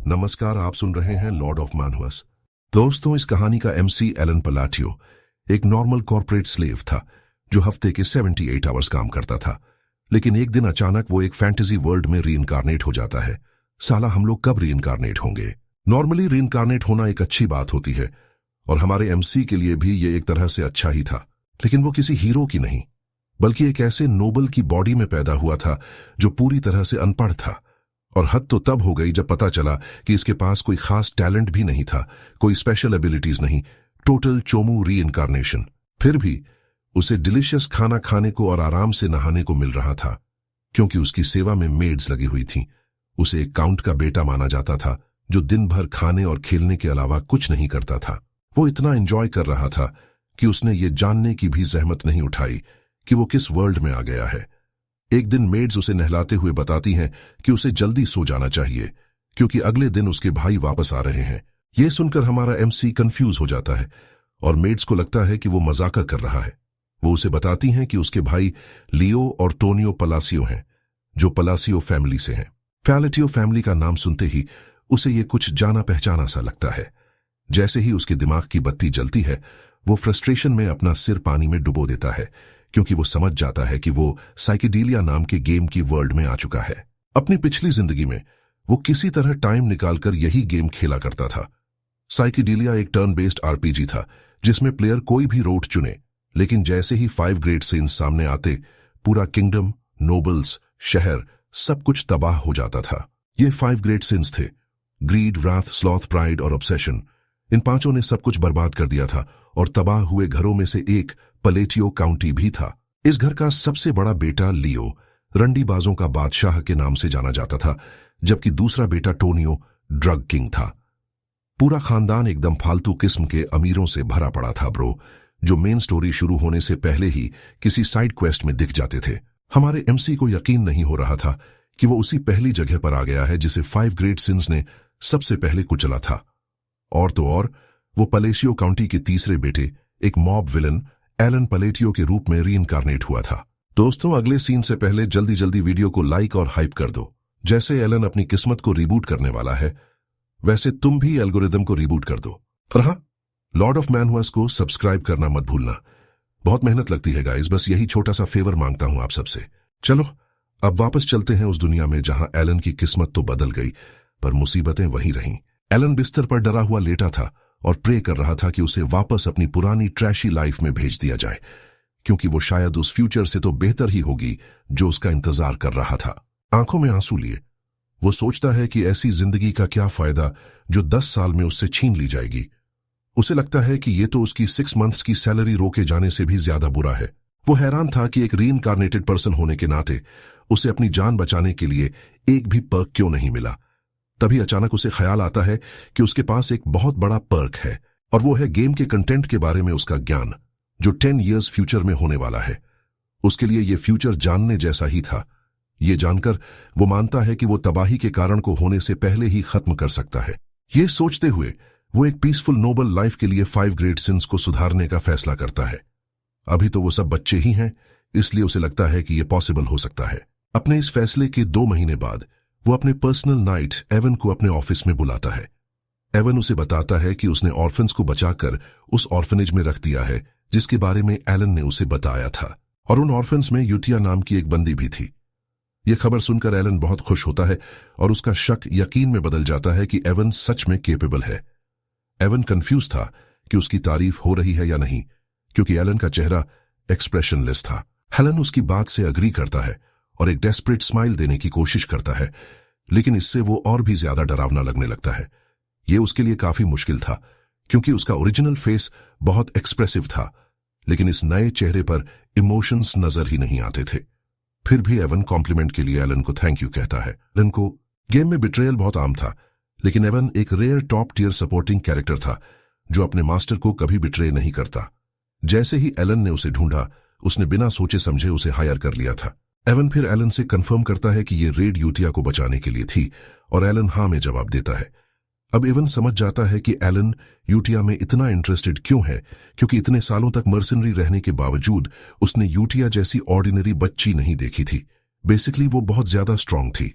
नमस्कार, आप सुन रहे हैं लॉर्ड ऑफ मैनहुअस। दोस्तों, इस कहानी का एमसी एलन पलाटियो एक नॉर्मल कॉर्पोरेट स्लेव था जो हफ्ते के 78 आवर्स काम करता था। लेकिन एक दिन अचानक वो एक फैंटेसी वर्ल्ड में रीइंकारनेट हो जाता है। साला, हम लोग कब रीइंकारनेट होंगे? नॉर्मली रीइंकारनेट होना एक अच्छी बात होती है और हमारे एमसी के लिए भी ये एक तरह से अच्छा ही था। लेकिन वो किसी हीरो की नहीं, बल्कि एक ऐसे नोबल की बॉडी में पैदा हुआ था जो पूरी तरह से अनपढ़ था। और हद तो तब हो गई जब पता चला कि इसके पास कोई खास टैलेंट भी नहीं था, कोई स्पेशल एबिलिटीज नहीं, टोटल चोमू रीइंकारनेशन। फिर भी उसे डिलीशियस खाना खाने को और आराम से नहाने को मिल रहा था, क्योंकि उसकी सेवा में मेड्स लगी हुई थीं। उसे एक काउंट का बेटा माना जाता था जो दिन भर खाने और खेलने के अलावा कुछ नहीं करता था। वो इतना एंजॉय कर रहा था कि उसने ये जानने की भी जहमत नहीं उठाई कि वो किस वर्ल्ड में आ गया है। एक दिन मेड्स उसे नहलाते हुए बताती हैं कि उसे जल्दी सो जाना चाहिए क्योंकि अगले दिन उसके भाई वापस आ रहे हैं। ये सुनकर हमारा एमसी कंफ्यूज हो जाता है और मेड्स को लगता है कि वो मजाक कर रहा है। वो उसे बताती हैं कि उसके भाई लियो और टोनियो पलासियो हैं, जो पलासियो फैमिली से हैं। पलाटियो फैमिली का नाम सुनते ही उसे ये कुछ जाना पहचाना सा लगता है। जैसे ही उसके दिमाग की बत्ती जलती है, वो फ्रस्ट्रेशन में अपना सिर पानी में डुबो देता है, क्योंकि वो समझ जाता है कि वो साइकेडेलिया नाम के गेम की वर्ल्ड में आ चुका है। अपनी पिछली जिंदगी में वो किसी तरह टाइम निकालकर यही गेम खेला करता था। साइकेडेलिया एक टर्न बेस्ड आरपीजी था जिसमें प्लेयर कोई भी रूट चुने, लेकिन जैसे ही 5 ग्रेट सिंस सामने आते, पूरा किंगडम, नोबल्स, शहर, सब कुछ तबाह हो जाता था। ये 5 ग्रेट सिंस थे: ग्रीड, राथ, स्लॉथ, प्राइड और ऑब्सेशन। इन पांचों ने सब कुछ बर्बाद कर दिया था और तबाह हुए घरों में से एक पलेटियो काउंटी भी था। इस घर का सबसे बड़ा बेटा लियो रंडीबाजों का बादशाह के नाम से जाना जाता था, जबकि दूसरा बेटा टोनियो ड्रग किंग था। पूरा खानदान एकदम फालतू किस्म के अमीरों से भरा पड़ा था ब्रो, जो मेन स्टोरी शुरू होने से पहले ही किसी साइड क्वेस्ट में दिख जाते थे। हमारे एमसी को यकीन नहीं हो रहा था कि वो उसी पहली जगह पर आ गया है जिसे 5 ग्रेट सिंस ने सबसे पहले कुचला था। और तो और वो पलेशियो काउंटी के तीसरे बेटे, एक मॉब विलन एलन पलेटियो के रूप में रीइंकारनेट हुआ था। दोस्तों, अगले सीन से पहले जल्दी जल्दी वीडियो को लाइक और हाइप कर दो। जैसे एलन अपनी किस्मत को रिबूट करने वाला है, वैसे तुम भी एल्गोरिदम को रिबूट कर दो। और हाँ, लॉर्ड ऑफ मैनहुअस को सब्सक्राइब करना मत भूलना। बहुत मेहनत लगती है गाइस, बस यही छोटा सा फेवर मांगता हूं आप सबसे। चलो अब वापस चलते हैं उस दुनिया में जहां एलन की किस्मत तो बदल गई, पर मुसीबतें वहीं रहीं। एलन बिस्तर पर डरा हुआ लेटा था और प्रे कर रहा था कि उसे वापस अपनी पुरानी ट्रैशी लाइफ में भेज दिया जाए, क्योंकि वो शायद उस फ्यूचर से तो बेहतर ही होगी जो उसका इंतजार कर रहा था। आंखों में आंसू लिए वो सोचता है कि ऐसी जिंदगी का क्या फायदा जो 10 साल में उससे छीन ली जाएगी। उसे लगता है कि ये तो उसकी 6 मंथ्स की सैलरी रोके जाने से भी ज्यादा बुरा है। वो हैरान था कि एक रीइंकारनेटेड पर्सन होने के नाते उसे अपनी जान बचाने के लिए एक भी पर्क क्यों नहीं मिला। तभी अचानक उसे ख्याल आता है कि उसके पास एक बहुत बड़ा पर्क है, और वो है गेम के कंटेंट के बारे में उसका ज्ञान, जो 10 इयर्स फ्यूचर में होने वाला है। उसके लिए ये फ्यूचर जानने जैसा ही था। ये जानकर वो मानता है कि वो तबाही के कारण को होने से पहले ही खत्म कर सकता है। ये सोचते हुए वो एक पीसफुल नोबल लाइफ के लिए 5 ग्रेट सिंस को सुधारने का फैसला करता है। अभी तो वो सब बच्चे ही हैं, इसलिए उसे लगता है कि ये पॉसिबल हो सकता है। अपने इस फैसले के 2 महीने बाद वो अपने पर्सनल नाइट एवन को अपने ऑफिस में बुलाता है। एवन उसे बताता है कि उसने ऑर्फन्स को बचाकर उस ऑर्फनेज में रख दिया है जिसके बारे में एलन ने उसे बताया था, और उन ऑर्फन्स में यूटिया नाम की एक बंदी भी थी। ये खबर सुनकर एलन बहुत खुश होता है और उसका शक यकीन में बदल जाता है कि एवन सच में केपेबल है। एवन कंफ्यूज था कि उसकी तारीफ हो रही है या नहीं, क्योंकि एलन का चेहरा एक्सप्रेशनलेस था। हेलन उसकी बात से अग्री करता है और एक डेस्परेट स्माइल देने की कोशिश करता है, लेकिन इससे वो और भी ज्यादा डरावना लगने लगता है। ये उसके लिए काफी मुश्किल था, क्योंकि उसका ओरिजिनल फेस बहुत एक्सप्रेसिव था, लेकिन इस नए चेहरे पर इमोशंस नजर ही नहीं आते थे। फिर भी एवन कॉम्प्लीमेंट के लिए एलन को थैंक यू कहता है। एलन को गेम में बिट्रेयल बहुत आम था, लेकिन एवन एक rare top tier supporting character था जो अपने मास्टर को कभी बिट्रे नहीं करता। जैसे ही एलन ने उसे ढूंढा, उसने बिना सोचे समझे उसे हायर कर लिया था। एवन फिर एलन से कंफर्म करता है कि ये रेड यूटिया को बचाने के लिए थी, और एलन हाँ में जवाब देता है। अब एवन समझ जाता है कि एलन यूटिया में इतना इंटरेस्टेड क्यों है, क्योंकि इतने सालों तक मर्सनरी रहने के बावजूद उसने यूटिया जैसी ऑर्डिनरी बच्ची नहीं देखी थी। बेसिकली वो बहुत ज्यादा स्ट्रांग थी।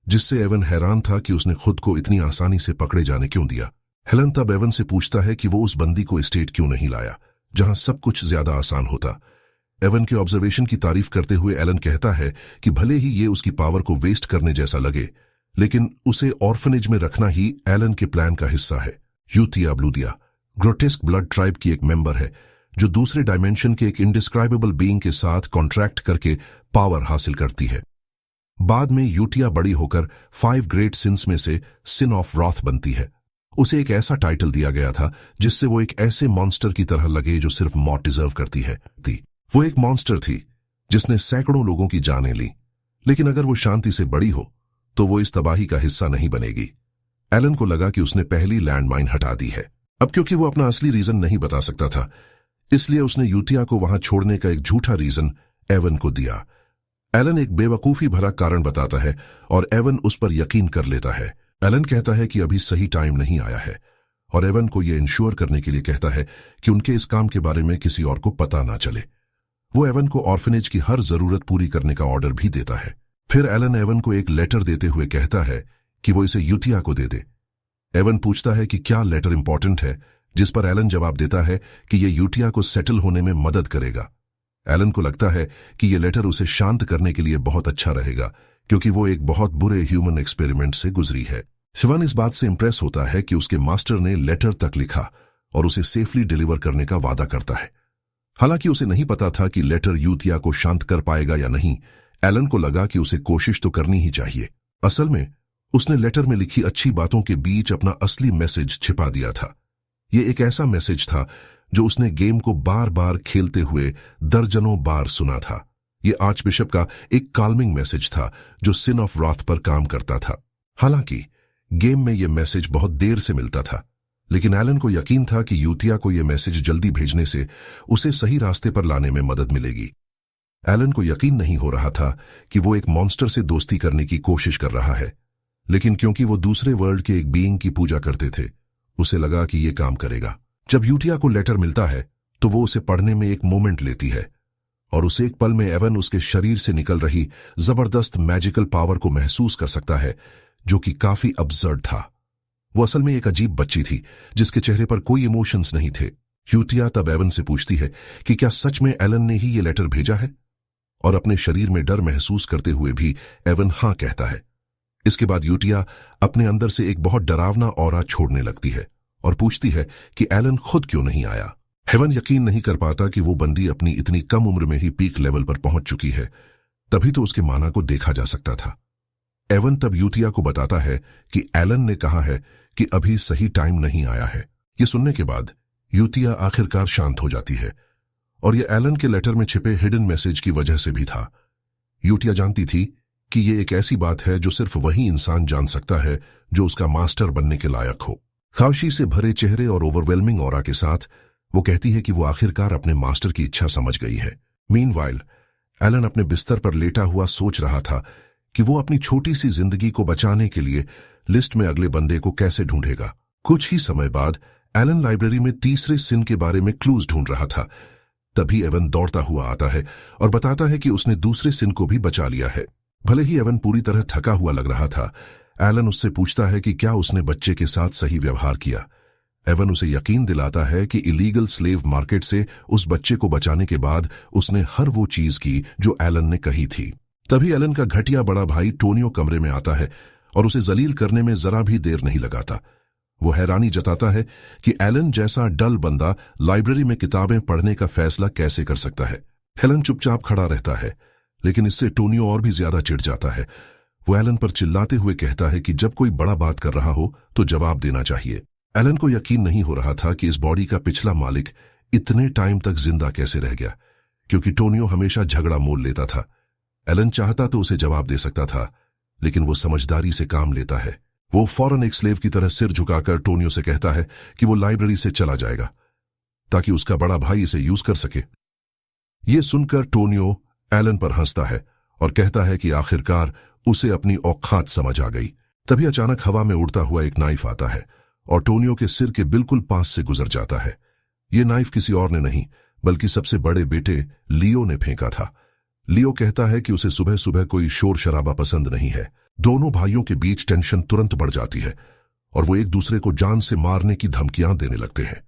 जिससे एवन हैरान था कि उसने खुद को इतनी आसानी से पकड़े जाने क्यों दिया। हेलन तब एवन से पूछता है कि वो उस बंदी को स्टेट क्यों नहीं लाया जहां सब कुछ ज्यादा आसान होता। एवन के ऑब्जर्वेशन की तारीफ करते हुए एलन कहता है कि भले ही ये उसकी पावर को वेस्ट करने जैसा लगे, लेकिन उसे ऑर्फनेज में रखना ही एलन के प्लान का हिस्सा है। यूथिया ब्लूदिया ग्रोटेस्क ब्लड ट्राइब की एक मेंबर है जो दूसरे डायमेंशन के एक इंडिस्क्राइबेबल बीइंग के साथ कॉन्ट्रैक्ट करके पावर हासिल करती है। बाद में यूथिया बड़ी होकर 5 ग्रेट सिंस में से सिन ऑफ रॉथ बनती है। उसे एक ऐसा टाइटल दिया गया था जिससे वो एक ऐसे मॉन्स्टर की तरह लगे जो सिर्फ मौत डिजर्व करती है। वो एक मॉन्स्टर थी जिसने सैकड़ों लोगों की जानें ली, लेकिन अगर वो शांति से बड़ी हो तो वो इस तबाही का हिस्सा नहीं बनेगी। एलन को लगा कि उसने पहली लैंडमाइन हटा दी है। अब क्योंकि वो अपना असली रीजन नहीं बता सकता था, इसलिए उसने यूथिया को वहां छोड़ने का एक झूठा रीजन एवन को दिया। एलन एक बेवकूफी भरा कारण बताता है और एवन उस पर यकीन कर लेता है। एलन कहता है कि अभी सही टाइम नहीं आया है और एवन को यह इंश्योर करने के लिए कहता है कि उनके इस काम के बारे में किसी और को पता ना चले। वो एवन को ऑर्फनेज की हर जरूरत पूरी करने का ऑर्डर भी देता है। फिर एलन एवन को एक लेटर देते हुए कहता है कि वो इसे यूथिया को दे दे। एवन पूछता है कि क्या लेटर इंपॉर्टेंट है, जिस पर एलन जवाब देता है कि ये यूथिया को सेटल होने में मदद करेगा। एलन को लगता है कि ये लेटर उसे शांत करने के लिए बहुत अच्छा रहेगा, क्योंकि वो एक बहुत बुरे ह्यूमन एक्सपेरिमेंट से गुजरी है। सिवान इस बात से इंप्रेस होता है कि उसके मास्टर ने लेटर तक लिखा और उसे सेफली डिलीवर करने का वादा करता है। हालांकि उसे नहीं पता था कि लेटर यूथिया को शांत कर पाएगा या नहीं, एलन को लगा कि उसे कोशिश तो करनी ही चाहिए। असल में उसने लेटर में लिखी अच्छी बातों के बीच अपना असली मैसेज छिपा दिया था। ये एक ऐसा मैसेज था जो उसने गेम को बार बार खेलते हुए दर्जनों बार सुना था। ये आर्चबिशप का एक काल्मिंग मैसेज था जो सिन ऑफ रॉथ पर काम करता था। हालांकि गेम में यह मैसेज बहुत देर से मिलता था, लेकिन एलन को यकीन था कि यूथिया को यह मैसेज जल्दी भेजने से उसे सही रास्ते पर लाने में मदद मिलेगी। एलन को यकीन नहीं हो रहा था कि वो एक मॉन्स्टर से दोस्ती करने की कोशिश कर रहा है, लेकिन क्योंकि वो दूसरे वर्ल्ड के एक बीइंग की पूजा करते थे, उसे लगा कि ये काम करेगा। जब यूथिया को लेटर मिलता है तो वो उसे पढ़ने में एक मोमेंट लेती है और उस एक पल में एवन उसके शरीर से निकल रही जबरदस्त मैजिकल पावर को महसूस कर सकता है, जो कि काफी अब्सर्ड था। वो असल में एक अजीब बच्ची थी जिसके चेहरे पर कोई इमोशंस नहीं थे। यूथिया तब एवन से पूछती है कि क्या सच में एलन ने ही ये लेटर भेजा है, और अपने शरीर में डर महसूस करते हुए भी एवन हाँ कहता है। इसके बाद यूथिया अपने अंदर से एक बहुत डरावना ऑरा छोड़ने लगती है और पूछती है कि एलन खुद क्यों नहीं आया। एवन यकीन नहीं कर पाता कि वो बंदी अपनी इतनी कम उम्र में ही पीक लेवल पर पहुंच चुकी है, तभी तो उसके माना को देखा जा सकता था। एवन तब यूथिया को बताता है कि एलन ने कहा है कि अभी सही टाइम नहीं आया है। ये सुनने के बाद यूथिया आखिरकार शांत हो जाती है, और ये एलन के लेटर में छिपे हिडन मैसेज की वजह से भी था। यूथिया जानती थी कि ये एक ऐसी बात है जो सिर्फ वही इंसान जान सकता है जो उसका मास्टर बनने के लायक हो। खामोशी से भरे चेहरे और ओवरवेलमिंग ऑरा के साथ वो कहती है कि वो आखिरकार अपने मास्टर की इच्छा समझ गई है। मीनवाइल एलन अपने बिस्तर पर लेटा हुआ सोच रहा था कि वो अपनी छोटी सी जिंदगी को बचाने के लिए लिस्ट में अगले बंदे को कैसे ढूंढेगा। कुछ ही समय बाद एलन लाइब्रेरी में तीसरे सिन के बारे में क्लूज ढूंढ रहा था। तभी एवन दौड़ता हुआ आता है और बताता है कि उसने दूसरे सिन को भी बचा लिया है। भले ही एवन पूरी तरह थका हुआ लग रहा था, एलन उससे पूछता है कि क्या उसने बच्चे के साथ सही व्यवहार किया। एवन उसे यकीन दिलाता है कि इलीगल स्लेव मार्केट से उस बच्चे को बचाने के बाद उसने हर वो चीज की जो एलन ने कही थी। तभी एलन का घटिया बड़ा भाई टोनियो कमरे में आता है और उसे जलील करने में जरा भी देर नहीं लगाता। वो हैरानी जताता है कि एलन जैसा डल बंदा लाइब्रेरी में किताबें पढ़ने का फैसला कैसे कर सकता है। एलन चुपचाप खड़ा रहता है, लेकिन इससे टोनियो और भी ज्यादा चिढ़ जाता है। वो एलन पर चिल्लाते हुए कहता है कि जब कोई बड़ा बात कर रहा हो तो जवाब देना चाहिए। एलन को यकीन नहीं हो रहा था कि इस बॉडी का पिछला मालिक इतने टाइम तक जिंदा कैसे रह गया, क्योंकि टोनियो हमेशा झगड़ा मोल लेता था। एलन चाहता तो उसे जवाब दे सकता था, लेकिन वो समझदारी से काम लेता है। वो फौरन एक स्लेव की तरह सिर झुकाकर टोनियो से कहता है कि वो लाइब्रेरी से चला जाएगा ताकि उसका बड़ा भाई इसे यूज कर सके। ये सुनकर टोनियो एलन पर हंसता है और कहता है कि आखिरकार उसे अपनी औकात समझ आ गई। तभी अचानक हवा में उड़ता हुआ एक नाइफ आता है और टोनियो के सिर के बिल्कुल पास से गुजर जाता है। ये नाइफ किसी और ने नहीं बल्कि सबसे बड़े बेटे लियो ने फेंका था। लियो कहता है कि उसे सुबह सुबह कोई शोर शराबा पसंद नहीं है। दोनों भाइयों के बीच टेंशन तुरंत बढ़ जाती है और वो एक दूसरे को जान से मारने की धमकियां देने लगते हैं।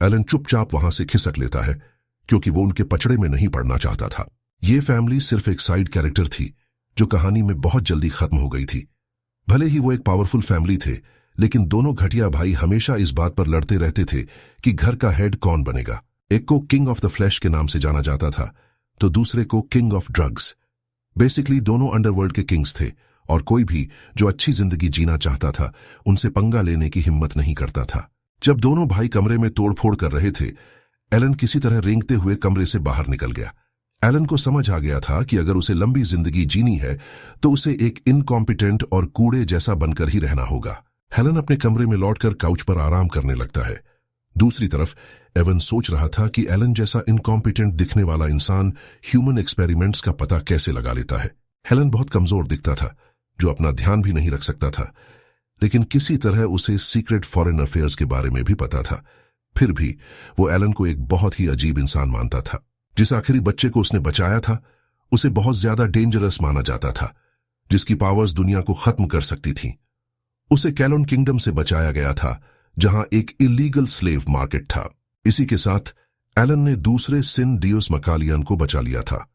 एलन चुपचाप वहां से खिसक लेता है क्योंकि वो उनके पचड़े में नहीं पड़ना चाहता था। ये फैमिली सिर्फ एक साइड कैरेक्टर थी जो कहानी में बहुत जल्दी खत्म हो गई थी। भले ही वो एक पावरफुल फैमिली थे, लेकिन दोनों घटिया भाई हमेशा इस बात पर लड़ते रहते थे कि घर का हेड कौन बनेगा। एक को किंग ऑफ द फ्लैश के नाम से जाना जाता था तो दूसरे को किंग ऑफ ड्रग्स। बेसिकली दोनों अंडरवर्ल्ड के किंग्स थे और कोई भी जो अच्छी जिंदगी जीना चाहता था उनसे पंगा लेने की हिम्मत नहीं करता था। जब दोनों भाई कमरे में तोड़फोड़ कर रहे थे, एलन किसी तरह रेंगते हुए कमरे से बाहर निकल गया। एलन को समझ आ गया था कि अगर उसे लंबी जिंदगी जीनी है तो उसे एक इनकॉम्पिटेंट और कूड़े जैसा बनकर ही रहना होगा। हेलन अपने कमरे में लौटकर काउच पर आराम करने लगता है। दूसरी तरफ एवन सोच रहा था कि एलन जैसा इनकॉम्पिटेंट दिखने वाला इंसान ह्यूमन एक्सपेरिमेंट्स का पता कैसे लगा लेता है। हेलन बहुत कमजोर दिखता था, जो अपना ध्यान भी नहीं रख सकता था, लेकिन किसी तरह उसे सीक्रेट फॉरेन अफेयर्स के बारे में भी पता था। फिर भी वो एलन को एक बहुत ही अजीब इंसान मानता था। जिस आखिरी बच्चे को उसने बचाया था उसे बहुत ज्यादा डेंजरस माना जाता था, जिसकी पावर्स दुनिया को खत्म कर सकती थी। उसे कैलोन किंगडम से बचाया गया था, जहां एक इलीगल स्लेव मार्केट था। इसी के साथ एलन ने दूसरे सिन डियोस मकालियन को बचा लिया था।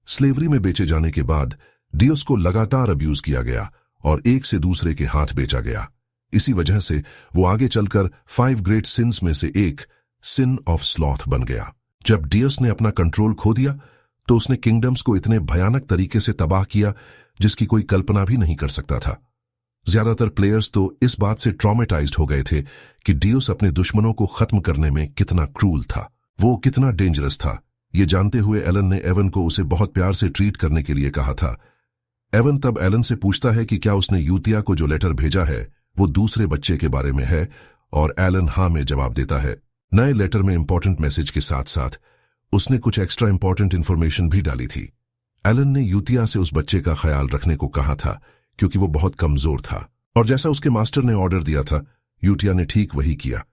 स्लेवरी में बेचे जाने के बाद डियोस को लगातार अब्यूज किया गया और एक से दूसरे के हाथ बेचा गया। इसी वजह से वो आगे चलकर 5 ग्रेट सिन्स में से एक सिन ऑफ स्लॉथ बन गया। जब डियोस ने अपना कंट्रोल खो दिया तो उसने किंगडम्स को इतने भयानक तरीके से तबाह किया जिसकी कोई कल्पना भी नहीं कर सकता था। ज्यादातर प्लेयर्स तो इस बात से ट्रॉमेटाइज्ड हो गए थे कि डियोस अपने दुश्मनों को खत्म करने में कितना क्रूल था, वो कितना डेंजरस था। ये जानते हुए एलन ने एवन को उसे बहुत प्यार से ट्रीट करने के लिए कहा था। एवन तब एलन से पूछता है कि क्या उसने यूतिया को जो लेटर भेजा है वो दूसरे बच्चे के बारे में है, और एलन हाँ में जवाब देता है। नए लेटर में इंपॉर्टेंट मैसेज के साथ साथ उसने कुछ एक्स्ट्रा इंपॉर्टेंट इन्फॉर्मेशन भी डाली थी। एलन ने यूतिया से उस बच्चे का ख्याल रखने को कहा था क्योंकि वो बहुत कमजोर था, और जैसा उसके मास्टर ने ऑर्डर दिया था यूतिया ने ठीक वही किया।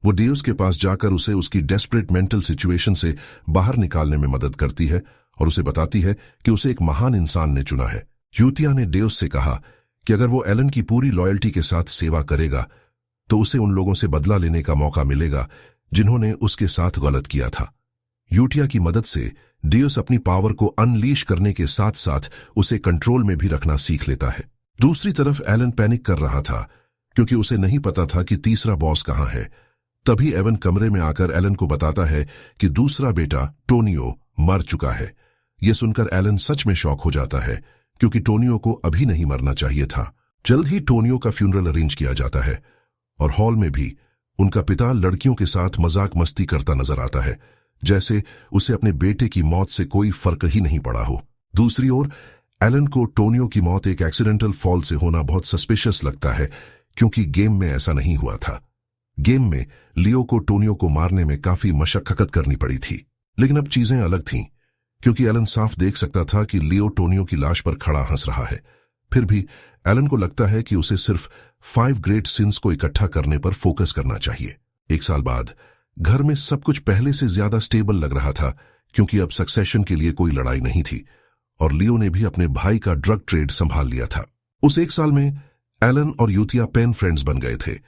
वो डियोस के पास जाकर उसे उसकी डेस्परेट मेंटल सिचुएशन से बाहर निकालने में मदद करती है और उसे बताती है कि उसे एक महान इंसान ने चुना है। यूतिया ने डियोस से कहा कि अगर वो एलन की पूरी लॉयल्टी के साथ सेवा करेगा तो उसे उन लोगों से बदला लेने का मौका मिलेगा जिन्होंने उसके साथ गलत किया था। यूतिया की मदद से डियोस अपनी पावर को अनलीश करने के साथ साथ उसे कंट्रोल में भी रखना सीख लेता है। दूसरी तरफ एलन पैनिक कर रहा था क्योंकि उसे नहीं पता था कि तीसरा बॉस कहां है। तभी एवन कमरे में आकर एलन को बताता है कि दूसरा बेटा टोनियो मर चुका है। यह सुनकर एलन सच में शॉक हो जाता है क्योंकि टोनियो को अभी नहीं मरना चाहिए था। जल्द ही टोनियो का फ्यूनरल अरेंज किया जाता है और हॉल में भी उनका पिता लड़कियों के साथ मजाक मस्ती करता नजर आता है, जैसे उसे अपने बेटे की मौत से कोई फर्क ही नहीं पड़ा हो। दूसरी ओर एलन को टोनियो की मौत एक एक्सीडेंटल फॉल से होना बहुत सस्पिशियस लगता है क्योंकि गेम में ऐसा नहीं हुआ था। गेम में लियो को टोनियो को मारने में काफी मशक्कत करनी पड़ी थी, लेकिन अब चीजें अलग थीं क्योंकि एलन साफ देख सकता था कि लियो टोनियो की लाश पर खड़ा हंस रहा है। फिर भी एलन को लगता है कि उसे सिर्फ 5 ग्रेट सिंस को इकट्ठा करने पर फोकस करना चाहिए। 1 साल बाद घर में सब कुछ पहले से ज्यादा स्टेबल लग रहा था क्योंकि अब सक्सेशन के लिए कोई लड़ाई नहीं थी और लियो ने भी अपने भाई का ड्रग ट्रेड संभाल लिया था। उस 1 साल में एलन और यूतिया पेन फ्रेंड्स बन गए थे।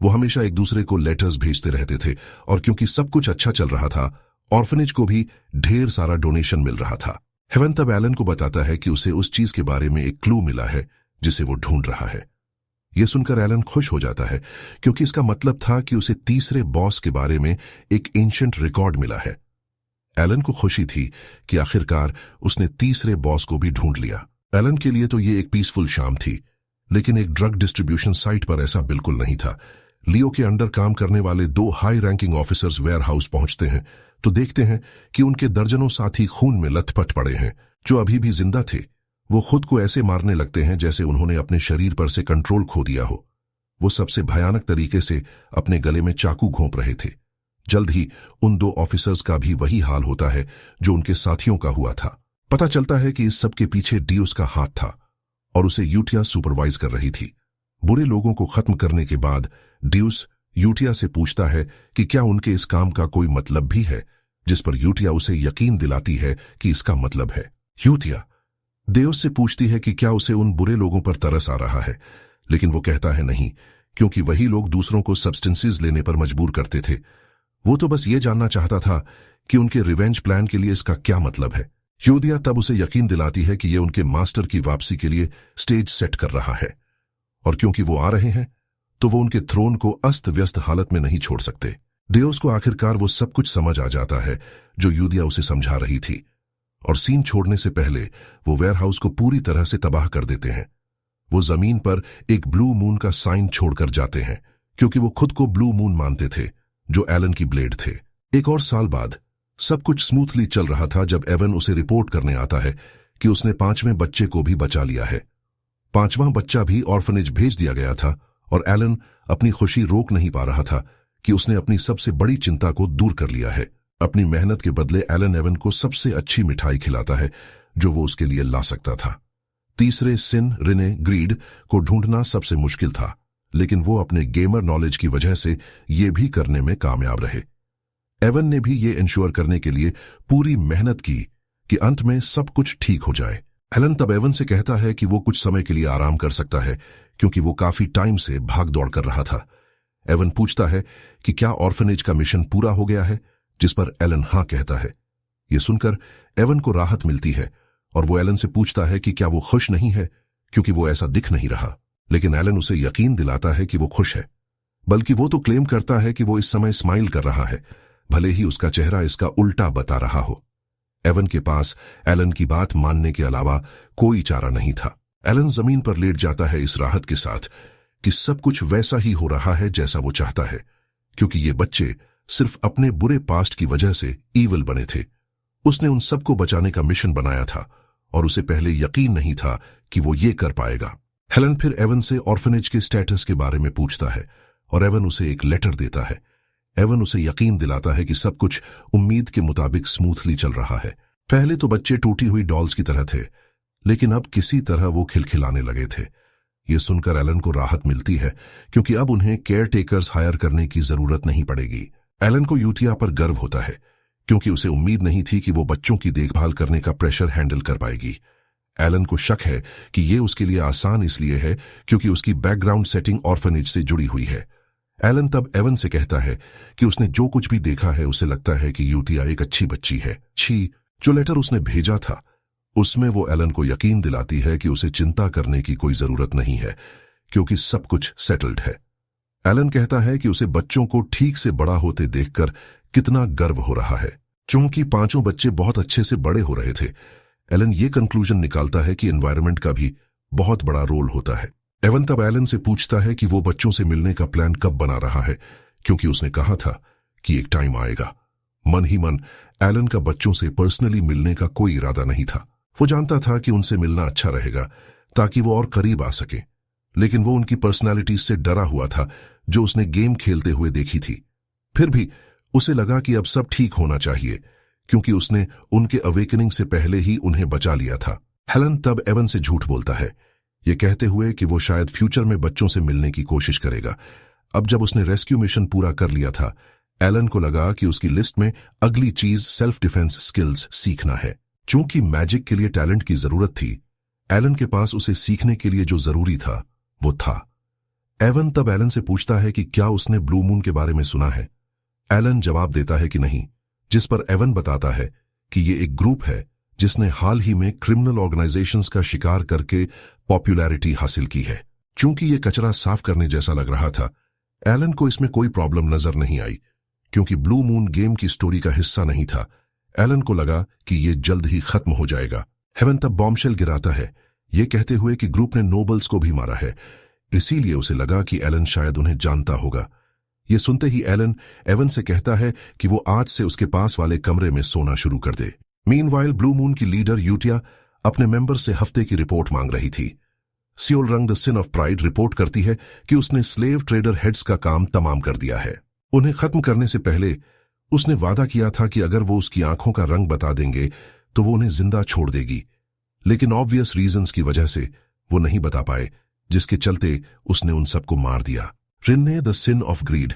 वो हमेशा एक दूसरे को लेटर्स भेजते रहते थे और क्योंकि सब कुछ अच्छा चल रहा था, ऑर्फनेज को भी ढेर सारा डोनेशन मिल रहा था। हेवन तब एलन को बताता है कि उसे उस चीज के बारे में एक क्लू मिला है जिसे वो ढूंढ रहा है। यह सुनकर एलन खुश हो जाता है क्योंकि इसका मतलब था कि उसे तीसरे बॉस के बारे में एक एंशिएंट रिकॉर्ड मिला है। एलन को खुशी थी कि आखिरकार उसने तीसरे बॉस को भी ढूंढ लिया। एलन के लिए तो ये एक पीसफुल शाम थी, लेकिन एक ड्रग डिस्ट्रीब्यूशन साइट पर ऐसा बिल्कुल नहीं था। लियो के अंडर काम करने वाले 2 high ranking officers warehouse पहुंचते हैं तो देखते हैं कि उनके दर्जनों साथी खून में लथपथ पड़े हैं। जो अभी भी जिंदा थे वो खुद को ऐसे मारने लगते हैं जैसे उन्होंने अपने शरीर पर से कंट्रोल खो दिया हो। वो सबसे भयानक तरीके से अपने गले में चाकू घोंप रहे थे। जल्द ही उन 2 ऑफिसर्स का भी वही हाल होता है जो उनके साथियों का हुआ था। पता चलता है कि इस सब के पीछे डियोस का हाथ था और उसे यूतिया सुपरवाइज कर रही थी। बुरे लोगों को खत्म करने के बाद डियोस यूतिया से पूछता है कि क्या उनके इस काम का कोई मतलब भी है, जिस पर यूतिया उसे यकीन दिलाती है कि इसका मतलब है। यूतिया देव से पूछती है कि क्या उसे उन बुरे लोगों पर तरस आ रहा है, लेकिन वो कहता है नहीं, क्योंकि वही लोग दूसरों को सब्सटेंसेस लेने पर मजबूर करते थे। वो तो बस ये जानना चाहता था कि उनके रिवेंज प्लान के लिए इसका क्या मतलब है। यूदिया तब उसे यकीन दिलाती है कि ये उनके मास्टर की वापसी के लिए स्टेज सेट कर रहा है, और क्योंकि वो आ रहे हैं तो वो उनके थ्रोन को अस्त व्यस्त हालत में नहीं छोड़ सकते। डेओस को आखिरकार वो सब कुछ समझ आ जाता है जो यूदिया उसे समझा रही थी, और सीन छोड़ने से पहले वो वेयरहाउस को पूरी तरह से तबाह कर देते हैं। वो जमीन पर एक ब्लू मून का साइन छोड़कर जाते हैं, क्योंकि वो खुद को ब्लू मून मानते थे जो एलन की ब्लेड थे। एक और साल बाद सब कुछ स्मूथली चल रहा था जब एवन उसे रिपोर्ट करने आता है कि उसने 5वें बच्चे को भी बचा लिया है। 5वां बच्चा भी ऑर्फनेज भेज दिया गया था, और एलन अपनी खुशी रोक नहीं पा रहा था कि उसने अपनी सबसे बड़ी चिंता को दूर कर लिया है। अपनी मेहनत के बदले एलन एवन को सबसे अच्छी मिठाई खिलाता है जो वो उसके लिए ला सकता था। तीसरे सिन, रिने, ग्रीड को ढूंढना सबसे मुश्किल था, लेकिन वो अपने गेमर नॉलेज की वजह से ये भी करने में कामयाब रहे। एवन ने भी ये इंश्योर करने के लिए पूरी मेहनत की कि अंत में सब कुछ ठीक हो जाए। एलन तब एवन से कहता है कि वो कुछ समय के लिए आराम कर सकता है, क्योंकि वो काफी टाइम से भाग दौड़ कर रहा था। एवन पूछता है कि क्या ऑर्फनेज का मिशन पूरा हो गया है, जिस पर एलन हाँ कहता है। ये सुनकर एवन को राहत मिलती है, और वो एलन से पूछता है कि क्या वो खुश नहीं है, क्योंकि वो ऐसा दिख नहीं रहा। लेकिन एलन उसे यकीन दिलाता है कि वो खुश है, बल्कि वो तो क्लेम करता है कि वो इस समय स्माइल कर रहा है, भले ही उसका चेहरा इसका उल्टा बता रहा हो। एवन के पास एलन की बात मानने के अलावा कोई चारा नहीं था। एलन जमीन पर लेट जाता है इस राहत के साथ कि सब कुछ वैसा ही हो रहा है जैसा वो चाहता है, क्योंकि ये बच्चे सिर्फ अपने बुरे पास्ट की वजह से ईविल बने थे। उसने उन सबको बचाने का मिशन बनाया था, और उसे पहले यकीन नहीं था कि वो ये कर पाएगा। हेलन फिर एवन से ऑर्फनेज के स्टेटस के बारे में पूछता है, और एवन उसे एक लेटर देता है। एवन उसे यकीन दिलाता है कि सब कुछ उम्मीद के मुताबिक स्मूथली चल रहा है। पहले तो बच्चे टूटी हुई डॉल्स की तरह थे, लेकिन अब किसी तरह वो खिलखिलाने लगे थे। ये सुनकर एलन को राहत मिलती है, क्योंकि अब उन्हें केयर टेकर्स हायर करने की जरूरत नहीं पड़ेगी। एलन को यूतिया पर गर्व होता है, क्योंकि उसे उम्मीद नहीं थी कि वो बच्चों की देखभाल करने का प्रेशर हैंडल कर पाएगी। एलन को शक है कि ये उसके लिए आसान इसलिए है क्योंकि उसकी बैकग्राउंड सेटिंग ऑर्फनेज से जुड़ी हुई है। एलन तब एवन से कहता है कि उसने जो कुछ भी देखा है उसे लगता है कि यूतिया एक अच्छी बच्ची है। जो लेटर उसने भेजा था उसमें वो एलन को यकीन दिलाती है कि उसे चिंता करने की कोई जरूरत नहीं है, क्योंकि सब कुछ सेटल्ड है। एलन कहता है कि उसे बच्चों को ठीक से बड़ा होते देखकर कितना गर्व हो रहा है। चूंकि 5 बच्चे बहुत अच्छे से बड़े हो रहे थे, एलन ये कंक्लूजन निकालता है कि एनवायरनमेंट का भी बहुत बड़ा रोल होता है। एवन तब एलन से पूछता है कि वो बच्चों से मिलने का प्लान कब बना रहा है, क्योंकि उसने कहा था कि एक टाइम आएगा। मन ही मन एलन का बच्चों से पर्सनली मिलने का कोई इरादा नहीं था। वो जानता था कि उनसे मिलना अच्छा रहेगा ताकि वो और करीब आ सके, लेकिन वो उनकी पर्सनालिटीज से डरा हुआ था जो उसने गेम खेलते हुए देखी थी। फिर भी उसे लगा कि अब सब ठीक होना चाहिए, क्योंकि उसने उनके अवेकनिंग से पहले ही उन्हें बचा लिया था। हेलन तब एवन से झूठ बोलता है, ये कहते हुए कि वो शायद फ्यूचर में बच्चों से मिलने की कोशिश करेगा। अब जब उसने रेस्क्यू मिशन पूरा कर लिया था, एलन को लगा कि उसकी लिस्ट में अगली चीज सेल्फ डिफेंस स्किल्स सीखना है। चूंकि मैजिक के लिए टैलेंट की जरूरत थी, एलन के पास उसे सीखने के लिए जो जरूरी था वो था। एवन तब एलन से पूछता है कि क्या उसने ब्लू मून के बारे में सुना है। एलन जवाब देता है कि नहीं, जिस पर एवन बताता है कि ये एक ग्रुप है जिसने हाल ही में क्रिमिनल ऑर्गेनाइजेशंस का शिकार करके पॉपुलैरिटी हासिल की है। चूंकि ये कचरा साफ करने जैसा लग रहा था, एलन को इसमें कोई प्रॉब्लम नजर नहीं आई, क्योंकि ब्लू मून गेम की स्टोरी का हिस्सा नहीं था। एलन को लगा कि ये जल्द ही खत्म हो जाएगा। हेवन तब बॉम्बशेल गिराता है, ये कहते हुए कि ग्रुप ने नोबल्स को भी मारा है, इसीलिए उसे लगा कि एलन शायद उन्हें जानता होगा। ये सुनते ही एलन एवन से कहता है कि वो आज से उसके पास वाले कमरे में सोना शुरू कर दे। मीनवाइल ब्लू मून की लीडर यूटिया अपने मेंबर से हफ्ते की रिपोर्ट मांग रही थी। सियोल रंग the sin of pride report करती है कि उसने स्लेव ट्रेडर हेड्स का काम तमाम कर दिया है। उन्हें खत्म करने से पहले उसने वादा किया था कि अगर वो उसकी आंखों का रंग बता देंगे तो वो उन्हें जिंदा छोड़ देगी, लेकिन ऑब्वियस रीजंस की वजह से वो नहीं बता पाए, जिसके चलते उसने उन सबको मार दिया। Rinne the sin of grid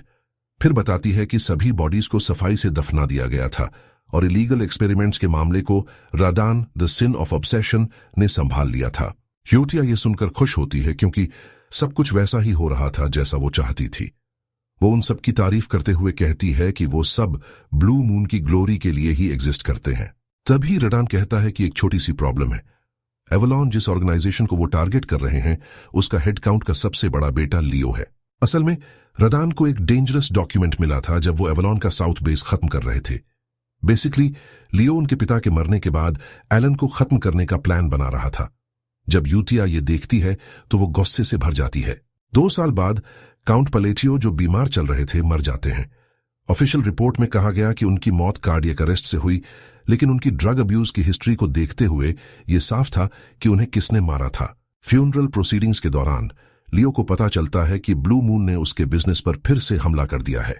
फिर बताती है कि सभी बॉडीज को सफाई से दफना दिया गया था और इलीगल एक्सपेरिमेंट्स के मामले को राडान द सिन ऑफ ऑब्सेशन ने संभाल लिया था। यूटिया ये सुनकर खुश होती है क्योंकि सब कुछ वैसा ही हो रहा था जैसा वो चाहती थी। वो उन सब की तारीफ करते हुए कहती है कि वो सब ब्लू मून की ग्लोरी के लिए ही एग्जिस्ट करते हैं। तभी राडान कहता है कि एक छोटी सी प्रॉब्लम है। एवलॉन जिस ऑर्गेनाइजेशन को वो टारगेट कर रहे हैं उसका हेड काउंट का सबसे बड़ा बेटा लियो है। असल में राडान को एक डेंजरस डॉक्यूमेंट मिला था जब वो एवलॉन का साउथ बेस खत्म कर रहे थे। बेसिकली लियो उनके पिता के मरने के बाद एलन को खत्म करने का प्लान बना रहा था। जब यूतिया ये देखती है तो वो गुस्से से भर जाती है। 2 साल बाद काउंट पलेटियो जो बीमार चल रहे थे मर जाते हैं। ऑफिशियल रिपोर्ट में कहा गया कि उनकी मौत कार्डियक अरेस्ट से हुई, लेकिन उनकी ड्रग अब्यूज की हिस्ट्री को देखते हुए ये साफ था कि उन्हें किसने मारा था। फ्यूनरल प्रोसीडिंग्स के दौरान लियो को पता चलता है कि ब्लू मून ने उसके बिजनेस पर फिर से हमला कर दिया है।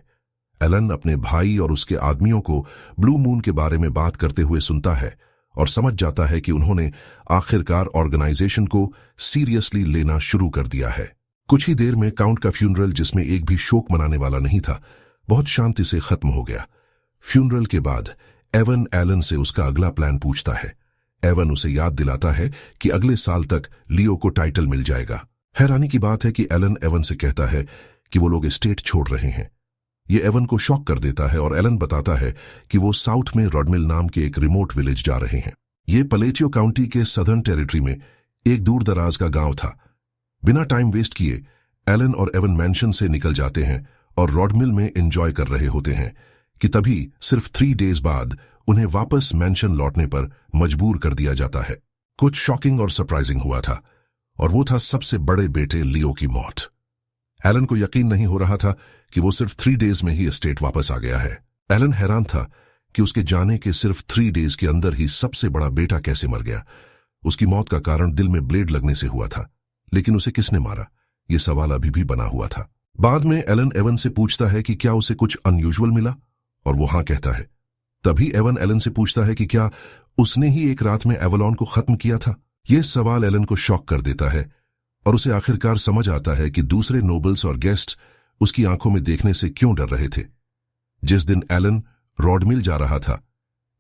एलन अपने भाई और उसके आदमियों को ब्लू मून के बारे में बात करते हुए सुनता है और समझ जाता है कि उन्होंने आखिरकार ऑर्गेनाइजेशन को सीरियसली लेना शुरू कर दिया है। कुछ ही देर में काउंट का फ्यूनरल, जिसमें एक भी शोक मनाने वाला नहीं था, बहुत शांति से खत्म हो गया। फ्यूनरल के बाद एवन एलन से उसका अगला प्लान पूछता है। एवन उसे याद दिलाता है कि अगले साल तक लियो को टाइटल मिल जाएगा। हैरानी की बात है कि एलन एवन से कहता है कि वो लोग एस्टेट छोड़ रहे हैं। ये एवन को शॉक कर देता है और एलन बताता है कि वो साउथ में रॉडमिल नाम के एक रिमोट विलेज जा रहे हैं। ये पलेटियो काउंटी के सदर्न टेरिटरी में एक दूर दराज का गांव था। बिना टाइम वेस्ट किए एलन और एवन मैंशन से निकल जाते हैं और रॉडमिल में एंजॉय कर रहे होते हैं कि तभी सिर्फ 3 डेज बाद उन्हें वापस मैंशन लौटने पर मजबूर कर दिया जाता है। कुछ शॉकिंग और सरप्राइजिंग हुआ था और वो था सबसे बड़े बेटे लियो की मौत। एलन को यकीन नहीं हो रहा था कि वो सिर्फ 3 डेज में ही एस्टेट वापस आ गया है। एलन हैरान था कि उसके जाने के सिर्फ 3 डेज के अंदर ही सबसे बड़ा बेटा कैसे मर गया। उसकी मौत का कारण दिल में ब्लेड लगने से हुआ था, लेकिन उसे किसने मारा, ये सवाल अभी भी बना हुआ था। बाद में एलन एवन से पूछता है कि क्या उसे कुछ अनयूजुअल मिला, और वो हाँ कहता है। तभी एवन एलन से पूछता है कि क्या उसने ही एक रात में एवलॉन को खत्म किया था। यह सवाल एलन को शॉक कर देता है और उसे आखिरकार समझ आता है कि दूसरे नोबल्स और गेस्ट्स उसकी आंखों में देखने से क्यों डर रहे थे। जिस दिन एलन रॉडमिल जा रहा था,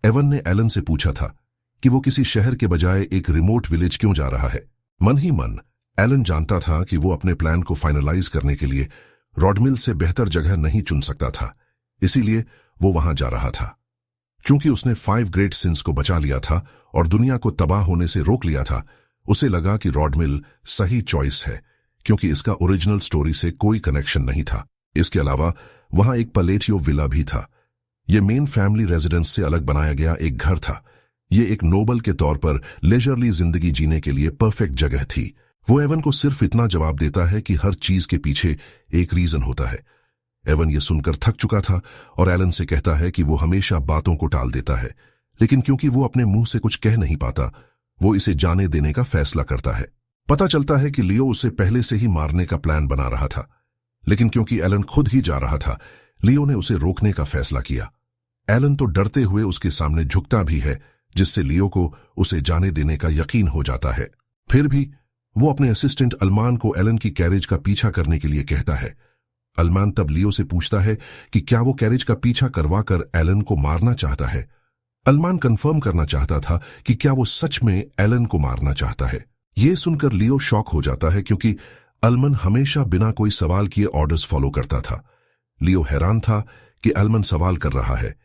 एवन ने एलन से पूछा था कि वो किसी शहर के बजाय एक रिमोट विलेज क्यों जा रहा है। मन ही मन एलन जानता था कि वो अपने प्लान को फाइनलाइज करने के लिए रॉडमिल से बेहतर जगह नहीं चुन सकता था, इसीलिए वो वहां जा रहा था। चूंकि उसने 5 ग्रेट सिंस को बचा लिया था और दुनिया को तबाह होने से रोक लिया था, उसे लगा कि रॉडमिल सही चॉइस है, क्योंकि इसका ओरिजिनल स्टोरी से कोई कनेक्शन नहीं था। इसके अलावा वहां एक पलेटियो विला भी था। यह मेन फैमिली रेजिडेंस से अलग बनाया गया एक घर था। ये एक नोबल के तौर पर लेजरली जिंदगी जीने के लिए परफेक्ट जगह थी। वो एवन को सिर्फ इतना जवाब देता है कि हर चीज के पीछे एक रीजन होता है। एवन ये सुनकर थक चुका था और एलन से कहता है कि वो हमेशा बातों को टाल देता है, लेकिन क्योंकि वो अपने मुंह से कुछ कह नहीं पाता, वो इसे जाने देने का फैसला करता है। पता चलता है कि लियो उसे पहले से ही मारने का प्लान बना रहा था, लेकिन क्योंकि एलन खुद ही जा रहा था, लियो ने उसे रोकने का फैसला किया। एलन तो डरते हुए उसके सामने झुकता भी है, जिससे लियो को उसे जाने देने का यकीन हो जाता है। फिर भी वो अपने असिस्टेंट अल्मान को एलन की कैरेज का पीछा करने के लिए कहता है। अल्मान तब लियो से पूछता है कि क्या वो कैरेज का पीछा करवाकर एलन को मारना चाहता है। अल्मान कंफर्म करना चाहता था कि क्या वो सच में एलन को मारना चाहता है। ये सुनकर लियो शॉक हो जाता है, क्योंकि अल्मान हमेशा बिना कोई सवाल किए ऑर्डर्स फॉलो करता था। लियो हैरान था कि अल्मान सवाल कर रहा है।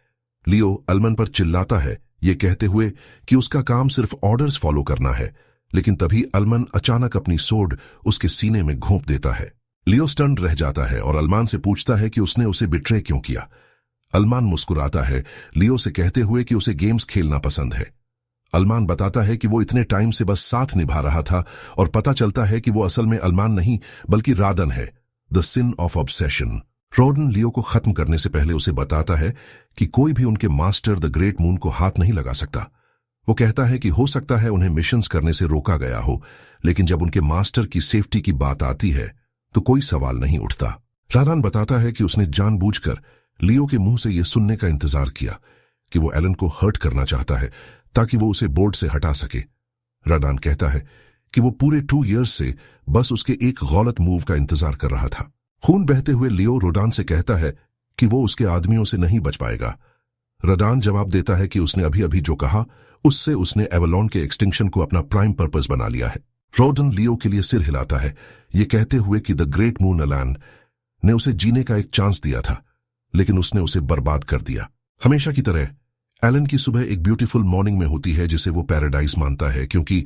लियो अल्मान पर चिल्लाता है, ये कहते हुए कि उसका काम सिर्फ ऑर्डर्स फॉलो करना है, लेकिन तभी अल्मान अचानक अपनी सोड उसके सीने में घोंप देता है। लियो स्टन्ड रह जाता है और अल्मान से पूछता है कि उसने उसे बिट्रे क्यों किया। अल्मान मुस्कुराता है, लियो से कहते हुए कि उसे गेम्स खेलना पसंद है। अल्मान बताता है कि वो इतने टाइम से बस साथ निभा रहा था और पता चलता है कि वो असल में अल्मान नहीं बल्कि राडन है, the sin of obsession. Rodan Leo को खत्म करने से पहले उसे बताता है कि कोई भी उनके मास्टर द ग्रेट मून को हाथ नहीं लगा सकता। वो कहता है कि हो सकता है उन्हें मिशंस करने से रोका गया हो, लेकिन जब उनके मास्टर की सेफ्टी की बात आती है तो कोई सवाल नहीं उठता। राडान बताता है कि उसने जानबूझकर लियो के मुंह से यह सुनने का इंतजार किया कि वो एलन को हर्ट करना चाहता है ताकि वो उसे बोर्ड से हटा सके। राडान कहता है कि वो पूरे 2 इयर्स से बस उसके एक गलत मूव का इंतजार कर रहा था। खून बहते हुए लियो रोडान से कहता है कि वो उसके आदमियों से नहीं बच पाएगा। रडान जवाब देता है कि उसने अभी अभी जो कहा उससे उसने एवलॉन के एक्सटिंक्शन को अपना प्राइम पर्पस बना लिया है। रोडन लियो के लिए सिर हिलाता है, ये कहते हुए कि द ग्रेट मून एलन ने उसे जीने का एक चांस दिया था, लेकिन उसने उसे बर्बाद कर दिया। हमेशा की तरह एलन की सुबह एक ब्यूटीफुल मॉर्निंग में होती है जिसे वो पैराडाइज मानता है, क्योंकि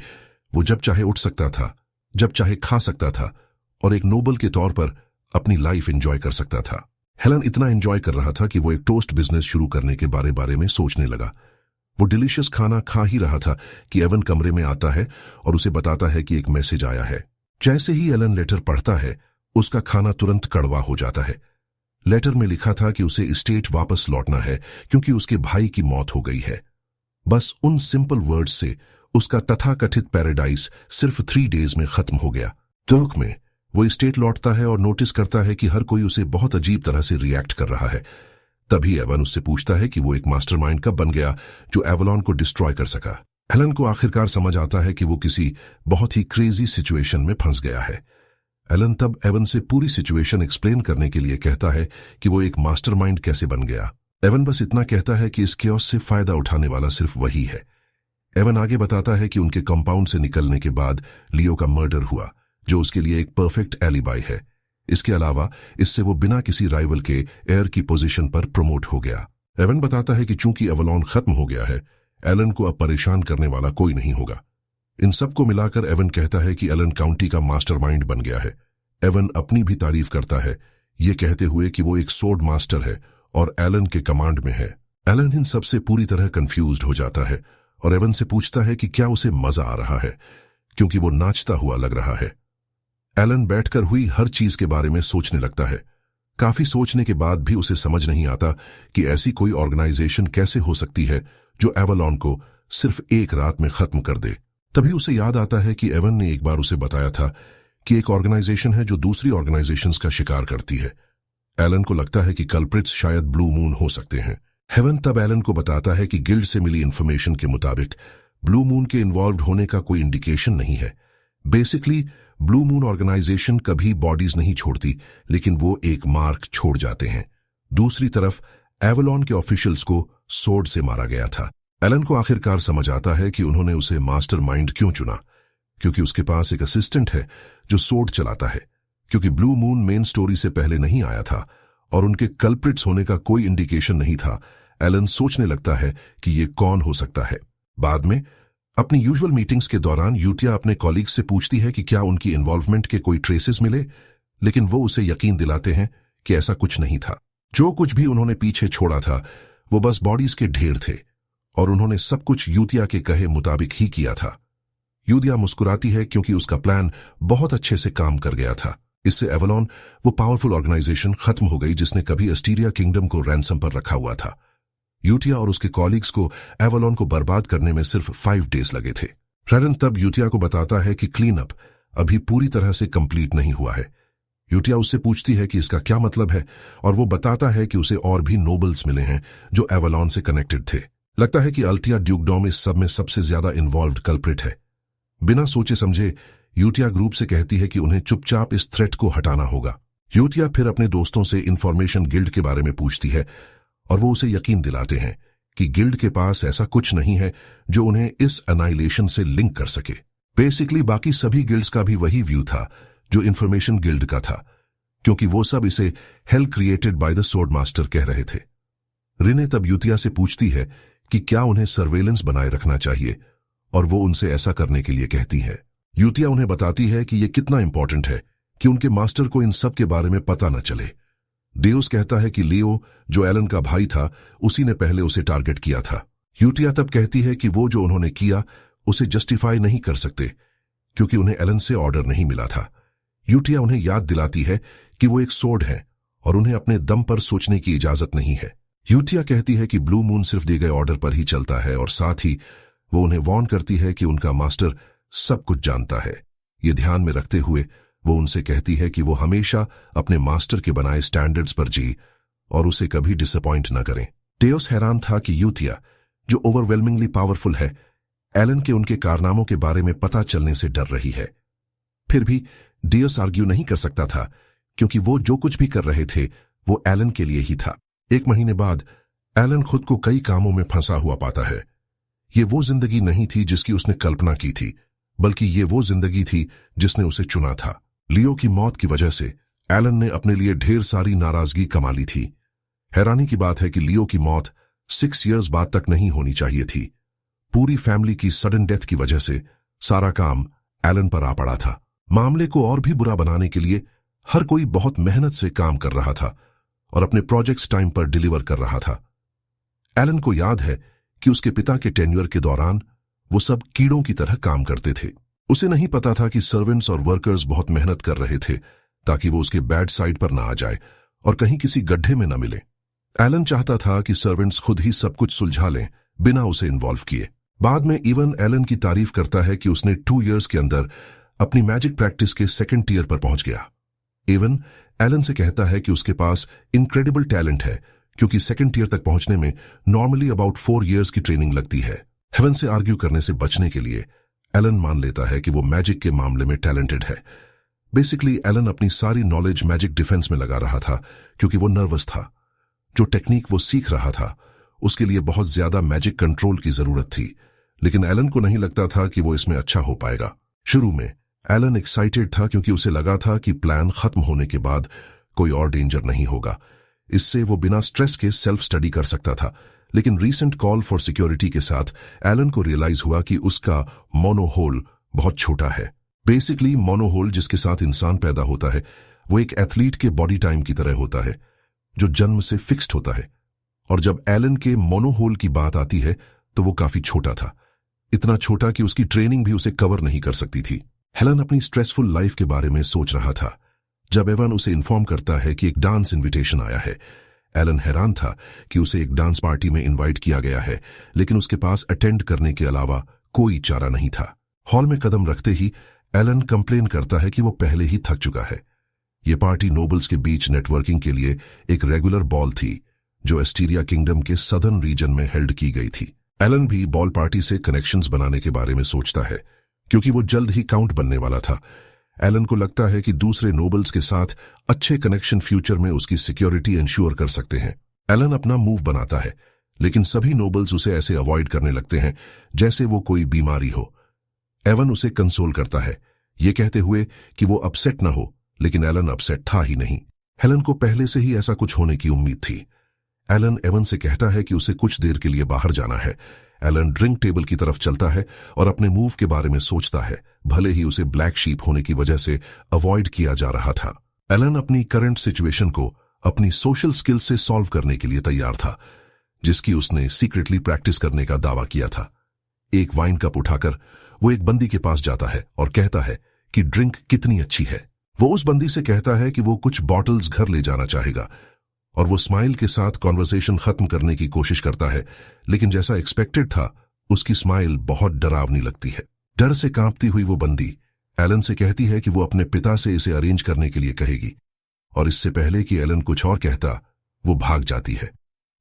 वो जब चाहे उठ सकता था, जब चाहे खा सकता था और एक नोबल के तौर पर अपनी लाइफ एंजॉय कर सकता था। हेलन इतना एंजॉय कर रहा था कि वो एक टोस्ट बिजनेस शुरू करने के बारे में सोचने लगा। वो डिलीशियस खाना खा ही रहा था कि एवन कमरे में आता है और उसे बताता है कि एक मैसेज आया है। जैसे ही एलन लेटर पढ़ता है, उसका खाना तुरंत कड़वा हो जाता है। लेटर में लिखा था कि उसे स्टेट वापस लौटना है क्योंकि उसके भाई की मौत हो गई है। बस उन सिंपल वर्ड्स से उसका तथाकथित पैराडाइज सिर्फ 3 डेज में खत्म हो गया। दुख में वो स्टेट लौटता है और नोटिस करता है कि हर कोई उसे बहुत अजीब तरह से रिएक्ट कर रहा है। तभी एवन उससे पूछता है कि वो एक मास्टरमाइंड कब बन गया जो एवलॉन को डिस्ट्रॉय कर सका। हेलन को आखिरकार समझ आता है कि वो किसी बहुत ही क्रेजी सिचुएशन में फंस गया है। एलन तब एवन से पूरी सिचुएशन एक्सप्लेन करने के लिए कहता है कि वो एक मास्टरमाइंड कैसे बन गया। एवन बस इतना कहता है कि इस केओस से फायदा उठाने वाला सिर्फ वही है। एवन आगे बताता है कि उनके कंपाउंड से निकलने के बाद लियो का मर्डर हुआ, जो उसके लिए एक परफेक्ट एलिबाई है। इसके अलावा इससे वो बिना किसी राइवल के एयर की पोजीशन पर प्रमोट हो गया। एवन बताता है कि चूंकि एवलॉन खत्म हो गया है, एलन को अब परेशान करने वाला कोई नहीं होगा। इन सबको मिलाकर एवन कहता है कि एलन काउंटी का मास्टरमाइंड बन गया है। एवन अपनी भी तारीफ करता है, ये कहते हुए कि वो एक सोर्ड मास्टर है और एलन के कमांड में है। एलन इन सबसे पूरी तरह कंफ्यूज्ड हो जाता है और एवन से पूछता है कि क्या उसे मजा आ रहा है, क्योंकि वो नाचता हुआ लग रहा है। एलन बैठकर हुई हर चीज के बारे में सोचने लगता है। काफी सोचने के बाद भी उसे समझ नहीं आता कि ऐसी कोई ऑर्गेनाइजेशन कैसे हो सकती है जो एवलॉन को सिर्फ एक रात में खत्म कर दे। तभी उसे याद आता है कि एवन ने एक बार उसे बताया था कि एक ऑर्गेनाइजेशन है जो दूसरी ऑर्गेनाइजेशंस का शिकार करती है। एलन को लगता है कि कल्प्रिट्स शायद ब्लू मून हो सकते हैं। हेवन तब एलन को बताता है कि गिल्ड से मिली इंफॉर्मेशन के मुताबिक ब्लू मून के इन्वॉल्व होने का कोई इंडिकेशन नहीं है। बेसिकली ब्लू मून ऑर्गेनाइजेशन कभी बॉडीज नहीं छोड़ती, लेकिन वो एक मार्क छोड़ जाते हैं। दूसरी तरफ एवलॉन के ऑफिशियल्स को सोर्ड से मारा गया था। एलन को आखिरकार समझ आता है कि उन्होंने उसे मास्टरमाइंड क्यों चुना, क्योंकि उसके पास एक असिस्टेंट है जो सोर्ड चलाता है। क्योंकि ब्लू मून मेन स्टोरी से पहले नहीं आया था और उनके कल्प्रिट्स होने का कोई इंडिकेशन नहीं था, एलन सोचने लगता है कि ये कौन हो सकता है। बाद में अपनी यूजुअल मीटिंग्स के दौरान यूटिया अपने कॉलीग्स से पूछती है कि क्या उनकी इन्वॉल्वमेंट के कोई ट्रेसेस मिले, लेकिन वो उसे यकीन दिलाते हैं कि ऐसा कुछ नहीं था। जो कुछ भी उन्होंने पीछे छोड़ा था वो बस बॉडीज के ढेर थे और उन्होंने सब कुछ यूतिया के कहे मुताबिक ही किया था। यूतिया मुस्कुराती है क्योंकि उसका प्लान बहुत अच्छे से काम कर गया था। इससे एवलॉन, वो पावरफुल ऑर्गेनाइजेशन, खत्म हो गई जिसने कभी अस्टीरिया किंगडम को रैंसम पर रखा हुआ था। यूटिया और उसके कॉलीग्स को एवलॉन को बर्बाद करने में सिर्फ 5 डेज लगे थे। रेडन तब यूटिया को बताता है कि क्लीन अप अभी पूरी तरह से कंप्लीट नहीं हुआ है। यूटिया उससे पूछती है कि इसका क्या मतलब है और वो बताता है कि उसे और भी नोबल्स मिले हैं जो एवलॉन से कनेक्टेड थे। लगता है कि अल्टिया ड्यूकडॉम इस सब में सबसे ज्यादा इन्वॉल्व्ड कल्प्रिट है। बिना सोचे समझे यूटिया ग्रुप से कहती है कि उन्हें चुपचाप इस थ्रेट को हटाना होगा। यूटिया फिर अपने दोस्तों से इंफॉर्मेशन गिल्ड के बारे में पूछती है और वो उसे यकीन दिलाते हैं कि गिल्ड के पास ऐसा कुछ नहीं है जो उन्हें इस अनाइलेशन से लिंक कर सके। बेसिकली बाकी सभी गिल्ड्स का भी वही व्यू था जो इंफॉर्मेशन गिल्ड का था, क्योंकि वो सब इसे hello created by the sword master कह रहे थे। रिने तब यूतिया से पूछती है कि क्या उन्हें सर्वेलेंस बनाए रखना चाहिए और वो उनसे ऐसा करने के लिए कहती है। यूतिया उन्हें बताती है कि ये कितना इंपॉर्टेंट है कि उनके मास्टर को इन सब के बारे में पता न चले। डेउस कहता है कि लियो, जो एलन का भाई था, उसी ने पहले उसे टारगेट किया था। यूतिया तब कहती है कि वो जो उन्होंने किया उसे जस्टिफाई नहीं कर सकते क्योंकि उन्हें एलन से ऑर्डर नहीं मिला था। यूतिया उन्हें याद दिलाती है कि वो एक सोर्ड है और उन्हें अपने दम पर सोचने की इजाजत नहीं है। यूतिया कहती है कि ब्लू मून सिर्फ दिए गए ऑर्डर पर ही चलता है और साथ ही वो उन्हें वार्न करती है कि उनका मास्टर सब कुछ जानता है। ये ध्यान में रखते हुए वो उनसे कहती है कि वो हमेशा अपने मास्टर के बनाए स्टैंडर्ड्स पर जी और उसे कभी डिसअपॉइंट न करें। डेउस हैरान था कि यूतिया, जो ओवरवेलमिंगली पावरफुल है, एलन के उनके कारनामों के बारे में पता चलने से डर रही है। फिर भी डेउस आर्ग्यू नहीं कर सकता था क्योंकि वो जो कुछ भी कर रहे थे वो एलन के लिए ही था। 1 महीने बाद एलन खुद को कई कामों में फंसा हुआ पाता है। ये वो जिंदगी नहीं थी जिसकी उसने कल्पना की थी, बल्कि ये वो जिंदगी थी जिसने उसे चुना था। लियो की मौत की वजह से एलन ने अपने लिए ढेर सारी नाराजगी कमा ली थी। हैरानी की बात है कि लियो की मौत 6 इयर्स बाद तक नहीं होनी चाहिए थी। पूरी फैमिली की सडन डेथ की वजह से सारा काम एलन पर आ पड़ा था। मामले को और भी बुरा बनाने के लिए हर कोई बहुत मेहनत से काम कर रहा था और अपने प्रोजेक्ट्स टाइम पर डिलीवर कर रहा था। एलन को याद है कि उसके पिता के टेन्योर के दौरान वो सब कीड़ों की तरह काम करते थे। उसे नहीं पता था कि सर्वेंट्स और वर्कर्स बहुत मेहनत कर रहे थे ताकि वो उसके बैड साइड पर ना आ जाए और कहीं किसी गड्ढे में न मिले। एलन चाहता था कि सर्वेंट्स खुद ही सब कुछ सुलझा लें बिना उसे इन्वॉल्व किए। बाद में इवन एलन की तारीफ करता है कि उसने 2 इयर्स के अंदर अपनी मैजिक प्रैक्टिस के 2nd टियर पर पहुंच गया। इवन एलन से कहता है कि उसके पास इनक्रेडिबल टैलेंट है, क्योंकि 2nd टियर तक पहुंचने में नॉर्मली अबाउट 4 इयर्स की ट्रेनिंग लगती है। हेवन से आर्ग्यू करने से बचने के लिए एलन मान लेता है कि वो मैजिक के मामले में टैलेंटेड है। बेसिकली एलन अपनी सारी नॉलेज मैजिक डिफेंस में लगा रहा था, क्योंकि वो नर्वस था। जो टेक्निक वो सीख रहा था उसके लिए बहुत ज्यादा मैजिक कंट्रोल की जरूरत थी, लेकिन एलन को नहीं लगता था कि वो इसमें अच्छा हो पाएगा। शुरू में एलन एक्साइटेड था क्योंकि उसे लगा था कि प्लान खत्म होने के बाद कोई और डेंजर नहीं होगा। इससे वो बिना स्ट्रेस के सेल्फ स्टडी कर सकता था। लेकिन रीसेंट कॉल फॉर सिक्योरिटी के साथ एलन को रियलाइज हुआ कि उसका मोनोहोल बहुत छोटा है। बेसिकली मोनोहोल जिसके साथ इंसान पैदा होता है वो एक एथलीट के बॉडी टाइम की तरह होता है, जो जन्म से फिक्स्ड होता है। और जब एलन के मोनोहोल की बात आती है तो वो काफी छोटा था, इतना छोटा कि उसकी ट्रेनिंग भी उसे कवर नहीं कर सकती थी। हेलन अपनी स्ट्रेसफुल लाइफ के बारे में सोच रहा था जब एवन उसे इन्फॉर्म करता है कि एक डांस इन्विटेशन आया है। एलन हैरान था कि उसे एक डांस पार्टी में इनवाइट किया गया है, लेकिन उसके पास अटेंड करने के अलावा कोई चारा नहीं था। हॉल में कदम रखते ही एलन कंप्लेन करता है कि वो पहले ही थक चुका है। ये पार्टी नोबल्स के बीच नेटवर्किंग के लिए एक रेगुलर बॉल थी, जो एस्टीरिया किंगडम के सदर्न रीजन में हेल्ड की गई थी। एलन भी बॉल पार्टी से कनेक्शंस बनाने के बारे में सोचता है, क्योंकि वो जल्द ही काउंट बनने वाला था। एलन को लगता है कि दूसरे नोबल्स के साथ अच्छे कनेक्शन फ्यूचर में उसकी सिक्योरिटी इंश्योर कर सकते हैं। एलन अपना मूव बनाता है, लेकिन सभी नोबल्स उसे ऐसे अवॉइड करने लगते हैं जैसे वो कोई बीमारी हो। एवन उसे कंसोल करता है, ये कहते हुए कि वो अपसेट ना हो, लेकिन एलन अपसेट था ही नहीं। हेलन को पहले से ही ऐसा कुछ होने की उम्मीद थी। एलन एवन से कहता है कि उसे कुछ देर के लिए बाहर जाना है। एलन ड्रिंक टेबल की तरफ चलता है और अपने मूव के बारे में सोचता है, भले ही उसे ब्लैक शीप होने की वजह से अवॉइड किया जा रहा था। एलन अपनी करंट सिचुएशन को अपनी सोशल स्किल से सॉल्व करने के लिए तैयार था, जिसकी उसने सीक्रेटली प्रैक्टिस करने का दावा किया था। एक वाइन कप उठाकर वो एक बंदी के पास जाता है और कहता है कि ड्रिंक कितनी अच्छी है। वो उस बंदी से कहता है कि वो कुछ बॉटल्स घर ले जाना चाहेगा, और वो स्माइल के साथ कॉन्वर्सेशन खत्म करने की कोशिश करता है, लेकिन जैसा एक्सपेक्टेड था उसकी स्माइल बहुत डरावनी लगती है। डर से कांपती हुई वो बंदी एलन से कहती है कि वो अपने पिता से इसे अरेंज करने के लिए कहेगी, और इससे पहले कि एलन कुछ और कहता वो भाग जाती है।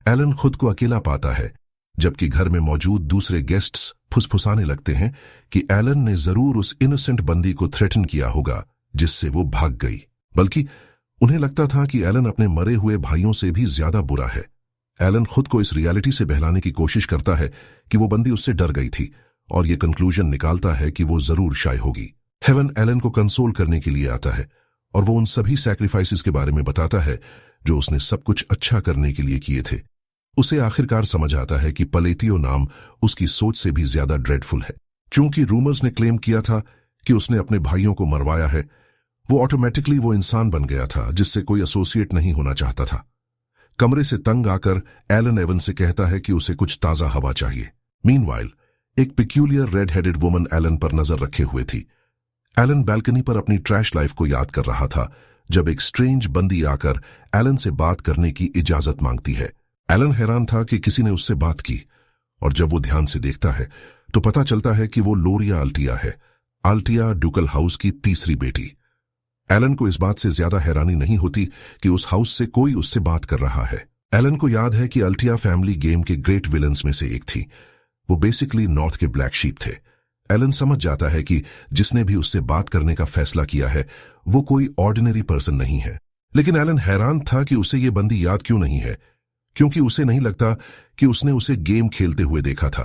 एलन खुद को अकेला पाता है, जबकि घर में मौजूद दूसरे गेस्ट्स फुसफुसाने लगते हैं कि एलन ने जरूर उस इनोसेंट बंदी को थ्रेटन किया होगा जिससे वो भाग गई। बल्कि उन्हें लगता था कि एलन अपने मरे हुए भाइयों से भी ज्यादा बुरा है। एलन खुद को इस रियलिटी से बहलाने की कोशिश करता है कि वो बंदी उससे डर गई थी, और ये कंक्लूजन निकालता है कि वो जरूर शाय होगी। हेवन एलन को कंसोल करने के लिए आता है, और वो उन सभी सैक्रिफाइसेस के बारे में बताता है जो उसने सब कुछ अच्छा करने के लिए किए थे। उसे आखिरकार समझ आता है कि पलेटियो नाम उसकी सोच से भी ज्यादा ड्रेडफुल है। चूंकि रूमर्स ने क्लेम किया था कि उसने अपने भाइयों को मरवाया है, वो ऑटोमेटिकली वो इंसान बन गया था जिससे कोई एसोसिएट नहीं होना चाहता था। कमरे से तंग आकर एलन एवन से कहता है कि उसे कुछ ताजा हवा चाहिए। मीनवाइल एक peculiar red headed woman Allen पर नजर रखे हुए थी। एलन बैल्कनी पर अपनी ट्रैश लाइफ को याद कर रहा था जब एक स्ट्रेंज बंदी आकर एलन से बात करने की इजाजत मांगती है। एलन हैरान था कि किसी ने उससे बात की, और जब वो ध्यान से देखता है तो पता चलता है कि वो लोरिया अल्टिया है, अल्टिया डुकल हाउस की तीसरी बेटी। एलन को इस बात से ज्यादा हैरानी नहीं होती कि उस हाउस से कोई उससे बात कर रहा है। एलन को याद है कि अल्टिया फैमिली गेम के ग्रेट विलन्स में से एक थी। वो बेसिकली नॉर्थ के ब्लैक शीप थे। एलन समझ जाता है कि जिसने भी उससे बात करने का फैसला किया है वो कोई ऑर्डिनरी पर्सन नहीं है। लेकिन एलन हैरान था कि उसे ये बंदी याद क्यों नहीं है, क्योंकि उसे नहीं लगता कि उसने उसे गेम खेलते हुए देखा था।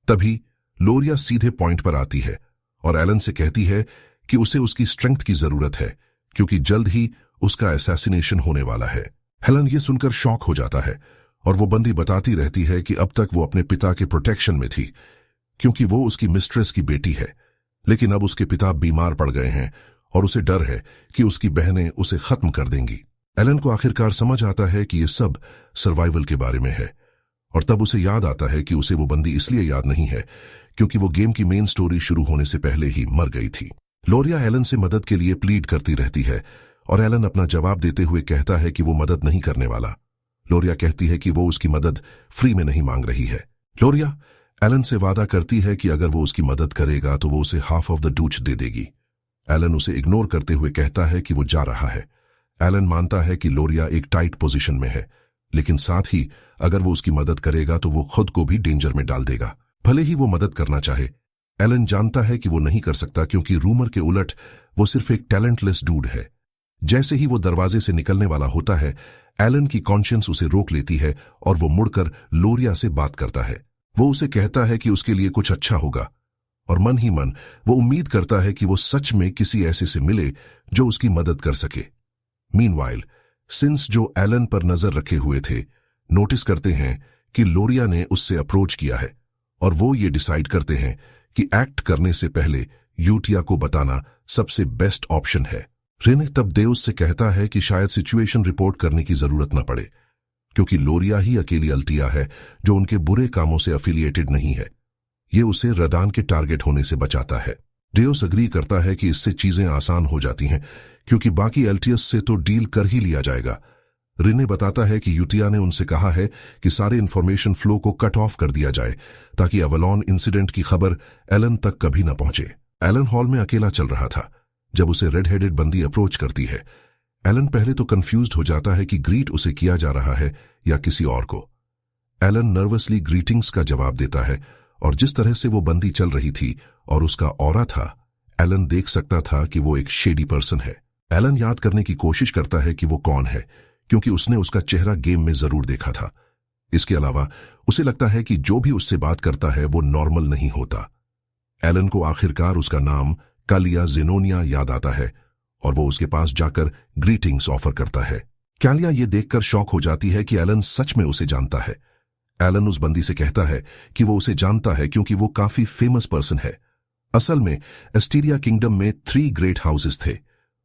तभी लोरिया सीधे पॉइंट पर आती है और एलन से कहती है कि उसे उसकी स्ट्रेंथ की जरूरत है क्योंकि जल्द ही उसका असैसिनेशन होने वाला है। हेलन ये सुनकर शॉक हो जाता है और वो बंदी बताती रहती है कि अब तक वो अपने पिता के प्रोटेक्शन में थी क्योंकि वो उसकी मिस्ट्रेस की बेटी है, लेकिन अब उसके पिता बीमार पड़ गए हैं और उसे डर है कि उसकी बहनें उसे खत्म कर देंगी। एलन को आखिरकार समझ आता है कि ये सब सर्वाइवल के बारे में है और तब उसे याद आता है कि उसे वो बंदी इसलिए याद नहीं है क्योंकि वो गेम की मेन स्टोरी शुरू होने से पहले ही मर गई थी। लोरिया एलन से मदद के लिए प्लीड करती रहती है और एलन अपना जवाब देते हुए कहता है कि वो मदद नहीं करने वाला। लोरिया कहती है कि वो उसकी मदद फ्री में नहीं मांग रही है। लोरिया एलन से वादा करती है कि अगर वो उसकी मदद करेगा तो वो उसे हाफ ऑफ द डूच दे देगी। एलन उसे इग्नोर करते हुए कहता है कि वो जा रहा है। एलन मानता है कि लोरिया एक टाइट पोजीशन में है, लेकिन साथ ही अगर वो उसकी मदद करेगा तो वो खुद को भी डेंजर में डाल देगा। भले ही वो मदद करना चाहे, एलन जानता है कि वो नहीं कर सकता क्योंकि रूमर के उलट वो सिर्फ एक टैलेंटलेस डूड है। जैसे ही वो दरवाजे से निकलने वाला होता है, एलन की कॉन्शियंस उसे रोक लेती है और वो मुड़कर लोरिया से बात करता है। वो उसे कहता है कि उसके लिए कुछ अच्छा होगा और मन ही मन वो उम्मीद करता है कि वो सच में किसी ऐसे से मिले जो उसकी मदद कर सके। मीनवाइल सिंस जो एलन पर नजर रखे हुए थे नोटिस करते हैं कि लोरिया ने उससे अप्रोच किया है और वो ये डिसाइड करते हैं कि एक्ट करने से पहले यूटिया को बताना सबसे बेस्ट ऑप्शन है। रेने तब देउस से कहता है कि शायद सिचुएशन रिपोर्ट करने की जरूरत न पड़े क्योंकि लोरिया ही अकेली अल्टिया है जो उनके बुरे कामों से एफिलिएटेड नहीं है। ये उसे रडान के टारगेट होने से बचाता है। देउस अग्री करता है कि इससे चीजें आसान हो जाती हैं क्योंकि बाकी एल्टियस से तो डील कर ही लिया जाएगा। रिने बताता है कि यूटिया ने उनसे कहा है कि सारे इंफॉर्मेशन फ्लो को कट ऑफ कर दिया जाए ताकि एवलॉन इंसिडेंट की खबर एलन तक कभी न पहुंचे। एलन हॉल में अकेला चल रहा था जब उसे रेड हेडेड बंदी अप्रोच करती है। एलन पहले तो कंफ्यूज्ड हो जाता है कि ग्रीट उसे किया जा रहा है या किसी और को। एलन नर्वसली ग्रीटिंग्स का जवाब देता है और जिस तरह से वो बंदी चल रही थी और उसका ऑरा था, एलन देख सकता था कि वो एक शेडी पर्सन है। एलन याद करने की कोशिश करता है कि वो कौन है क्योंकि उसने उसका चेहरा गेम में जरूर देखा था। इसके अलावा उसे लगता है कि जो भी उससे बात करता है वो नॉर्मल नहीं होता। एलन को आखिरकार उसका नाम कालिया जेनोनिया याद आता है और वो उसके पास जाकर ग्रीटिंग्स ऑफर करता है। कालिया ये देखकर शॉक हो जाती है कि एलन सच में उसे जानता है। एलन उस बंदी से कहता है कि वो उसे जानता है क्योंकि वो काफी फेमस पर्सन है। असल में एस्टीरिया किंगडम में 3 ग्रेट हाउसेस थे।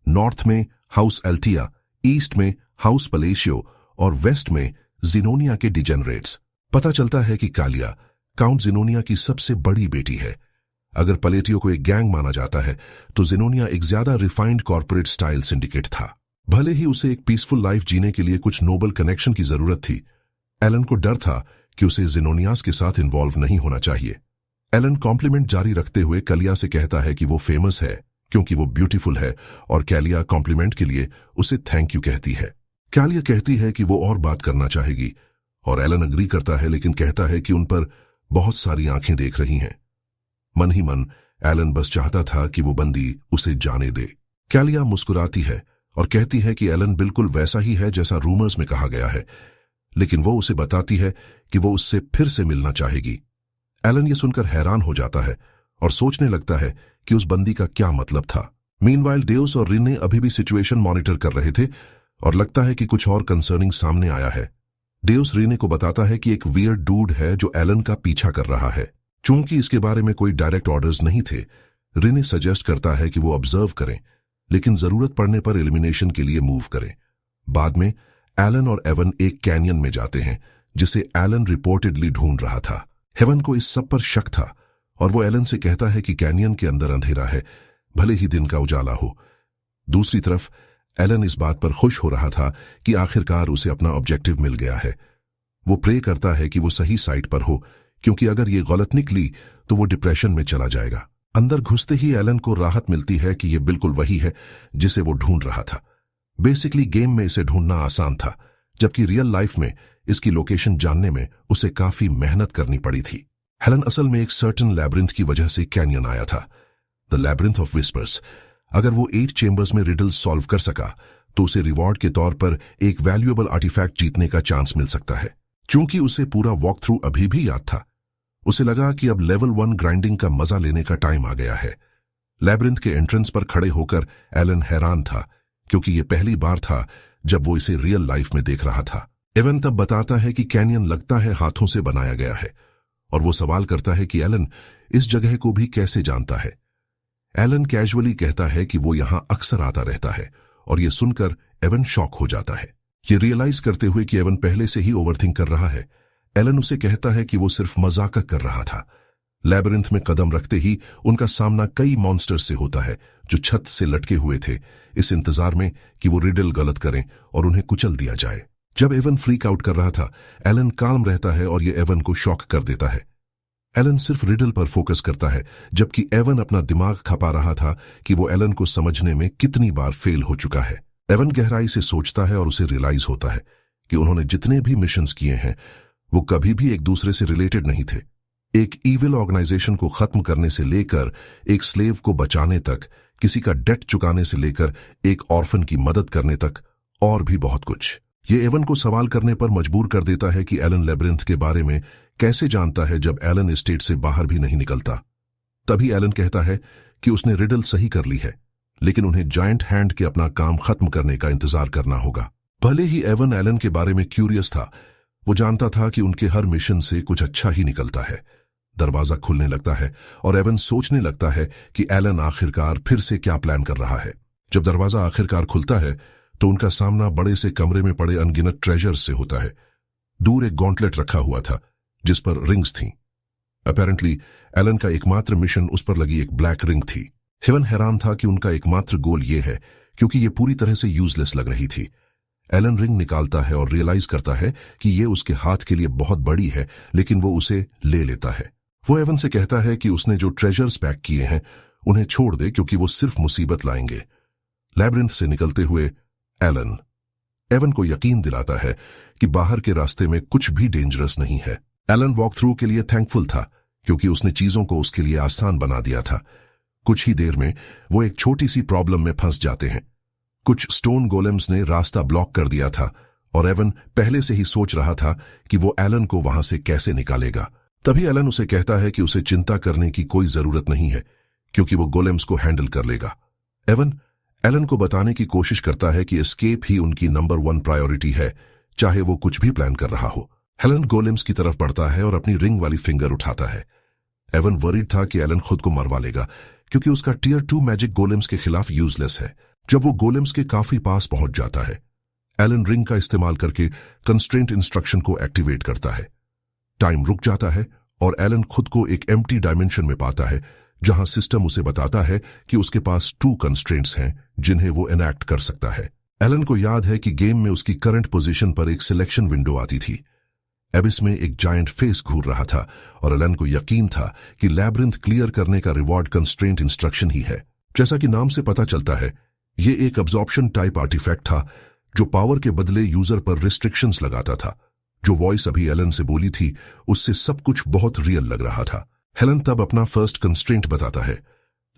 नॉर्थ में हाउस एल्टिया, ईस्ट में हाउस पलेशियो और वेस्ट में जिनोनिया के डिजेनरेट्स। पता चलता है कि कालिया काउंट जिनोनिया की सबसे बड़ी बेटी है। अगर पलेटियो को एक गैंग माना जाता है तो जिनोनिया एक ज्यादा रिफाइंड कॉर्पोरेट स्टाइल सिंडिकेट था। भले ही उसे एक पीसफुल लाइफ जीने के लिए कुछ नोबल कनेक्शन की जरूरत थी, एलन को डर था कि उसे जिनोनियास के साथ इन्वॉल्व नहीं होना चाहिए। एलन कॉम्प्लीमेंट जारी रखते हुए कालिया से कहता है कि वो फेमस है क्योंकि वो ब्यूटीफुल है और कालिया कॉम्प्लीमेंट के लिए उसे थैंक यू कहती है। कालिया कहती है कि वो और बात करना चाहेगी और एलन अग्री करता है, लेकिन कहता है कि उन पर बहुत सारी आंखें देख रही हैं। मन ही मन एलन बस चाहता था कि वो बंदी उसे जाने दे। कालिया मुस्कुराती है और कहती है कि एलन बिल्कुल वैसा ही है जैसा रूमर्स में कहा गया है, लेकिन वो उसे बताती है कि वो उससे फिर से मिलना चाहेगी। एलन ये सुनकर हैरान हो जाता है और सोचने लगता है कि उस बंदी का क्या मतलब था। मीनवाइल डेउस और रिने अभी भी सिचुएशन मॉनिटर कर रहे थे और लगता है कि कुछ और कंसर्निंग सामने आया है। डेउस रिने को बताता है कि एक वियर्ड डूड है जो एलन का पीछा कर रहा है। चूंकि इसके बारे में कोई डायरेक्ट ऑर्डर्स नहीं थे, रिने सजेस्ट करता है कि वो ऑब्जर्व करें, लेकिन जरूरत पड़ने पर एलिमिनेशन के लिए मूव करें। बाद में एलन और एवन एक कैनियन में जाते हैं जिसे एलन रिपोर्टेडली ढूंढ रहा था। हेवन को इस सब पर शक था और वो एलन से कहता है कि कैनियन के अंदर अंधेरा है, भले ही दिन का उजाला हो। दूसरी तरफ एलन इस बात पर खुश हो रहा था कि आखिरकार उसे अपना ऑब्जेक्टिव मिल गया है। वो प्रे करता है कि वो सही साइट पर हो, क्योंकि अगर ये गलत निकली तो वो डिप्रेशन में चला जाएगा। अंदर घुसते ही एलन को राहत मिलती है कि ये बिल्कुल वही है जिसे वो ढूंढ रहा था। बेसिकली गेम में इसे ढूंढना आसान था, जबकि रियल लाइफ में इसकी लोकेशन जानने में उसे काफी मेहनत करनी पड़ी थी। हेलन असल में एक सर्टेन लैब्रिंथ की वजह से कैनियन आया था, द लैब्रिंथ ऑफ विस्पर्स। अगर वो 8 चेंबर्स में रिडल्स सॉल्व कर सका तो उसे रिवॉर्ड के तौर पर एक वैल्यूएबल आर्टिफैक्ट जीतने का चांस मिल सकता है। चूंकि उसे पूरा वॉक थ्रू अभी भी याद था, उसे लगा कि अब लेवल 1 ग्राइंडिंग का मजा लेने का टाइम आ गया है। लैब्रिंथ के एंट्रेंस पर खड़े होकर एलन हैरान था, क्योंकि ये पहली बार था जब वो इसे रियल लाइफ में देख रहा था। एवन तब बताता है कि कैनियन लगता है हाथों से बनाया गया है, और वो सवाल करता है कि एलन इस जगह को भी कैसे जानता है। एलन कैजुअली कहता है कि वो यहां अक्सर आता रहता है, और ये सुनकर एवन शॉक हो जाता है। ये रियलाइज करते हुए कि एवन पहले से ही ओवरथिंक कर रहा है, एलन उसे कहता है कि वो सिर्फ मजाक कर रहा था। लैबिरिंथ में कदम रखते ही उनका सामना कई मॉन्स्टर्स से होता है जो छत से लटके हुए थे, इस इंतजार में कि वो रिडल गलत करें और उन्हें कुचल दिया जाए। जब एवन फ्रीक आउट कर रहा था, एलन काम रहता है और ये एवन को शॉक कर देता है। एलन सिर्फ रिडल पर फोकस करता है, जबकि एवन अपना दिमाग खपा रहा था कि वो एलन को समझने में कितनी बार फेल हो चुका है। एवन गहराई से सोचता है और उसे रियलाइज होता है कि उन्होंने जितने भी मिशंस किए हैं वो कभी भी एक दूसरे से रिलेटेड नहीं थे। एक ईविल ऑर्गेनाइजेशन को खत्म करने से लेकर एक स्लेव को बचाने तक, किसी का डेट चुकाने से लेकर एक ऑर्फन की मदद करने तक, और भी बहुत कुछ। ये एवन को सवाल करने पर मजबूर कर देता है कि एलन लैबिरिंथ के बारे में कैसे जानता है जब एलन स्टेट से बाहर भी नहीं निकलता। तभी एलन कहता है कि उसने रिडल सही कर ली है, लेकिन उन्हें जायंट हैंड के अपना काम खत्म करने का इंतजार करना होगा। भले ही एवन एलन के बारे में क्यूरियस था, वो जानता था कि उनके हर मिशन से कुछ अच्छा ही निकलता है। दरवाजा खुलने लगता है और एवन सोचने लगता है कि एलन आखिरकार फिर से क्या प्लान कर रहा है। जब दरवाजा आखिरकार खुलता है तो उनका सामना बड़े से कमरे में पड़े अनगिनत ट्रेजर्स से होता है। दूर एक गॉन्टलेट रखा हुआ था जिस पर रिंग्स थीं। अपेरेंटली एलन का एकमात्र मिशन उस पर लगी एक ब्लैक रिंग थी। एवन हैरान था कि उनका एकमात्र गोल ये है, क्योंकि ये पूरी तरह से यूजलेस लग रही थी। एलन रिंग निकालता है और रियलाइज करता है कि ये उसके हाथ के लिए बहुत बड़ी है, लेकिन वो उसे ले लेता है। वो एवन से कहता है कि उसने जो ट्रेजर्स पैक किए हैं उन्हें छोड़ दे, क्योंकि वो सिर्फ मुसीबत लाएंगे। लैबिरिंथ से निकलते हुए एवन को यकीन दिलाता है कि बाहर के रास्ते में कुछ भी डेंजरस नहीं है। एलन वॉक थ्रू के लिए थैंकफुल था, क्योंकि उसने चीजों को उसके लिए आसान बना दिया था। कुछ ही देर में वो एक छोटी सी प्रॉब्लम में फंस जाते हैं। कुछ स्टोन गोलेम्स ने रास्ता ब्लॉक कर दिया था और एवन पहले से ही सोच रहा था कि वो एलन को वहां से कैसे निकालेगा। तभी एलन उसे कहता है कि उसे चिंता करने की कोई जरूरत नहीं है, क्योंकि वो गोलेम्स को हैंडल कर लेगा। एलन को बताने की कोशिश करता है कि एस्केप ही उनकी नंबर 1 प्रायोरिटी है, चाहे वो कुछ भी प्लान कर रहा हो। एलन गोलेम्स की तरफ बढ़ता है और अपनी रिंग वाली फिंगर उठाता है। एवन वरीड था कि एलन खुद को मरवा लेगा, क्योंकि उसका टियर 2 मैजिक गोलेम्स के खिलाफ यूजलेस है। जब वो गोलेम्स के काफी पास पहुंच जाता है, एलन रिंग का इस्तेमाल करके कंस्ट्रेंट इंस्ट्रक्शन को एक्टिवेट करता है। टाइम रुक जाता है और एलन खुद को एक एम्प्टी डायमेंशन में पाता है, जहां सिस्टम उसे बताता है कि उसके पास 2 कंस्ट्रेंट्स हैं जिन्हें वो एनैक्ट कर सकता है। एलन को याद है कि गेम में उसकी करंट पोजीशन पर एक सिलेक्शन विंडो आती थी। एबिस में एक जायंट फेस घूर रहा था और एलन को यकीन था कि लैबिरिंथ क्लियर करने का रिवॉर्ड कंस्ट्रेंट इंस्ट्रक्शन ही है। जैसा कि नाम से पता चलता है, ये एक अब्जॉर्प्शन टाइप आर्टिफैक्ट था जो पावर के बदले यूजर पर रिस्ट्रिक्शंस लगाता था। जो वॉइस अभी एलन से बोली थी उससे सब कुछ बहुत रियल लग रहा था। एलन तब अपना फर्स्ट कंस्ट्रेंट बताता है।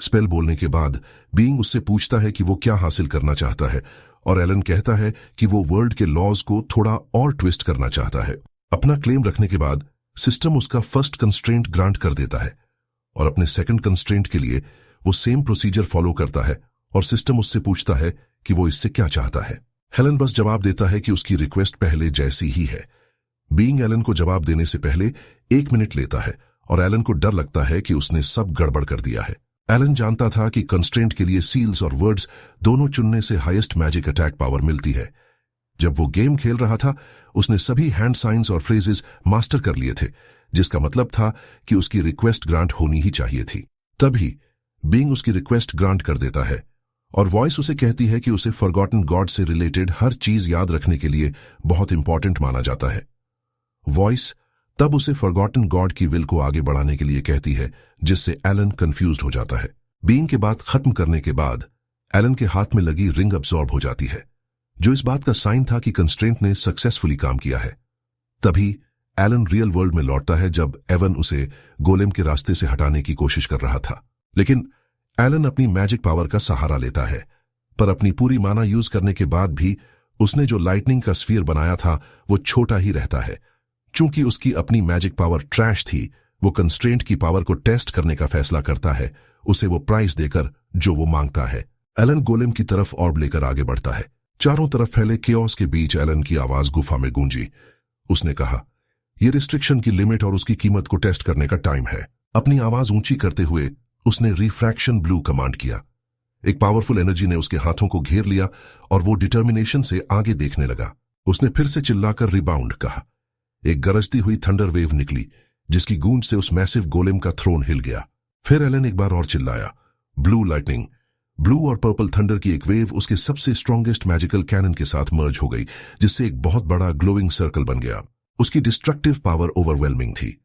स्पेल बोलने के बाद बीइंग उससे पूछता है कि वो क्या हासिल करना चाहता है, और एलन कहता है कि वो वर्ल्ड के लॉज को थोड़ा और ट्विस्ट करना चाहता है। अपना क्लेम रखने के बाद सिस्टम उसका फर्स्ट कंस्ट्रेंट ग्रांट कर देता है, और अपने सेकंड कंस्ट्रेंट के लिए वो सेम प्रोसीजर फॉलो करता है और सिस्टम उससे पूछता है कि वो इससे क्या चाहता है। एलन बस जवाब देता है कि उसकी रिक्वेस्ट पहले जैसी ही है। बीइंग एलन को जवाब देने से पहले 1 मिनट लेता है और एलन को डर लगता है कि उसने सब गड़बड़ कर दिया है। एलन जानता था कि कंस्ट्रेंट के लिए सील्स और वर्ड्स दोनों चुनने से हाईएस्ट मैजिक अटैक पावर मिलती है। जब वो गेम खेल रहा था, उसने सभी हैंड साइंस और फ्रेजेस मास्टर कर लिए थे, जिसका मतलब था कि उसकी रिक्वेस्ट ग्रांट होनी ही चाहिए थी। तभी बीइंग उसकी रिक्वेस्ट ग्रांट कर देता है और वॉइस उसे कहती है कि उसे फॉरगॉटन गॉड से रिलेटेड हर चीज याद रखने के लिए बहुत इंपॉर्टेंट माना जाता है। वॉइस तब उसे फॉरगॉटन गॉड की विल को आगे बढ़ाने के लिए कहती है, जिससे एलन कंफ्यूज्ड हो जाता है। बीइंग के बात खत्म करने के बाद एलन के हाथ में लगी रिंग अब्सॉर्ब हो जाती है, जो इस बात का साइन था कि कंस्ट्रेंट ने सक्सेसफुली काम किया है। तभी एलन रियल वर्ल्ड में लौटता है जब एवन उसे गोलेम के रास्ते से हटाने की कोशिश कर रहा था, लेकिन एलन अपनी मैजिक पावर का सहारा लेता है। पर अपनी पूरी माना यूज करने के बाद भी उसने जो लाइटनिंग का स्फीयर बनाया था वो छोटा ही रहता है। चूंकि उसकी अपनी मैजिक पावर ट्रैश थी, वो कंस्ट्रेंट की पावर को टेस्ट करने का फैसला करता है, उसे वो प्राइस देकर जो वो मांगता है। एलन गोलेम की तरफ ऑर्ब लेकर आगे बढ़ता है। चारों तरफ फैले केओस के बीच एलन की आवाज गुफा में गूंजी। उसने कहा, यह रिस्ट्रिक्शन की लिमिट और उसकी कीमत को टेस्ट करने का टाइम है। अपनी आवाज ऊंची करते हुए उसने रिफ्रैक्शन ब्लू कमांड किया। एक पावरफुल एनर्जी ने उसके हाथों को घेर लिया और वो डिटर्मिनेशन से आगे देखने लगा। उसने फिर से चिल्लाकर रिबाउंड कहा। एक गरजती हुई थंडर वेव निकली, जिसकी गूंज से उस मैसिव गोलेम का थ्रोन हिल गया। फिर एलन एक बार और चिल्लाया, ब्लू लाइटनिंग। ब्लू और पर्पल थंडर की एक वेव उसके सबसे स्ट्रॉन्गेस्ट मैजिकल कैनन के साथ मर्ज हो गई, जिससे एक बहुत बड़ा ग्लोइंग सर्कल बन गया। उसकी डिस्ट्रक्टिव पावर ओवरवेलमिंग थी।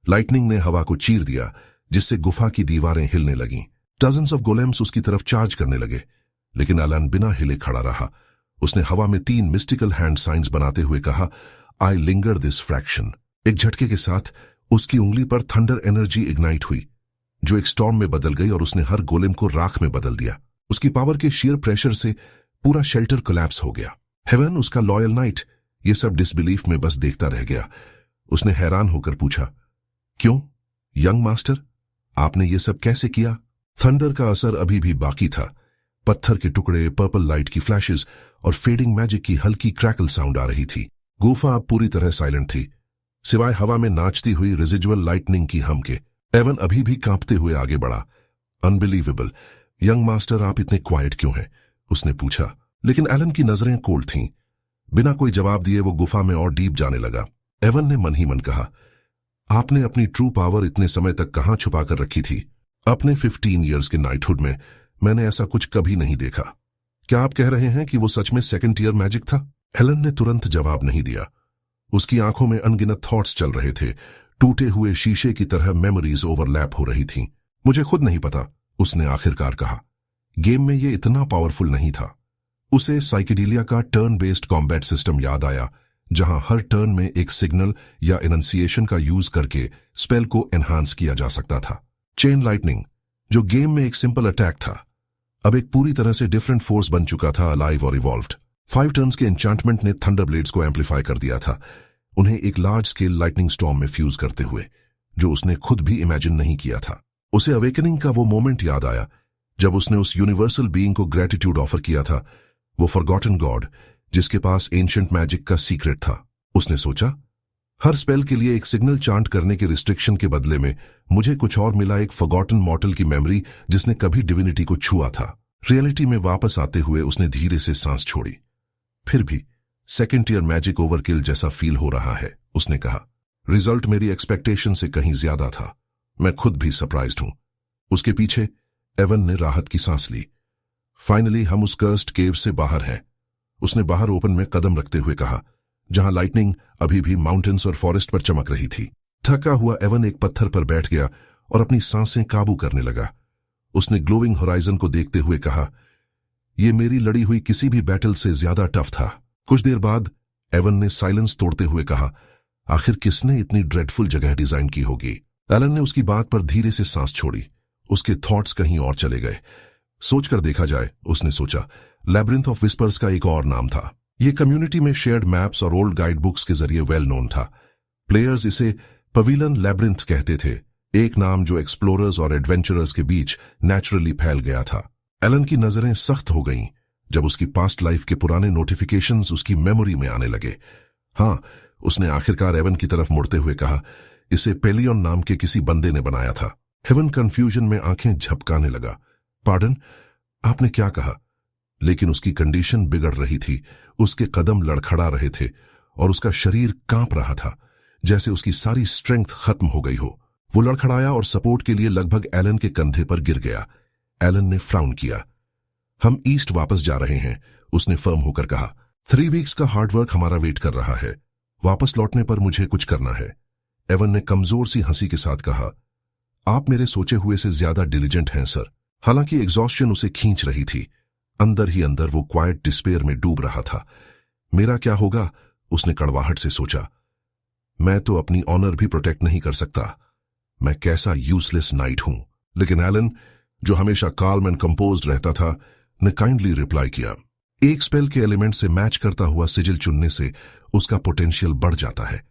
लाइटनिंग ने हवा को चीर दिया, जिससे गुफा की दीवारें हिलने लगीं। डजन्स ऑफ गोलेम्स उसकी तरफ चार्ज करने लगे, लेकिन एलन बिना हिले खड़ा रहा। उसने हवा में 3 मिस्टिकल हैंड साइंस बनाते हुए कहा, आई लिंगर दिस फ्रैक्शन। एक झटके के साथ उसकी उंगली पर थंडर एनर्जी इग्नाइट हुई, जो एक स्टॉर्म में बदल गई और उसने हर गोलेम को राख में बदल दिया। उसकी पावर के शेयर प्रेशर से पूरा शेल्टर कोलैप्स हो गया। हेवन, उसका लॉयल नाइट, ये सब डिसबिलीफ में बस देखता रह गया। उसने हैरान होकर पूछा, क्यों यंग मास्टर, आपने ये सब कैसे किया? थंडर का असर अभी भी बाकी था। पत्थर के टुकड़े, पर्पल लाइट की फ्लैशेस और फेडिंग मैजिक की हल्की क्रैकल साउंड आ रही थी। गुफा अब पूरी तरह साइलेंट थी, सिवाय हवा में नाचती हुई रेजिजुअल लाइटनिंग की हम के। एवन अभी भी कांपते हुए आगे बढ़ा। अनबिलीवेबल, यंग मास्टर, आप इतने क्वाइट क्यों हैं? उसने पूछा, लेकिन एलन की नजरें कोल्ड थीं। बिना कोई जवाब दिए वो गुफा में और डीप जाने लगा। एवन ने मन ही मन कहा, आपने अपनी ट्रू पावर इतने समय तक कहां छुपा कर रखी थी? अपने 15 इयर्स के नाइटहुड में मैंने ऐसा कुछ कभी नहीं देखा। क्या आप कह रहे हैं कि वो सच में सेकंड टियर मैजिक था? एलन ने तुरंत जवाब नहीं दिया। उसकी आंखों में अनगिनत थॉट्स चल रहे थे। टूटे हुए शीशे की तरह मेमोरीज ओवरलैप हो रही थीं। मुझे खुद नहीं पता, उसने आखिरकार कहा। गेम में ये इतना पावरफुल नहीं था। उसे साइकेडेलिया का टर्न बेस्ड कॉम्बैट सिस्टम याद आया, जहां हर टर्न में एक सिग्नल या इनंसिएशन का यूज करके स्पेल को एनहांस किया जा सकता था। चेन लाइटनिंग, जो गेम में एक सिंपल अटैक था, अब एक पूरी तरह से डिफरेंट फोर्स बन चुका था, अलाइव और इवॉल्व्ड। 5 टर्न्स के एन्चांटमेंट ने थंडर ब्लेड्स को एम्पलीफाई कर दिया था, उन्हें एक लार्ज स्केल लाइटनिंग स्टॉर्म में फ्यूज करते हुए, जो उसने खुद भी इमेजिन नहीं किया था। उसे अवेकनिंग का वो मोमेंट याद आया जब उसने उस यूनिवर्सल बीइंग को ग्रेटिट्यूड ऑफर किया था, वो फॉरगॉटन गॉड जिसके पास एंशिएंट मैजिक का सीक्रेट था। उसने सोचा, हर स्पेल के लिए एक सिग्नल चांट करने के रिस्ट्रिक्शन के बदले में मुझे कुछ और मिला, एक फॉरगॉटन मॉर्टल की मेमोरी जिसने कभी डिविनिटी को छुआ था। रियलिटी में वापस आते हुए उसने धीरे से सांस छोड़ी। फिर भी सेकंड टियर मैजिक ओवरकिल जैसा फील हो रहा है, उसने कहा। रिजल्ट मेरी एक्सपेक्टेशन से कहीं ज्यादा था। मैं खुद भी सरप्राइज्ड हूं। उसके पीछे एवन ने राहत की सांस ली। फाइनली हम उस कर्स्ड केव से बाहर हैं, उसने बाहर ओपन में कदम रखते हुए कहा, जहां लाइटनिंग अभी भी माउंटेन्स और फॉरेस्ट पर चमक रही थी। थका हुआ एवन एक पत्थर पर बैठ गया और अपनी सांसें काबू करने लगा। उसने ग्लोइंग होराइजन को देखते हुए कहा, यह मेरी लड़ी हुई किसी भी बैटल से ज्यादा टफ था। कुछ देर बाद एवन ने साइलेंस तोड़ते हुए कहा, आखिर किसने इतनी ड्रेडफुल जगह डिजाइन की होगी? एलन ने उसकी बात पर धीरे से सांस छोड़ी। उसके थॉट्स कहीं और चले गए। सोचकर देखा जाए, उसने सोचा, लैब्रिंथ ऑफ विस्पर्स का एक और नाम था। यह कम्युनिटी में शेयर्ड मैप्स और ओल्ड गाइड बुक्स के जरिए वेल नोन था। प्लेयर्स इसे पवेलियन लैब्रिंथ कहते थे, एक नाम जो एक्सप्लोरर्स और एडवेंचरर्स के बीच नेचुरली फैल गया था। एलन की नजरें सख्त हो गईं जब उसकी पास्ट लाइफ के पुराने नोटिफिकेशंस उसकी मेमोरी में आने लगे। हाँ, उसने आखिरकार एवन की तरफ मुड़ते हुए कहा, इसे पेलियन नाम के किसी बंदे ने बनाया था। हेवन कंफ्यूजन में आंखें झपकाने लगा। पार्डन, आपने क्या कहा? लेकिन उसकी कंडीशन बिगड़ रही थी। उसके कदम लड़खड़ा रहे थे और उसका शरीर कांप रहा था, जैसे उसकी सारी स्ट्रेंथ खत्म हो गई हो। वो लड़खड़ाया और सपोर्ट के लिए लगभग एलन के कंधे पर गिर गया। एलन ने फ्राउन किया। हम ईस्ट वापस जा रहे हैं, उसने फर्म होकर कहा। 3 वीक्स का हार्डवर्क हमारा वेट कर रहा है। वापस लौटने पर मुझे कुछ करना है। एवन ने कमजोर सी हंसी के साथ कहा, आप मेरे सोचे हुए से ज्यादा डिलिजेंट हैं सर। हालांकि एग्जॉस्शन उसे खींच रही थी, अंदर ही अंदर वो क्वाइट डिस्पेयर में डूब रहा था। मेरा क्या होगा? उसने कड़वाहट से सोचा। मैं तो अपनी ऑनर भी प्रोटेक्ट नहीं कर सकता। मैं कैसा यूजलेस नाइट हूं। लेकिन एलन, जो हमेशा काल्म एंड कंपोज्ड रहता था, ने काइंडली रिप्लाई किया। एक स्पेल के एलिमेंट से मैच करता हुआ सिजिल चुनने से उसका पोटेंशियल बढ़ जाता है।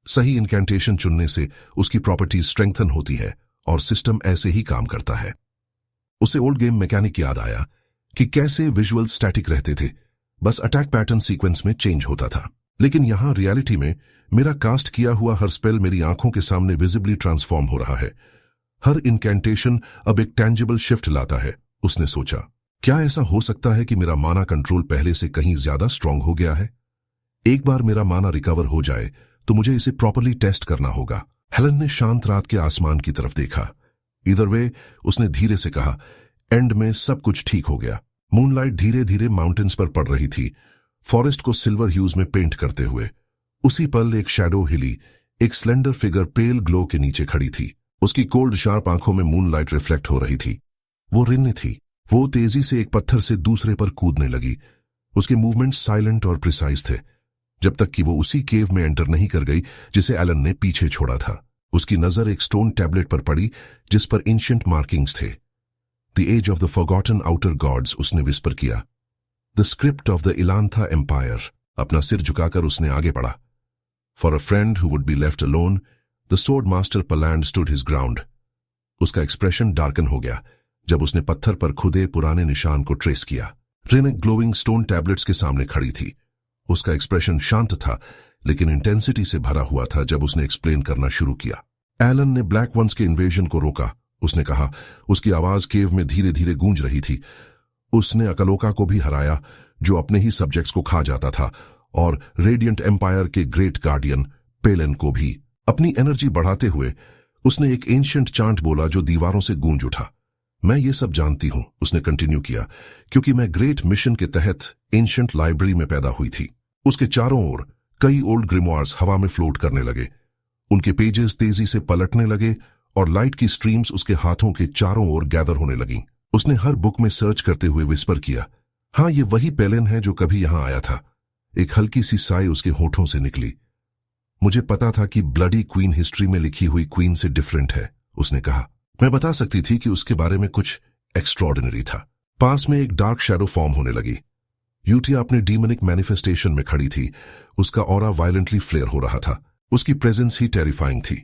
सही इनकैंटेशन चुनने से उसकी प्रॉपर्टी स्ट्रेंथन होती है और सिस्टम ऐसे ही काम करता है। उसे ओल्ड गेम मैकेनिक याद आया कि कैसे विजुअल स्टैटिक रहते थे, बस अटैक पैटर्न सीक्वेंस में चेंज होता था। लेकिन यहां रियलिटी में मेरा कास्ट किया हुआ हर स्पेल मेरी आंखों के सामने विजिबली ट्रांसफॉर्म हो रहा है। हर इनकैंटेशन अब एक टेंजिबल शिफ्ट लाता है। उसने सोचा, क्या ऐसा हो सकता है कि मेरा माना कंट्रोल पहले से कहीं ज्यादा स्ट्रांग हो गया है? एक बार मेरा माना रिकवर हो जाए तो मुझे इसे प्रॉपरली टेस्ट करना होगा। हेलन ने शांत रात के आसमान की तरफ देखा। इधर वे, उसने धीरे से कहा, एंड में सब कुछ ठीक हो गया। मूनलाइट धीरे धीरे माउंटेन्स पर पड़ रही थी, फॉरेस्ट को सिल्वर ह्यूज में पेंट करते हुए। उसी पल एक शैडो हिली, एक स्लेंडर फिगर पेल ग्लो के नीचे खड़ी थी। उसकी कोल्ड शार्प आंखों में मूनलाइट रिफ्लेक्ट हो रही थी। वो रिन्नी थी। वो तेजी से एक पत्थर से दूसरे पर कूदने लगी। उसके मूवमेंट साइलेंट और प्रिसाइज थे, जब तक कि वो उसी केव में एंटर नहीं कर गई जिसे एलन ने पीछे छोड़ा था। उसकी नजर एक स्टोन टैबलेट पर पड़ी जिस पर एंशिएंट मार्किंग्स थे। The age of the forgotten outer gods, उसने विस्पर किया। The script of the Elantha empire. अपना सिर झुकाकर उसने आगे पढ़ा। For a friend who would be left alone, the sword master Paland stood his ground. उसका एक्सप्रेशन डार्कन हो गया जब उसने पत्थर पर खुदे पुराने निशान को ट्रेस किया। रिन एक ग्लोइंग स्टोन टैबलेट्स के सामने खड़ी थी। उसका एक्सप्रेशन शांत था लेकिन इंटेंसिटी से भरा हुआ था जब उसने एक्सप्लेन करना शुरू किया। एलन ने ब्लैक वंस के इन्वेजन को रोका, उसने कहा। उसकी आवाज केव में धीरे धीरे गूंज रही थी। उसने अकलोका को भी हराया जो अपने ही सब्जेक्ट्स को खा जाता था, और रेडियंट एम्पायर के ग्रेट गार्डियन पेलन को भी। अपनी एनर्जी बढ़ाते हुए उसने एक एंशिएंट चांट बोला जो दीवारों से गूंज उठा। मैं ये सब जानती हूं, उसने कंटिन्यू किया, क्योंकि मैं ग्रेट मिशन के तहत एंशिएंट लाइब्रेरी में पैदा हुई थी। उसके चारों ओर कई ओल्ड ग्रिमवार्स हवा में फ्लोट करने लगे। उनके पेजेस तेजी से पलटने लगे और लाइट की स्ट्रीम्स उसके हाथों के चारों ओर गैदर होने लगीं। उसने हर बुक में सर्च करते हुए विस्पर किया, हाँ, ये वही पेलन है जो कभी यहां आया था। एक हल्की सी साई उसके होठों से निकली। मुझे पता था कि ब्लडी क्वीन हिस्ट्री में लिखी हुई क्वीन से डिफरेंट है, उसने कहा। मैं बता सकती थी कि उसके बारे में कुछ एक्स्ट्रॉर्डिनरी था। पास में एक डार्क शैडो फॉर्म होने लगी। यूटिया अपने डीमनिक मैनिफेस्टेशन में खड़ी थी। उसका ऑरा वायलेंटली फ्लेयर हो रहा था। उसकी प्रेजेंस ही टेरिफाइंग थी।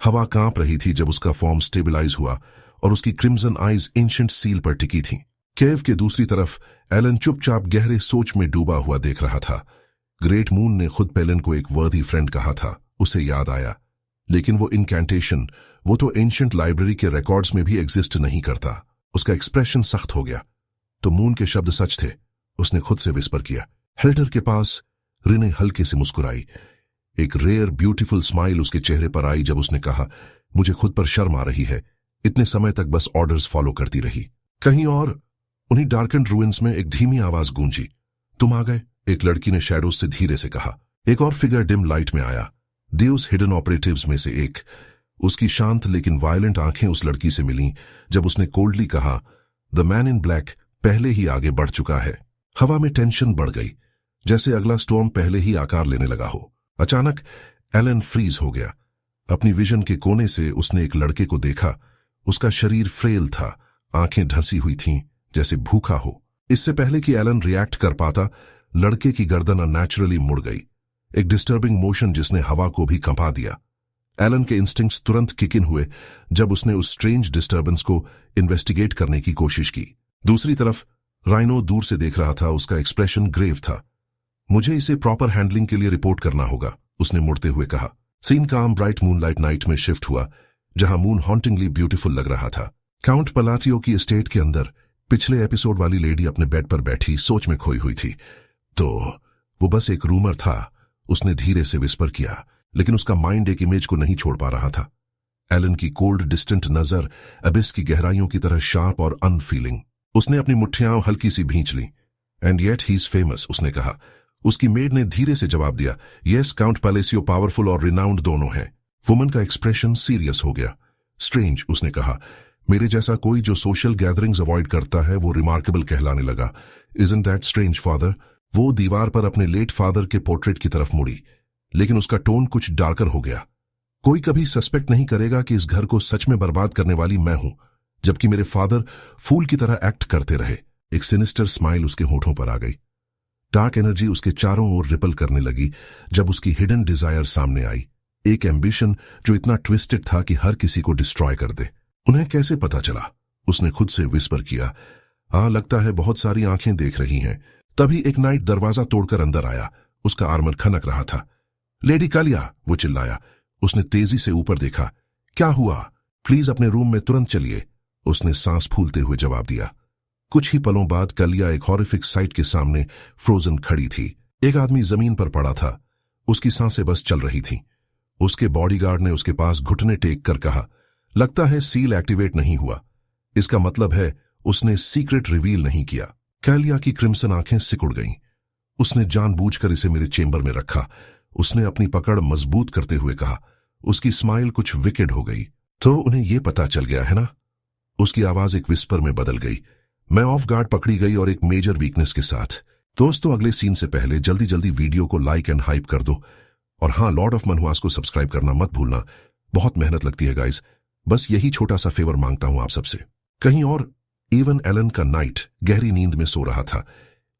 हवा कांप रही थी जब उसका फॉर्म स्टेबलाइज हुआ और उसकी क्रिम्सन आईज एंशिएंट सील पर टिकी थीं। केव के दूसरी तरफ एलन चुपचाप गहरे सोच में डूबा हुआ देख रहा था। ग्रेट मून ने खुद पेलन को एक वर्दी फ्रेंड कहा था, उसे याद आया। लेकिन वो इनकैंटेशन, वो तो एंशिएंट लाइब्रेरी के रिकॉर्ड्स में भी एग्जिस्ट नहीं करता। उसका एक्सप्रेशन सख्त हो गया। तो मून के शब्द सच थे, उसने खुद से विस्पर किया। हेल्टर के पास रिने हल्के से मुस्कुराई। एक रेयर ब्यूटीफुल स्माइल उसके चेहरे पर आई जब उसने कहा, मुझे खुद पर शर्म आ रही है। इतने समय तक बस ऑर्डर्स फॉलो करती रही। कहीं और उन्हीं डार्केंड रूइंस में एक धीमी आवाज गूंजी। तुम आ गए, एक लड़की ने शैडोज से धीरे से कहा। एक और फिगर डिम लाइट में आया, देउस हिडन ऑपरेटिव्स में से एक। उसकी शांत लेकिन वायलेंट आंखें उस लड़की से मिलीं जब उसने कोल्डली कहा, द मैन इन ब्लैक पहले ही आगे बढ़ चुका है। हवा में टेंशन बढ़ गई, जैसे अगला स्टॉर्म पहले ही आकार लेने लगा हो। अचानक एलन फ्रीज हो गया। अपनी विजन के कोने से उसने एक लड़के को देखा। उसका शरीर फ्रेल था, आंखें ढंसी हुई थीं जैसे भूखा हो। इससे पहले कि एलन रिएक्ट कर पाता, लड़के की गर्दन अननेचुरली मुड़ गई, एक डिस्टर्बिंग मोशन जिसने हवा को भी कंपा दिया। एलन के इंस्टिंक्ट्स तुरंत किक इन हुए जब उसने उस स्ट्रेंज डिस्टर्बेंस को इन्वेस्टिगेट करने की कोशिश की। दूसरी तरफ राइनो दूर से देख रहा था। उसका एक्सप्रेशन ग्रेव था। मुझे इसे प्रॉपर हैंडलिंग के लिए रिपोर्ट करना होगा, उसने मुड़ते हुए कहा। सीन काम ब्राइट मूनलाइट नाइट में शिफ्ट हुआ, जहां मून हॉन्टिंगली ब्यूटीफुल लग रहा था। काउंट पलाटियो की एस्टेट के अंदर पिछले एपिसोड वाली लेडी अपने बेड पर बैठी सोच में खोई हुई थी। तो वो बस एक रूमर था, उसने धीरे से विस्पर किया, लेकिन उसका माइंड एक इमेज को नहीं छोड़ पा रहा था। एलन की कोल्ड डिस्टेंट नजर अबिस की गहराइयों की तरह शार्प और अनफीलिंग। उसने अपनी मुट्ठियां हल्की सी भींच ली। And yet he is famous, उसने कहा। उसकी मेड ने धीरे से जवाब दिया, यस, काउंट पैलेसियो पावरफुल और रिनाउंड दोनों हैं। वुमन का एक्सप्रेशन सीरियस हो गया। स्ट्रेंज, उसने कहा। मेरे जैसा कोई जो सोशल गैदरिंग्स अवॉइड करता है वो रिमार्केबल कहलाने लगा। Isn't that strange father? वो दीवार पर अपने लेट फादर के पोर्ट्रेट की तरफ मुड़ी, लेकिन उसका टोन कुछ डार्कर हो गया। कोई कभी सस्पेक्ट नहीं करेगा कि इस घर को सच में बर्बाद करने वाली मैं हूं, जबकि मेरे फादर फूल की तरह एक्ट करते रहे। एक सिनिस्टर स्माइल उसके होठों पर आ गई। डार्क एनर्जी उसके चारों ओर रिपल करने लगी जब उसकी हिडन डिजायर सामने आई, एक एम्बिशन जो इतना ट्विस्टेड था कि हर किसी को डिस्ट्रॉय कर दे। उन्हें कैसे पता चला? उसने खुद से विस्पर किया, हाँ लगता है बहुत सारी आंखें देख रही हैं। तभी एक नाइट दरवाजा तोड़कर अंदर आया। उसका आर्मर खनक रहा था। लेडी कालिया, वो चिल्लाया। उसने तेजी से ऊपर देखा। क्या हुआ? प्लीज अपने रूम में तुरंत चलिए, उसने सांस फूलते हुए जवाब दिया। कुछ ही पलों बाद कालिया एक हॉरिफिक साइट के सामने फ्रोजन खड़ी थी। एक आदमी जमीन पर पड़ा था, उसकी सांसें बस चल रही थीं। उसके बॉडीगार्ड ने उसके पास घुटने टेक कर कहा, लगता है सील एक्टिवेट नहीं हुआ। इसका मतलब है उसने सीक्रेट रिवील नहीं किया। कालिया की क्रिम्सन आंखें सिकुड़ गईं। उसने जानबूझकर इसे मेरे चेंबर में रखा, उसने अपनी पकड़ मजबूत करते हुए कहा। उसकी स्माइल कुछ विकेड हो गई। तो उन्हें यह पता चल गया है ना? उसकी आवाज एक विस्पर में बदल गई। मैं ऑफ गार्ड पकड़ी गई और एक मेजर वीकनेस के साथ। दोस्तों, अगले सीन से पहले जल्दी जल्दी वीडियो को लाइक एंड हाइप कर दो। और हाँ, लॉर्ड ऑफ मनहुआस को सब्सक्राइब करना मत भूलना। बहुत मेहनत लगती है गाइज। बस यही छोटा सा फेवर मांगता हूं आप सबसे। कहीं और इवन एलन का नाइट गहरी नींद में सो रहा था।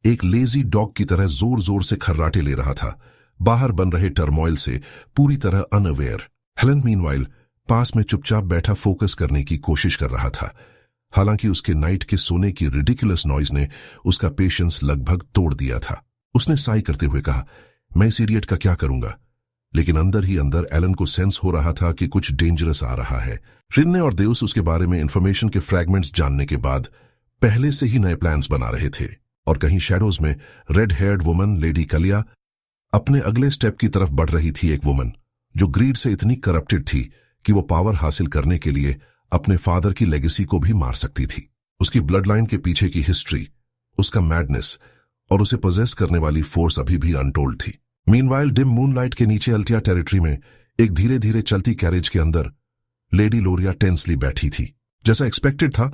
एक लेजी डॉग की तरह जोर जोर से खर्राटे ले रहा था, बाहर बन रहे टर्मोइल से पूरी तरह अनअवेयर। हेलन मीनवाइल पास में चुपचाप बैठा फोकस करने की कोशिश कर रहा था। हालांकि उसके नाइट के सोने की रिडिकुलस नॉइज ने उसका पेशेंस लगभग तोड़ दिया था। उसने साई करते हुए कहा, मैं इस इडियट का क्या करूंगा? लेकिन अंदर ही अंदर एलन को सेंस हो रहा था कि कुछ डेंजरस आ रहा है। रिन्ने और देउस उसके बारे में इंफॉर्मेशन के फ्रैगमेंट्स जानने के बाद पहले से ही नए प्लान्स बना रहे थे। और कहीं शैडोज में red haired woman lady Kalia अपने अगले स्टेप की तरफ बढ़ रही थी। एक वुमन जो ग्रीड से इतनी करप्टेड थी कि वो पावर हासिल करने के लिए अपने फादर की लेगेसी को भी मार सकती थी। उसकी ब्लड लाइन के पीछे की हिस्ट्री, उसका मैडनेस और उसे पोजेस करने वाली फोर्स अभी भी अनटोल्ड थी। मीनवाइल डिम मूनलाइट के नीचे अल्टिया टेरिटरी में एक धीरे धीरे चलती कैरेज के अंदर लेडी लोरिया टेंसली बैठी थी। जैसा एक्सपेक्टेड था,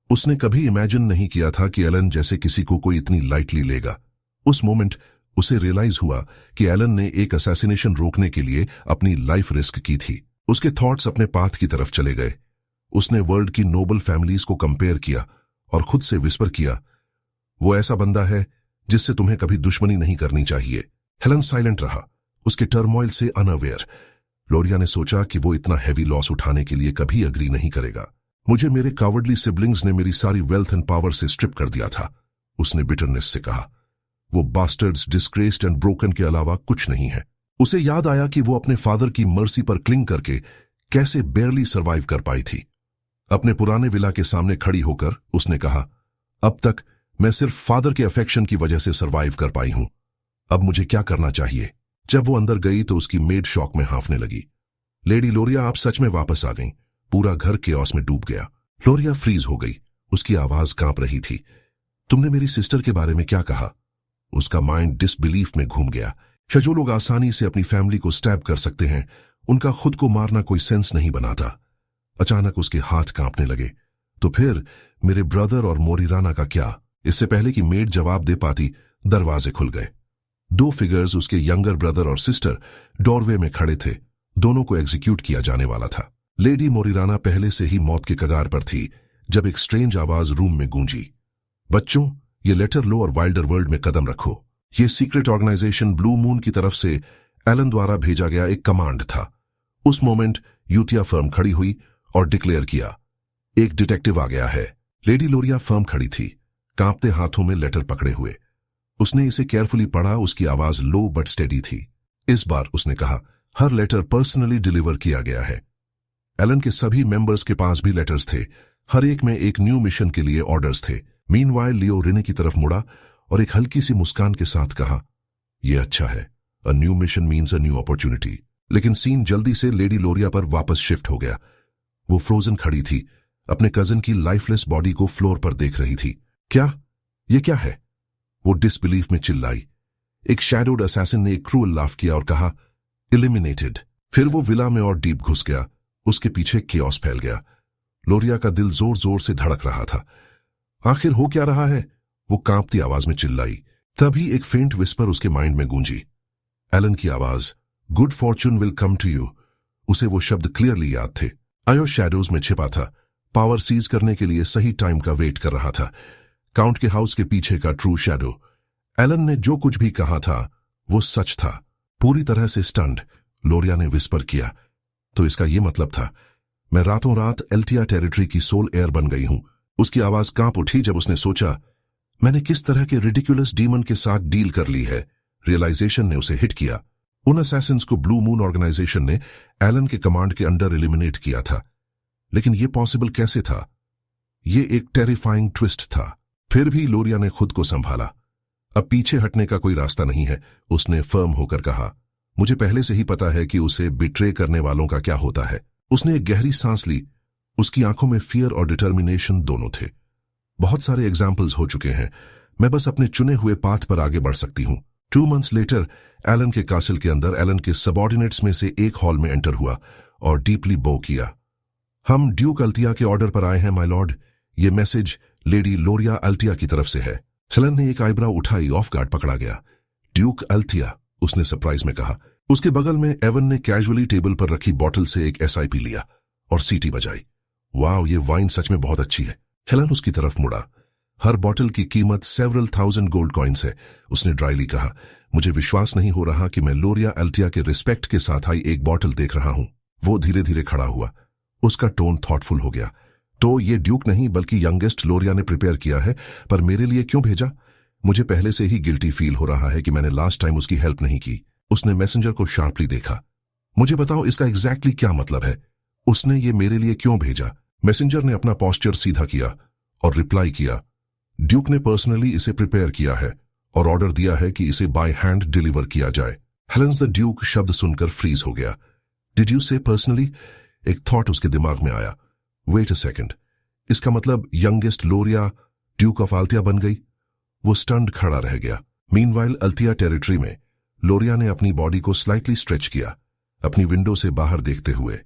उसने कभी इमेजिन नहीं किया था कि एलन जैसे किसी को कोई इतनी लाइटली लेगा। उस मोमेंट उसे रियलाइज हुआ कि एलन ने एक असैसिनेशन रोकने के लिए अपनी लाइफ रिस्क की थी। उसके थॉट्स अपने पाथ की तरफ चले गए। उसने वर्ल्ड की नोबल फैमिलीज को कंपेयर किया और खुद से विस्पर किया, वो ऐसा बंदा है जिससे तुम्हें कभी दुश्मनी नहीं करनी चाहिए। हेलन साइलेंट रहा, उसके टर्मोइल से अनअवेयर। लोरिया ने सोचा कि वो इतना हैवी लॉस उठाने के लिए कभी अग्री नहीं करेगा। मुझे मेरे कावर्डली सिबलिंग्स ने मेरी सारी वेल्थ एंड पावर से स्ट्रिप कर दिया था, उसने बिटरनेस से कहा। वो बास्टर्ड्स डिस्ग्रेस्ड एंड ब्रोकन के अलावा कुछ नहीं है। उसे याद आया कि वो अपने फादर की मर्सी पर क्लिंग करके कैसे बेयरली सर्वाइव कर पाई थी। अपने पुराने विला के सामने खड़ी होकर उसने कहा, अब तक मैं सिर्फ फादर के अफेक्शन की वजह से सर्वाइव कर पाई हूं। अब मुझे क्या करना चाहिए? जब वो अंदर गई तो उसकी मेड शॉक में हांफने लगी। लेडी लोरिया, आप सच में वापस आ गईं। पूरा घर केओस में डूब गया। लोरिया फ्रीज हो गई, उसकी आवाज कांप रही थी। तुमने मेरी सिस्टर के बारे में क्या कहा? उसका माइंड डिसबिलीफ में घूम गया। जो लोग आसानी से अपनी फैमिली को स्टैब कर सकते हैं, उनका खुद को मारना कोई सेंस नहीं बनाता। अचानक उसके हाथ कांपने लगे। तो फिर मेरे ब्रदर और मोरिराना का क्या? इससे पहले कि मेड जवाब दे पाती, दरवाजे खुल गए। दो फिगर्स, उसके यंगर ब्रदर और सिस्टर, डोरवे में खड़े थे। दोनों को एग्जीक्यूट किया जाने वाला था। लेडी मोरिराना पहले से ही मौत के कगार पर थी जब एक स्ट्रेंज आवाज रूम में गूंजी, बच्चों, ये लेटर लो और वाइल्डर वर्ल्ड में कदम रखो। ये सीक्रेट ऑर्गेनाइजेशन ब्लू मून की तरफ से एलन द्वारा भेजा गया एक कमांड था। उस मोमेंट यूटिया फर्म खड़ी हुई और डिक्लेयर किया, एक डिटेक्टिव आ गया है। लेडी लोरिया फर्म खड़ी थी, कांपते हाथों में लेटर पकड़े हुए। उसने इसे केयरफुली पढ़ा, उसकी आवाज लो बट स्टेडी थी। इस बार उसने कहा, हर लेटर पर्सनली डिलीवर किया गया है। एलन के सभी मेंबर्स के पास भी लेटर्स थे, हर एक में एक न्यू मिशन के लिए ऑर्डर्स थे। मीनवाइल लियो रिने की तरफ मुड़ा और एक हल्की सी मुस्कान के साथ कहा, यह अच्छा है, a new mission means a new opportunity. लेकिन सीन जल्दी से लेडी लोरिया पर वापस शिफ्ट हो गया। वो फ्रोजन खड़ी थी, अपने कजन की लाइफलेस बॉडी को फ्लोर पर देख रही थी। क्या? ये क्या है? वो डिसबिलीफ में चिल्लाई। एक शैडोड असैसिन ने एक क्रूअल लाफ किया और कहा, एलिमिनेटेड। फिर वो विला में और डीप घुस गया। उसके पीछे केओस फैल गया। लोरिया का दिल जोर जोर से धड़क रहा था। आखिर हो क्या रहा है? वो कांपती आवाज में चिल्लाई। तभी एक फेंट विस्पर उसके माइंड में गूंजी, एलन की आवाज, good fortune will come to you. उसे वो शब्द क्लियरली याद थे। आयो शैडोज में छिपा था, पावर सीज करने के लिए सही टाइम का वेट कर रहा था। काउंट के हाउस के पीछे का ट्रू शैडो। एलन ने जो कुछ भी कहा था वो सच था। पूरी तरह से स्टन्ड, लोरिया ने विस्पर किया। तो इसका ये मतलब था, मैं रातों रात एल्टिया टेरिटरी की सोल एयर बन गई हूं। उसकी आवाज कांप उठी जब उसने सोचा, मैंने किस तरह के रिडिकुलस डीमन के साथ डील कर ली है। रियलाइजेशन ने उसे हिट किया। उन असैसिन्स को ब्लू मून ऑर्गेनाइजेशन ने एलन के कमांड के अंडर एलिमिनेट किया था। लेकिन यह पॉसिबल कैसे था? यह एक टेरिफाइंग ट्विस्ट था। फिर भी लोरिया ने खुद को संभाला। अब पीछे हटने का कोई रास्ता नहीं है, उसने फर्म होकर कहा। मुझे पहले से ही पता है कि उसे बिट्रे करने वालों का क्या होता है। उसने एक गहरी सांस ली। उसकी आंखों में फियर और डिटर्मिनेशन दोनों थे। बहुत सारे एग्जाम्पल्स हो चुके हैं, मैं बस अपने चुने हुए पाथ पर आगे बढ़ सकती हूं। 2 months लेटर एलन के कासिल के अंदर एलन के सबऑर्डिनेट्स में से एक हॉल में एंटर हुआ और डीपली बो किया। हम ड्यूक अल्तिया के ऑर्डर पर आए हैं माय लॉर्ड। ये मैसेज लेडी लोरिया अल्तिया की तरफ से है। एलन ने एक आईब्राव उठाई, ऑफ गार्ड पकड़ा गया। ड्यूक अल्तिया, उसने सरप्राइज में कहा। उसके बगल में एवन ने कैजुअली टेबल पर रखी बोतल से एक SIP लिया और सीटी बजाई। वाह, ये वाइन सच में बहुत अच्छी है। एलन उसकी तरफ मुड़ा। हर बोतल की कीमत several thousand गोल्ड कॉइन्स है, उसने ड्राइली कहा। मुझे विश्वास नहीं हो रहा कि मैं लोरिया अल्तिया के रिस्पेक्ट के साथ आई एक बोतल देख रहा हूं। वो धीरे धीरे खड़ा हुआ। उसका टोन थॉटफुल हो गया। तो ये ड्यूक नहीं बल्कि यंगेस्ट लोरिया ने प्रिपेयर किया है, पर मेरे लिए क्यों भेजा? मुझे पहले से ही गिल्टी फील हो रहा है कि मैंने लास्ट टाइम उसकी हेल्प नहीं की। उसने मैसेंजर को शार्पली देखा। मुझे बताओ इसका एग्जैक्टली क्या मतलब है? उसने ये मेरे लिए क्यों भेजा? मैसेंजर ने अपना पोस्चर सीधा किया और रिप्लाई किया, ड्यूक ने पर्सनली इसे प्रिपेयर किया है और ऑर्डर दिया है कि इसे बाय हैंड डिलीवर किया जाए। हेलेंस द ड्यूक शब्द सुनकर फ्रीज हो गया। डिड यू से पर्सनली? एक थॉट उसके दिमाग में आया। वेट अ सेकंड, इसका मतलब यंगेस्ट लोरिया ड्यूक ऑफ अल्तिया बन गई? वो स्टन्ड खड़ा रह गया। मीनवाइल अल्तिया टेरिटरी में लोरिया ने अपनी बॉडी को स्लाइटली स्ट्रेच किया, अपनी विंडो से बाहर देखते हुए।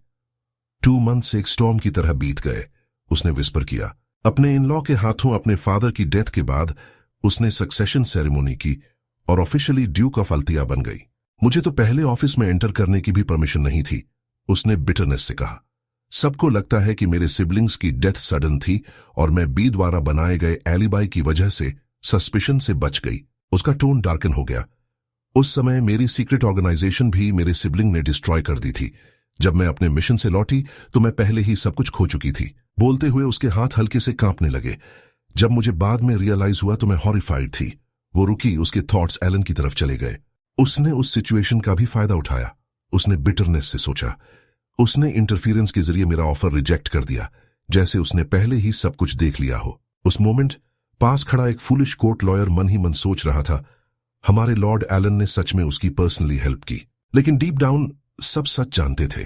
2 months एक स्टॉर्म की तरह बीत गए, उसने विस्पर किया। अपने इन-लॉ के हाथों अपने फादर की डेथ के बाद उसने सक्सेशन सेरेमनी की और ऑफिशियली ड्यूक ऑफ अल्तिया बन गई। मुझे तो पहले ऑफिस में एंटर करने की भी परमिशन नहीं थी, उसने बिटरनेस से कहा। सबको लगता है कि मेरे सिबलिंग्स की डेथ सडन थी और मैं बी द्वारा बनाए गए एलिबाई की वजह से सस्पिशन से बच गई। उसका टोन डार्कन हो गया। उस समय मेरी सीक्रेट ऑर्गेनाइजेशन भी मेरे सिबलिंग ने डिस्ट्रॉय कर दी थी। जब मैं अपने मिशन से लौटी तो मैं पहले ही सब कुछ खो चुकी थी। बोलते हुए उसके हाथ हल्के से कांपने लगे। जब मुझे बाद में रियलाइज हुआ तो मैं हॉरिफाइड थी। वो रुकी, उसके थॉट्स एलन की तरफ चले गए। उसने उस सिचुएशन का भी फायदा उठाया, उसने बिटरनेस से सोचा। उसने इंटरफियरेंस के जरिए मेरा ऑफर रिजेक्ट कर दिया, जैसे उसने पहले ही सब कुछ देख लिया हो। उस मोमेंट पास खड़ा एक फुलिश कोर्ट लॉयर मन ही मन सोच रहा था, हमारे लॉर्ड एलन ने सच में उसकी पर्सनली हेल्प की। लेकिन डीप डाउन सब सच जानते थे।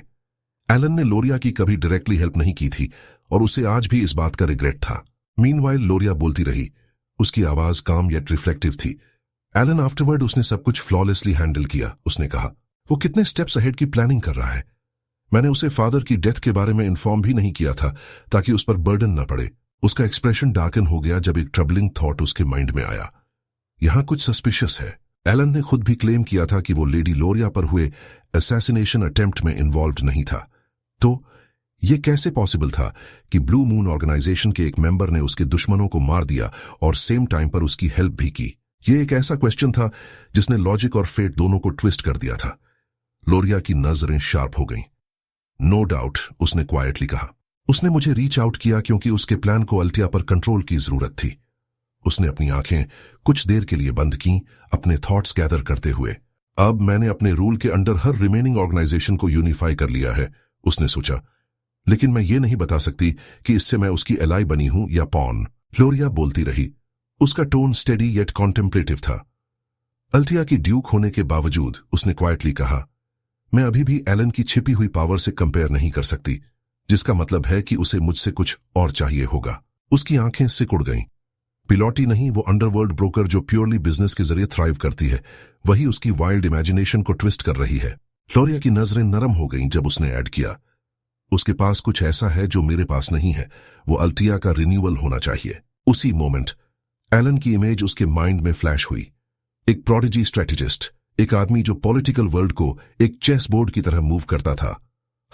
एलन ने लोरिया की कभी डायरेक्टली हेल्प नहीं की थी और उसे आज भी इस बात का रिग्रेट था। मीनवाइल लोरिया बोलती रही, उसकी आवाज काम येट रिफ्लेक्टिव थी। एलन आफ्टरवर्ड उसने सब कुछ फ्लॉलेसली हैंडल किया, उसने कहा। वो कितने स्टेप्स अहेड की प्लानिंग कर रहा है। मैंने उसे फादर की डेथ के बारे में इन्फॉर्म भी नहीं किया था ताकि उस पर बर्डन न पड़े। उसका एक्सप्रेशन डार्कन हो गया जब एक ट्रबलिंग थॉट उसके माइंड में आया। यहां कुछ सस्पिशियस है। एलन ने खुद भी क्लेम किया था कि वो लेडी लोरिया पर हुए असैसिनेशन अटेम्प्ट में इन्वॉल्व्ड नहीं था। तो ये कैसे पॉसिबल था कि ब्लू मून ऑर्गेनाइजेशन के एक मेंबर ने उसके दुश्मनों को मार दिया और सेम टाइम पर उसकी हेल्प भी की? ये एक ऐसा क्वेश्चन था जिसने लॉजिक और फेट दोनों को ट्विस्ट कर दिया था। लोरिया की नजरें शार्प हो गईं। नो डाउट, उसने क्वाइटली कहा। उसने मुझे रीच आउट किया क्योंकि उसके प्लान को अल्तिया पर कंट्रोल की जरूरत थी। उसने अपनी आंखें कुछ देर के लिए बंद की, अपने थॉट्स गैदर करते हुए। अब मैंने अपने रूल के अंडर हर रिमेनिंग ऑर्गेनाइजेशन को यूनिफाई कर लिया है, उसने सोचा। लेकिन मैं ये नहीं बता सकती कि इससे मैं उसकी एलाई बनी हूं या पॉन। लोरिया बोलती रही, उसका टोन स्टेडी येट कॉन्टेम्पलेटिव था। अल्तिया की ड्यूक होने के बावजूद उसने क्वाइटली कहा, मैं अभी भी एलन की छिपी हुई पावर से कंपेयर नहीं कर सकती, जिसका मतलब है कि उसे मुझसे कुछ और चाहिए होगा। उसकी आंखें सिकुड़ गईं। पिलॉटी नहीं, वो अंडरवर्ल्ड ब्रोकर जो प्योरली बिजनेस के जरिए थ्राइव करती है, वही उसकी वाइल्ड इमेजिनेशन को ट्विस्ट कर रही है। लोरिया की नजरें नरम हो गईं जब उसने ऐड किया, उसके पास कुछ ऐसा है जो मेरे पास नहीं है। वो अल्तिया का रिन्यूअल होना चाहिए। उसी मोमेंट एलन की इमेज उसके माइंड में फ्लैश हुई। एक प्रोडिजी स्ट्रेटेजिस्ट, एक आदमी जो पॉलिटिकल वर्ल्ड को एक चेस बोर्ड की तरह मूव करता था,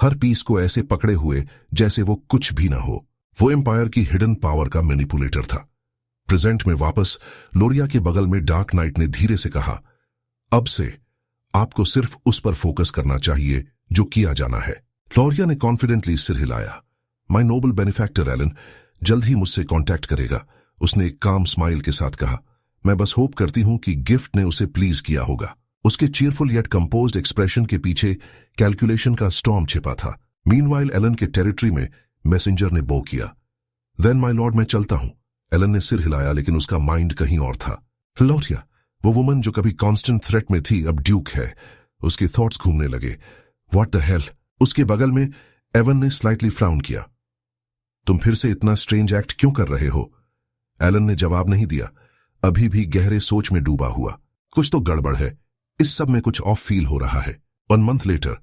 हर पीस को ऐसे पकड़े हुए जैसे वो कुछ भी ना हो। वो एम्पायर की हिडन पावर का मैनिपुलेटर था। प्रेजेंट में वापस लोरिया के बगल में डार्क नाइट ने धीरे से कहा, अब से आपको सिर्फ उस पर फोकस करना चाहिए जो किया जाना है। लोरिया ने कॉन्फिडेंटली सिर हिलाया। माय नोबल बेनिफैक्टर एलन जल्द ही मुझसे कांटेक्ट करेगा, उसने एक काम स्माइल के साथ कहा। मैं बस होप करती हूं कि गिफ्ट ने उसे प्लीज किया होगा। उसके चीयरफुल येट कंपोज्ड एक्सप्रेशन के पीछे कैलकुलेशन का स्टॉर्म छिपा था। मीनवाइल एलन के टेरिटरी में मैसेंजर ने बो किया। देन माय लॉर्ड, मैं चलता हूं। एलन ने सिर हिलाया, लेकिन उसका माइंड कहीं और था। लोरिया, वो वुमन जो कभी कांस्टेंट थ्रेट में थी, अब ड्यूक है। उसके थॉट्स घूमने लगे। What the hell. उसके बगल में एवन ने स्लाइटली फ्राउन किया। तुम फिर से इतना स्ट्रेंज एक्ट क्यों कर रहे हो? एलन ने जवाब नहीं दिया, अभी भी गहरे सोच में डूबा हुआ। कुछ तो गड़बड़ है, इस सब में कुछ ऑफ फील हो रहा है। 1 मंथ लेटर,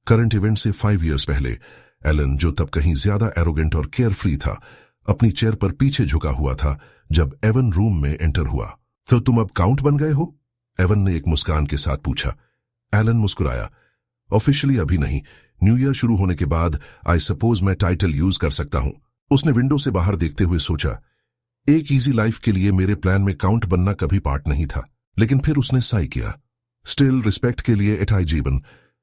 करंट इवेंट से 5 years पहले, एलन जो तब कहीं ज्यादा एरोगेंट और केयर फ्री था, अपनी चेयर पर पीछे झुका हुआ था जब एवन रूम में एंटर हुआ। तो तुम अब काउंट बन गए हो? एवन ने एक मुस्कान के साथ पूछा। एलन मुस्कुराया। ऑफिशियली अभी नहीं, न्यू ईयर शुरू होने के बाद आई सपोज मैं टाइटल यूज कर सकता हूं। उसने विंडो से बाहर देखते हुए सोचा, एक इजी लाइफ के लिए मेरे प्लान में काउंट बनना कभी पार्ट नहीं था। लेकिन फिर उसने साई किया। स्टिल रिस्पेक्ट के लिए एटाई जीवन,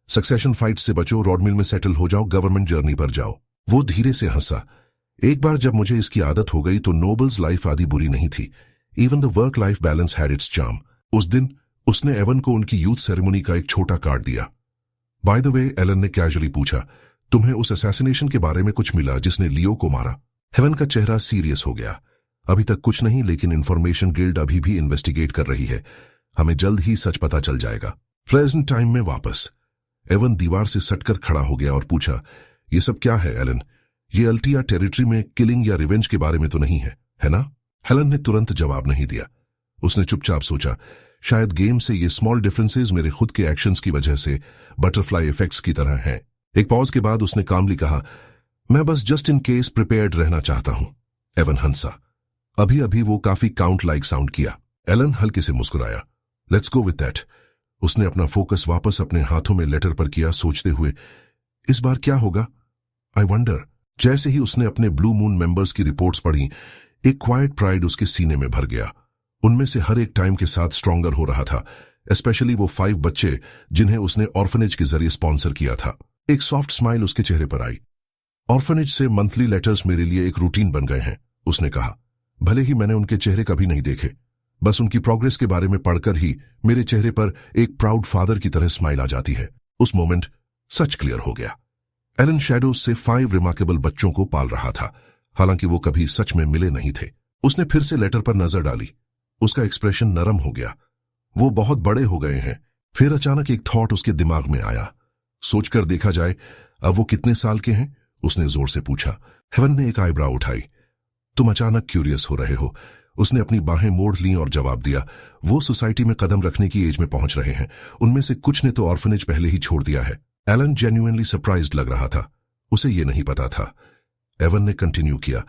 सक्सेशन फाइट से बचो, रॉडमिल में सेटल हो जाओ, गवर्नमेंट जर्नी पर जाओ। वो धीरे से हंसा। एक बार जब मुझे इसकी आदत हो गई तो नोबल्स लाइफ आदि बुरी नहीं थी। Even the work life balance had it's charm. उस दिन उसने एवन को उनकी यूथ सेरेमनी का एक छोटा कार्ड दिया। बाय द वे, एलन ने कैजुअली पूछा, तुम्हें उस असैसिनेशन के बारे में कुछ मिला जिसने लियो को मारा? एवन का चेहरा सीरियस हो गया। अभी तक कुछ नहीं, लेकिन इंफॉर्मेशन गिल्ड अभी भी इन्वेस्टिगेट कर रही है। हमें जल्द ही सच पता चल जाएगा। प्रेजेंट टाइम में वापस एवन दीवार से सटकर खड़ा हो गया और पूछा, ये सब क्या है एलन? ये अल्टिया टेरिटरी में किलिंग या रिवेंज के बारे में तो नहीं है ना? एलन ने तुरंत जवाब नहीं दिया। उसने चुपचाप सोचा, शायद गेम से ये स्मॉल डिफरेंसेस मेरे खुद के एक्शंस की वजह से बटरफ्लाई इफेक्ट्स की तरह हैं। एक पॉज के बाद उसने कामली कहा, मैं बस जस्ट इन केस प्रिपेयर्ड रहना चाहता हूं। एवन हंसा। अभी अभी वो काफी काउंट लाइक साउंड किया। एलन हल्के से मुस्कुराया। Let's go with that. उसने अपना फोकस वापस अपने हाथों में लेटर पर किया, सोचते हुए, इस बार क्या होगा? I wonder. जैसे ही उसने अपने ब्लू मून मेंबर्स की रिपोर्ट्स पढ़ी, एक क्वाइट प्राइड उसके सीने में भर गया। उनमें से हर एक टाइम के साथ स्ट्रॉन्गर हो रहा था, स्पेशली वो 5 बच्चे जिन्हें उसने ऑर्फनेज के जरिए स्पॉन्सर किया था। एक सॉफ्ट स्माइल उसके चेहरे पर आई। ऑर्फनेज से मंथली लेटर्स मेरे लिए एक रूटीन बन गए हैं, उसने कहा। भले ही मैंने उनके चेहरे कभी नहीं देखे, बस उनकी प्रोग्रेस के बारे में पढ़कर ही मेरे चेहरे पर एक प्राउड फादर की तरह स्माइल आ जाती है। उस मोमेंट सच क्लियर हो गया। एलन शैडोज से 5 रिमार्केबल बच्चों को पाल रहा था, हालांकि वो कभी सच में मिले नहीं थे। उसने फिर से लेटर पर नजर डाली। उसका एक्सप्रेशन नरम हो गया। वो बहुत बड़े हो गए हैं। फिर अचानक एक थॉट उसके दिमाग में आया। सोचकर देखा जाए, अब वो कितने साल के हैं? उसने जोर से पूछा। हेवन ने एक आईब्राउ उठाई। तुम अचानक क्यूरियस हो रहे हो? उसने अपनी बाहें मोड़ ली और जवाब दिया, वो सोसाइटी में कदम रखने की एज में पहुंच रहे हैं। उनमें से कुछ ने तो ऑर्फनेज पहले ही छोड़ दिया है। एलन जेन्युइनली सरप्राइज्ड लग रहा था। उसे ये नहीं पता था। एवन ने कंटिन्यू किया,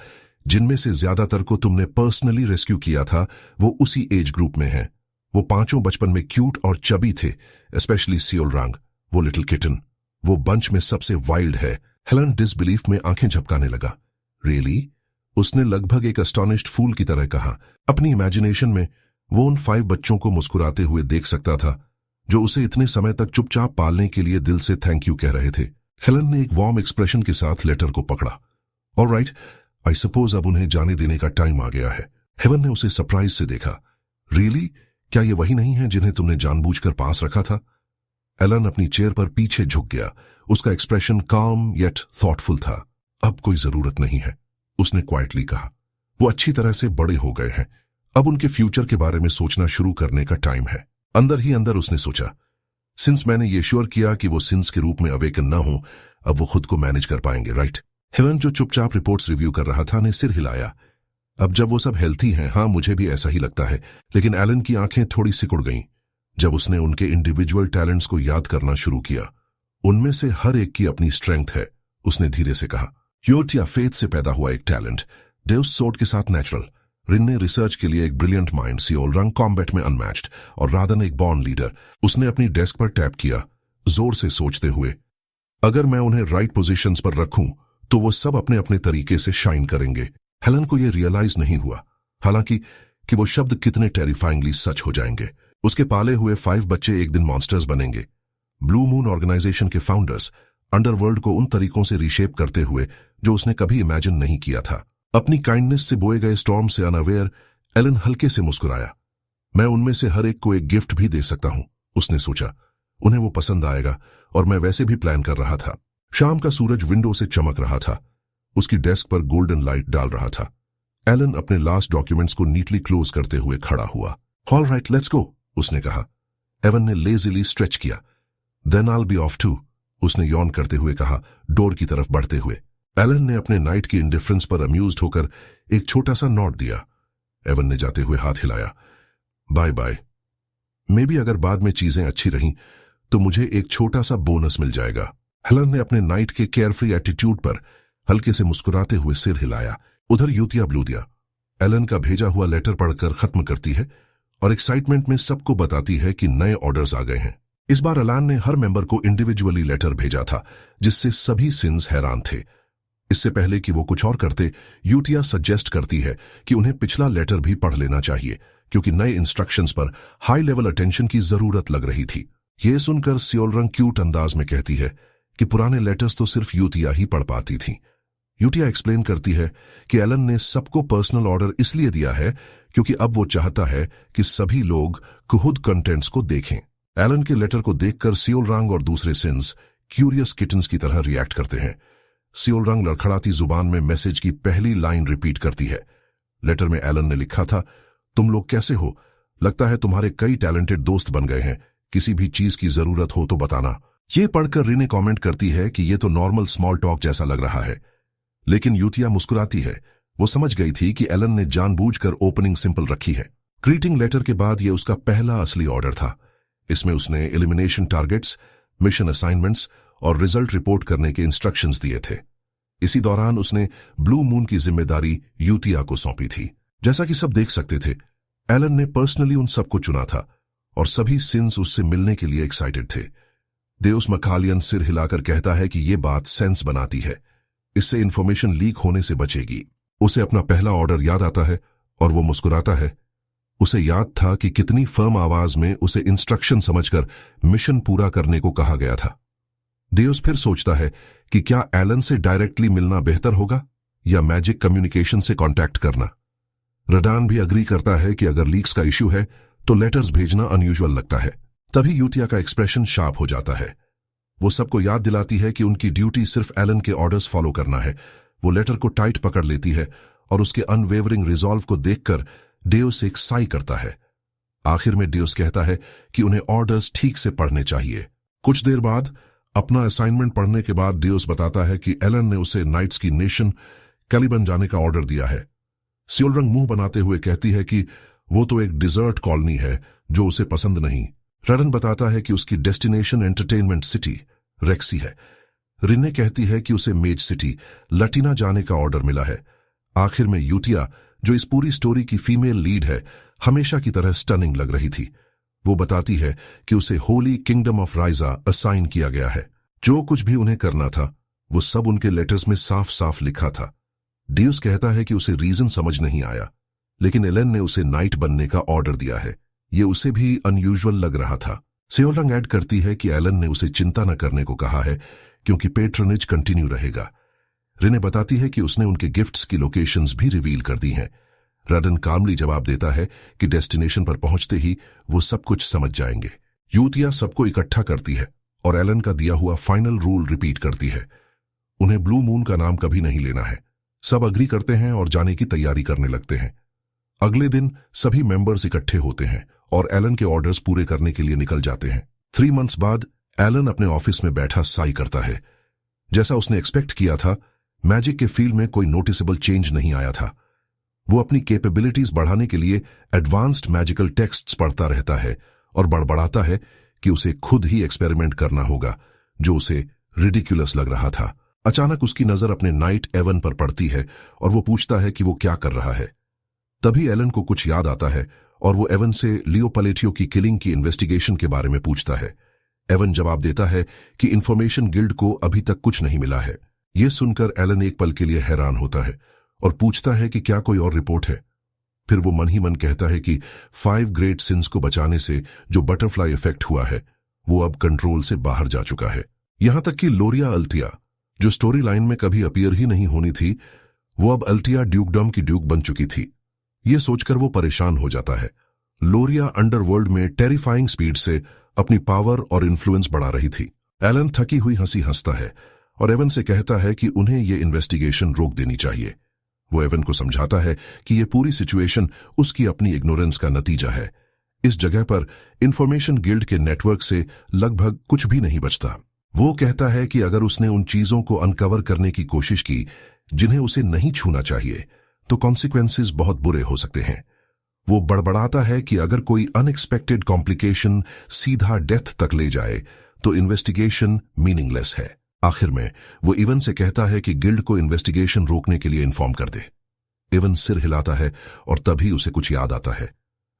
जिनमें से ज्यादातर को तुमने पर्सनली रेस्क्यू किया था, वो उसी एज ग्रुप में हैं। वो 5 बचपन में क्यूट और चबी थे, स्पेशली सियोलरांग, वो लिटिल किटन। वो बंच में सबसे वाइल्ड है। हेलन डिसबिलीफ में आंखें झपकाने लगा। रियली? उसने लगभग एक अस्टॉनिश्ड फूल की तरह कहा। अपनी इमेजिनेशन में वो उन 5 बच्चों को मुस्कुराते हुए देख सकता था, जो उसे इतने समय तक चुपचाप पालने के लिए दिल से थैंक यू कह रहे थे। हेलन ने एक वार्म एक्सप्रेशन के साथ लेटर को पकड़ा। ऑलराइट, आई सपोज अब उन्हें जाने देने का टाइम आ गया है। हेवन ने उसे सरप्राइज से देखा। रियली? क्या ये वही नहीं है जिन्हें तुमने जानबूझकर पास रखा था? एलन अपनी चेयर पर पीछे झुक गया। उसका एक्सप्रेशन काम येट थॉटफुल था। अब कोई जरूरत नहीं है, उसने क्वाइटली कहा। वो अच्छी तरह से बड़े हो गए हैं। अब उनके फ्यूचर के बारे में सोचना शुरू करने का टाइम है। अंदर ही अंदर उसने सोचा, सिंस मैंने ये श्योर किया कि वो सिंस के रूप में अवेकन ना हो, अब वो खुद को मैनेज कर पाएंगे, राइट? हेवन जो चुपचाप रिपोर्ट्स रिव्यू कर रहा था ने सिर हिलाया। अब जब वो सब हेल्थी हैं, हाँ मुझे भी ऐसा ही लगता है। लेकिन एलन की आंखें थोड़ी सिकुड़ गईं जब उसने उनके इंडिविजुअल टैलेंट्स को याद करना शुरू किया। उनमें से हर एक की अपनी स्ट्रेंथ है, उसने धीरे से कहा। योट या फेथ से पैदा हुआ एक टैलेंट, डेउस सोर्ड के साथ नेचुरल, रिन ने रिसर्च के लिए एक ब्रिलियंट माइंड, सियोलरांग कॉम्बैट में अनमैच्ड, और राधन एक बॉर्न लीडर। उसने अपनी डेस्क पर टैप किया, जोर से सोचते हुए, अगर मैं उन्हें राइट पोजीशंस पर रखूं तो वो सब अपने अपने तरीके से शाइन करेंगे। हेलन को यह रियलाइज नहीं हुआ। हालांकि कि वो शब्द कितने टेरिफाइंगली सच हो जाएंगे। उसके पाले हुए 5 बच्चे एक दिन मॉन्स्टर्स बनेंगे। ब्लू मून ऑर्गेनाइजेशन के फाउंडर्स अंडरवर्ल्ड को उन तरीकों से रीशेप करते हुए जो उसने कभी इमेजिन नहीं किया था। अपनी काइंडनेस से बोए गए स्टॉर्म से अनअवेयर एलन हल्के से मुस्कुराया। मैं उनमें से हर एक को एक गिफ्ट भी दे सकता हूं, उसने सोचा। उन्हें वो पसंद आएगा और मैं वैसे भी प्लान कर रहा था। शाम का सूरज विंडो से चमक रहा था। उसकी डेस्क पर गोल्डन लाइट डाल रहा था। एलन अपने लास्ट डॉक्यूमेंट्स को नीटली क्लोज करते हुए खड़ा हुआ। ऑल राइट, लेट्स गो, उसने कहा। एवन ने लेजिली स्ट्रेच किया। Then I be off to, उसने यौन करते हुए कहा, डोर की तरफ बढ़ते हुए। एलन ने अपने नाइट की इंडिफरेंस पर अम्यूज्ड होकर एक छोटा सा नॉट दिया। एवन ने जाते हुए हाथ हिलाया। Bye bye. मे बी अगर बाद में चीजें अच्छी रहीं तो मुझे एक छोटा सा बोनस मिल जाएगा। एलन ने अपने नाइट के केयरफ्री एटीट्यूड पर हल्के से मुस्कुराते हुए सिर हिलाया। उधर यूतिया ब्लूदिया एलन का भेजा हुआ लेटर पढ़कर खत्म करती है और एक्साइटमेंट में सबको बताती है कि नए ऑर्डर्स आ गए हैं। इस बार अलान ने हर मेंबर को इंडिविजुअली लेटर भेजा था, जिससे सभी सिंस हैरान थे। इससे पहले कि वो कुछ और करते, यूतिया सजेस्ट करती है कि उन्हें पिछला लेटर भी पढ़ लेना चाहिए, क्योंकि नए इंस्ट्रक्शंस पर हाई लेवल अटेंशन की जरूरत लग रही थी। यह सुनकर सियोलरंग क्यूट अंदाज में कहती है कि पुराने लेटर्स तो सिर्फ यूतिया ही पढ़ पाती थी। यूतिया एक्सप्लेन करती है कि एलन ने सबको पर्सनल ऑर्डर इसलिए दिया है क्योंकि अब वो चाहता है कि सभी लोग खुद कंटेंट्स को देखें। एलन के लेटर को देखकर सियोलरंग और दूसरे सिंस क्यूरियस किटन्स की तरह रिएक्ट करते हैं। सियोलरंग लड़खड़ाती जुबान में मैसेज की पहली लाइन रिपीट करती है। लेटर में एलन ने लिखा था, तुम लोग कैसे हो? लगता है तुम्हारे कई टैलेंटेड दोस्त बन गए हैं। किसी भी चीज की जरूरत हो तो बताना। ये पढ़कर रिने कमेंट करती है कि ये तो नॉर्मल स्मॉल टॉक जैसा लग रहा है, लेकिन यूतिया मुस्कुराती है। वो समझ गई थी कि एलन ने जानबूझकर ओपनिंग सिंपल रखी है। ग्रीटिंग लेटर के बाद ये उसका पहला असली ऑर्डर था। इसमें उसने एलिमिनेशन टारगेट्स, मिशन असाइनमेंट्स और रिजल्ट रिपोर्ट करने के इंस्ट्रक्शंस दिए थे। इसी दौरान उसने ब्लू मून की जिम्मेदारी यूतिया को सौंपी थी। जैसा कि सब देख सकते थे, एलन ने पर्सनली उन सबको चुना था और सभी सिंस उससे मिलने के लिए एक्साइटेड थे। देउस मकालियन सिर हिलाकर कहता है कि ये बात सेंस बनाती है। इससे इंफॉर्मेशन लीक होने से बचेगी। उसे अपना पहला ऑर्डर याद आता है और वो मुस्कुराता है। उसे याद था कि कितनी फर्म आवाज में उसे इंस्ट्रक्शन समझकर मिशन पूरा करने को कहा गया था। देउस फिर सोचता है कि क्या एलन से डायरेक्टली मिलना बेहतर होगा या मैजिक कम्युनिकेशन से कांटेक्ट करना। रडान भी अग्री करता है कि अगर लीक्स का इश्यू है तो लेटर्स भेजना अनयूजुअल लगता है। तभी यूतिया का एक्सप्रेशन शार्प हो जाता है। वो सबको याद दिलाती है कि उनकी ड्यूटी सिर्फ एलन के ऑर्डर्स फॉलो करना है। वो लेटर को टाइट पकड़ लेती है और उसके अनवेवरिंग रिजॉल्व को देखकर डेउस एक साई करता है। आखिर में डेउस कहता है कि उन्हें ऑर्डर्स ठीक से पढ़ने चाहिए। कुछ देर बाद अपना असाइनमेंट पढ़ने के बाद डेउस बताता है कि एलन ने उसे नाइट्स की नेशन कैलिबन जाने का ऑर्डर दिया है। सियोलरंग मुंह बनाते हुए कहती है कि वो तो एक डिजर्ट कॉलोनी है जो उसे पसंद नहीं। रडन बताता है कि उसकी डेस्टिनेशन एंटरटेनमेंट सिटी रेक्सी है। रिने कहती है कि उसे मेज सिटी लटीना जाने का ऑर्डर मिला है। आखिर में यूतिया, जो इस पूरी स्टोरी की फीमेल लीड है, हमेशा की तरह स्टनिंग लग रही थी। वो बताती है कि उसे होली किंगडम ऑफ राइजा असाइन किया गया है। जो कुछ भी उन्हें करना था वो सब उनके लेटर्स में साफ साफ लिखा था। डेउस कहता है कि उसे रीजन समझ नहीं आया, लेकिन एलन ने उसे नाइट बनने का ऑर्डर दिया है। ये उसे भी अनयूजुअल लग रहा था। सियोलरंग ऐड करती है कि एलन ने उसे चिंता न करने को कहा है क्योंकि पेट्रोनेज कंटिन्यू रहेगा। रिने बताती है कि उसने उनके गिफ्ट्स की लोकेशंस भी रिवील कर दी हैं। रडन कामली जवाब देता है कि डेस्टिनेशन पर पहुंचते ही वो सब कुछ समझ जाएंगे। यूतिया सबको इकट्ठा करती है और एलन का दिया हुआ फाइनल रूल रिपीट करती है। उन्हें ब्लू मून का नाम कभी नहीं लेना है। सब अग्री करते हैं और जाने की तैयारी करने लगते हैं। अगले दिन सभी मेंबर्स इकट्ठे होते हैं और एलन के ऑर्डर्स पूरे करने के लिए निकल जाते हैं। 3 मंथ्स बाद एलन अपने ऑफिस में बैठा साई करता है। जैसा उसने एक्सपेक्ट किया था, मैजिक के फील्ड में कोई नोटिसेबल चेंज नहीं आया था। वो अपनी कैपेबिलिटीज बढ़ाने के लिए एडवांस्ड मैजिकल टेक्स्ट्स पढ़ता रहता है और बड़बड़ाता है कि उसे खुद ही एक्सपेरिमेंट करना होगा, जो उसे रिडिकुलस लग रहा था। अचानक उसकी नजर अपने नाइट एवन पर पड़ती है और वो पूछता है कि वो क्या कर रहा है। तभी एलन को कुछ याद आता है और वो एवन से लियो पलेटियो की किलिंग की इन्वेस्टिगेशन के बारे में पूछता है। एवन जवाब देता है कि इंफॉर्मेशन गिल्ड को अभी तक कुछ नहीं मिला है। ये सुनकर एलन एक पल के लिए हैरान होता है और पूछता है कि क्या कोई और रिपोर्ट है। फिर वो मन ही मन कहता है कि 5 ग्रेट सिंस को बचाने से जो बटरफ्लाई इफेक्ट हुआ है वो अब कंट्रोल से बाहर जा चुका है। यहां तक कि लोरिया अल्तिया, जो स्टोरी लाइन में कभी अपीयर ही नहीं होनी थी, वो अब अल्तिया ड्यूकडम की ड्यूक बन चुकी थी। ये सोचकर वो परेशान हो जाता है। लोरिया अंडरवर्ल्ड में टेरिफाइंग स्पीड से अपनी पावर और इन्फ्लुएंस बढ़ा रही थी। एलन थकी हुई हंसी हंसता है और एवन से कहता है कि उन्हें ये इन्वेस्टिगेशन रोक देनी चाहिए। वो एवन को समझाता है कि ये पूरी सिचुएशन उसकी अपनी इग्नोरेंस का नतीजा है। इस जगह पर इंफॉर्मेशन गिल्ड के नेटवर्क से लगभग कुछ भी नहीं बचता। वो कहता है कि अगर उसने उन चीजों को अनकवर करने की कोशिश की जिन्हें उसे नहीं छूना चाहिए, तो कॉन्सिक्वेंसेस बहुत बुरे हो सकते हैं। वो बड़बड़ाता है कि अगर कोई अनएक्सपेक्टेड कॉम्प्लिकेशन सीधा डेथ तक ले जाए तो इन्वेस्टिगेशन मीनिंगलेस है। आखिर में वो इवन से कहता है कि गिल्ड को इन्वेस्टिगेशन रोकने के लिए इन्फॉर्म कर दे। इवन सिर हिलाता है और तभी उसे कुछ याद आता है।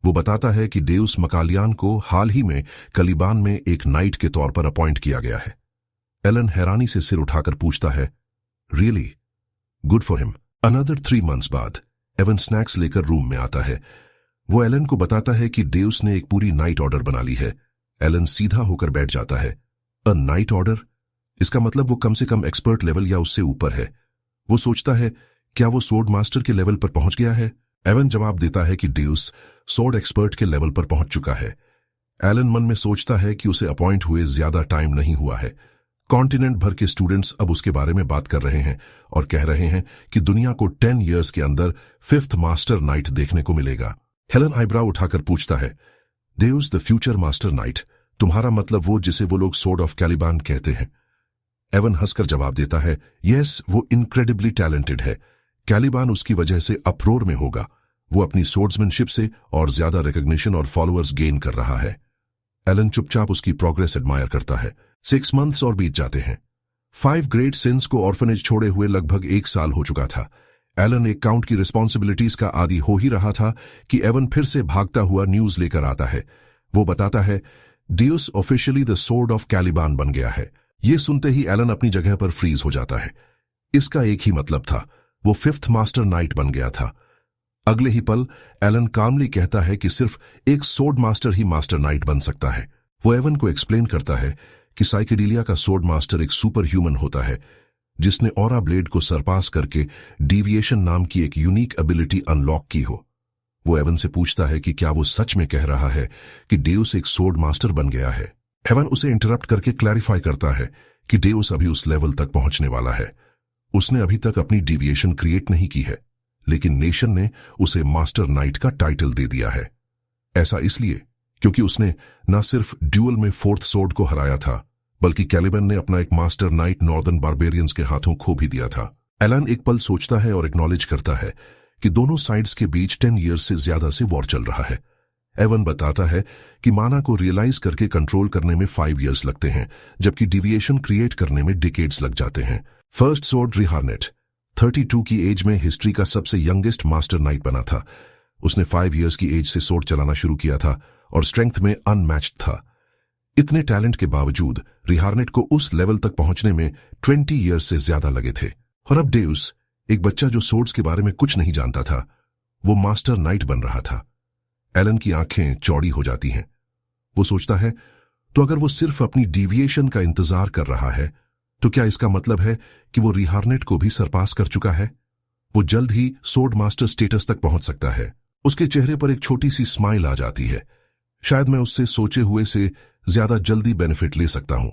वो बताता है कि डेउस मकालियान को हाल ही में कलिबान में एक नाइट के तौर पर अपॉइंट किया गया है। एलन हैरानी से सिर उठाकर पूछता है, really? Good for him. Another 3 months बाद एवन स्नैक्स लेकर रूम में आता है। वो एलन को बताता है कि डेउस ने एक पूरी नाइट ऑर्डर बना ली है। एलन सीधा होकर बैठ जाता है। A night order? इसका मतलब वो कम से कम एक्सपर्ट लेवल या उससे ऊपर है। वो सोचता है, क्या वो सोर्ड मास्टर के लेवल पर पहुंच गया है? एवन जवाब देता है कि डेउस सोर्ड एक्सपर्ट के लेवल पर पहुंच चुका है। एलन मन में सोचता है कि उसे अपॉइंट हुए ज्यादा टाइम नहीं हुआ है। कॉन्टिनेंट भर के स्टूडेंट्स अब उसके बारे में बात कर रहे हैं और कह रहे हैं कि दुनिया को 10 years के अंदर 5th मास्टर नाइट देखने को मिलेगा। हेलन आईब्राउ उठाकर पूछता है, डेउस द फ्यूचर मास्टर नाइट? तुम्हारा मतलब वो जिसे वो लोग सोर्ड ऑफ कैलिबान कहते हैं? एवन हंसकर जवाब देता है, यस, वो इनक्रेडिबली टैलेंटेड है। कैलिबान उसकी वजह से अप्रोर में होगा। वो अपनी सोर्ड्समैनशिप से और ज्यादा रिकॉग्निशन और फॉलोअर्स गेन कर रहा है। एलन चुपचाप उसकी प्रोग्रेस एडमायर करता है। 6 months और बीत जाते हैं। 5 ग्रेट सिंस को ऑर्फनेज छोड़े हुए लगभग 1 साल हो चुका था। एलन एक काउंट की रिस्पॉन्सिबिलिटीज का आदी हो ही रहा था कि एवन फिर से भागता हुआ न्यूज लेकर आता है। वो बताता है, डेउस ऑफिशियली द सोर्ड ऑफ कैलिबान बन गया है। ये सुनते ही एलन अपनी जगह पर फ्रीज हो जाता है। इसका एक ही मतलब था, वो 5th मास्टर नाइट बन गया था। अगले ही पल एलन कामली कहता है कि सिर्फ एक सोर्ड मास्टर ही मास्टर नाइट बन सकता है। वो एवन को एक्सप्लेन करता है कि साइकेडेलिया का सोर्ड मास्टर एक सुपर ह्यूमन होता है जिसने ऑरा ब्लेड को सरपास करके डिविएशन नाम की एक यूनिक एबिलिटी अनलॉक की हो। वो एवन से पूछता है कि क्या वो सच में कह रहा है कि डेउस एक सोर्ड मास्टर बन गया है। एवन उसे इंटरप्ट करके क्लैरिफाई करता है कि डेउस अभी उस लेवल तक पहुंचने वाला है। उसने अभी तक अपनी डिविएशन क्रिएट नहीं की है, लेकिन नेशन ने उसे मास्टर नाइट का टाइटल दे दिया है। ऐसा इसलिए क्योंकि उसने न सिर्फ ड्यूअल में 4th सोर्ड को हराया था, बल्कि कैलिबन ने अपना एक मास्टर नाइट नॉर्दर्न बारबेरियंस के हाथों खो भी दिया था। एलन एक पल सोचता है और एक्नॉलेज करता है कि दोनों साइड्स के बीच 10 years से ज्यादा से वॉर चल रहा है। एवन बताता है कि माना को रियलाइज करके कंट्रोल करने में 5 years लगते हैं, जबकि डिविएशन क्रिएट करने में डिकेड्स लग जाते हैं। फर्स्ट सोर्ड रिहार्नेट 32 की एज में हिस्ट्री का सबसे यंगेस्ट मास्टर नाइट बना था। उसने 5 years की एज से सोर्ड चलाना शुरू किया था और स्ट्रेंथ में अनमैच्ड था। इतने टैलेंट के बावजूद रिहार्नेट को उस लेवल तक पहुंचने में 20 years से ज्यादा लगे थे। और अब डेउस, एक बच्चा जो सोर्ड्स के बारे में कुछ नहीं जानता था, वो मास्टर नाइट बन रहा था। एलन की आंखें चौड़ी हो जाती हैं। वो सोचता है, तो अगर वो सिर्फ अपनी डिविएशन का इंतजार कर रहा है, तो क्या इसका मतलब है कि वो रिहार्नेट को भी सरपास कर चुका है? वो जल्द ही सोर्ड मास्टर स्टेटस तक पहुंच सकता है। उसके चेहरे पर एक छोटी सी स्माइल आ जाती है। शायद मैं उससे सोचे हुए से ज्यादा जल्दी बेनिफिट ले सकता हूं।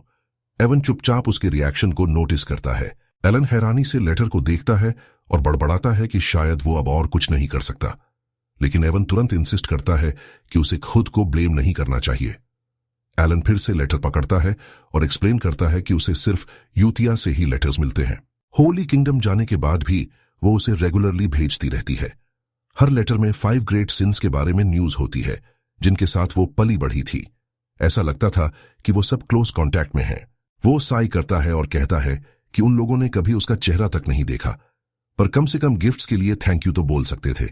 एवन चुपचाप उसके रिएक्शन को नोटिस करता है। एलन हैरानी से लेटर को देखता है और बड़बड़ाता है कि शायद वो अब और कुछ नहीं कर सकता, लेकिन एवन तुरंत इंसिस्ट करता है कि उसे खुद को ब्लेम नहीं करना चाहिए। एलन फिर से लेटर पकड़ता है और एक्सप्लेन करता है कि उसे सिर्फ यूतिया से ही लेटर्स मिलते हैं। होली किंगडम जाने के बाद भी वो उसे रेगुलरली भेजती रहती है। हर लेटर में 5 ग्रेट सिंस के बारे में न्यूज होती है, जिनके साथ वो पली बढ़ी थी। ऐसा लगता था कि वो सब क्लोज कांटेक्ट में हैं। वो साई करता है और कहता है कि उन लोगों ने कभी उसका चेहरा तक नहीं देखा, पर कम से कम गिफ्ट्स के लिए थैंक यू तो बोल सकते थे।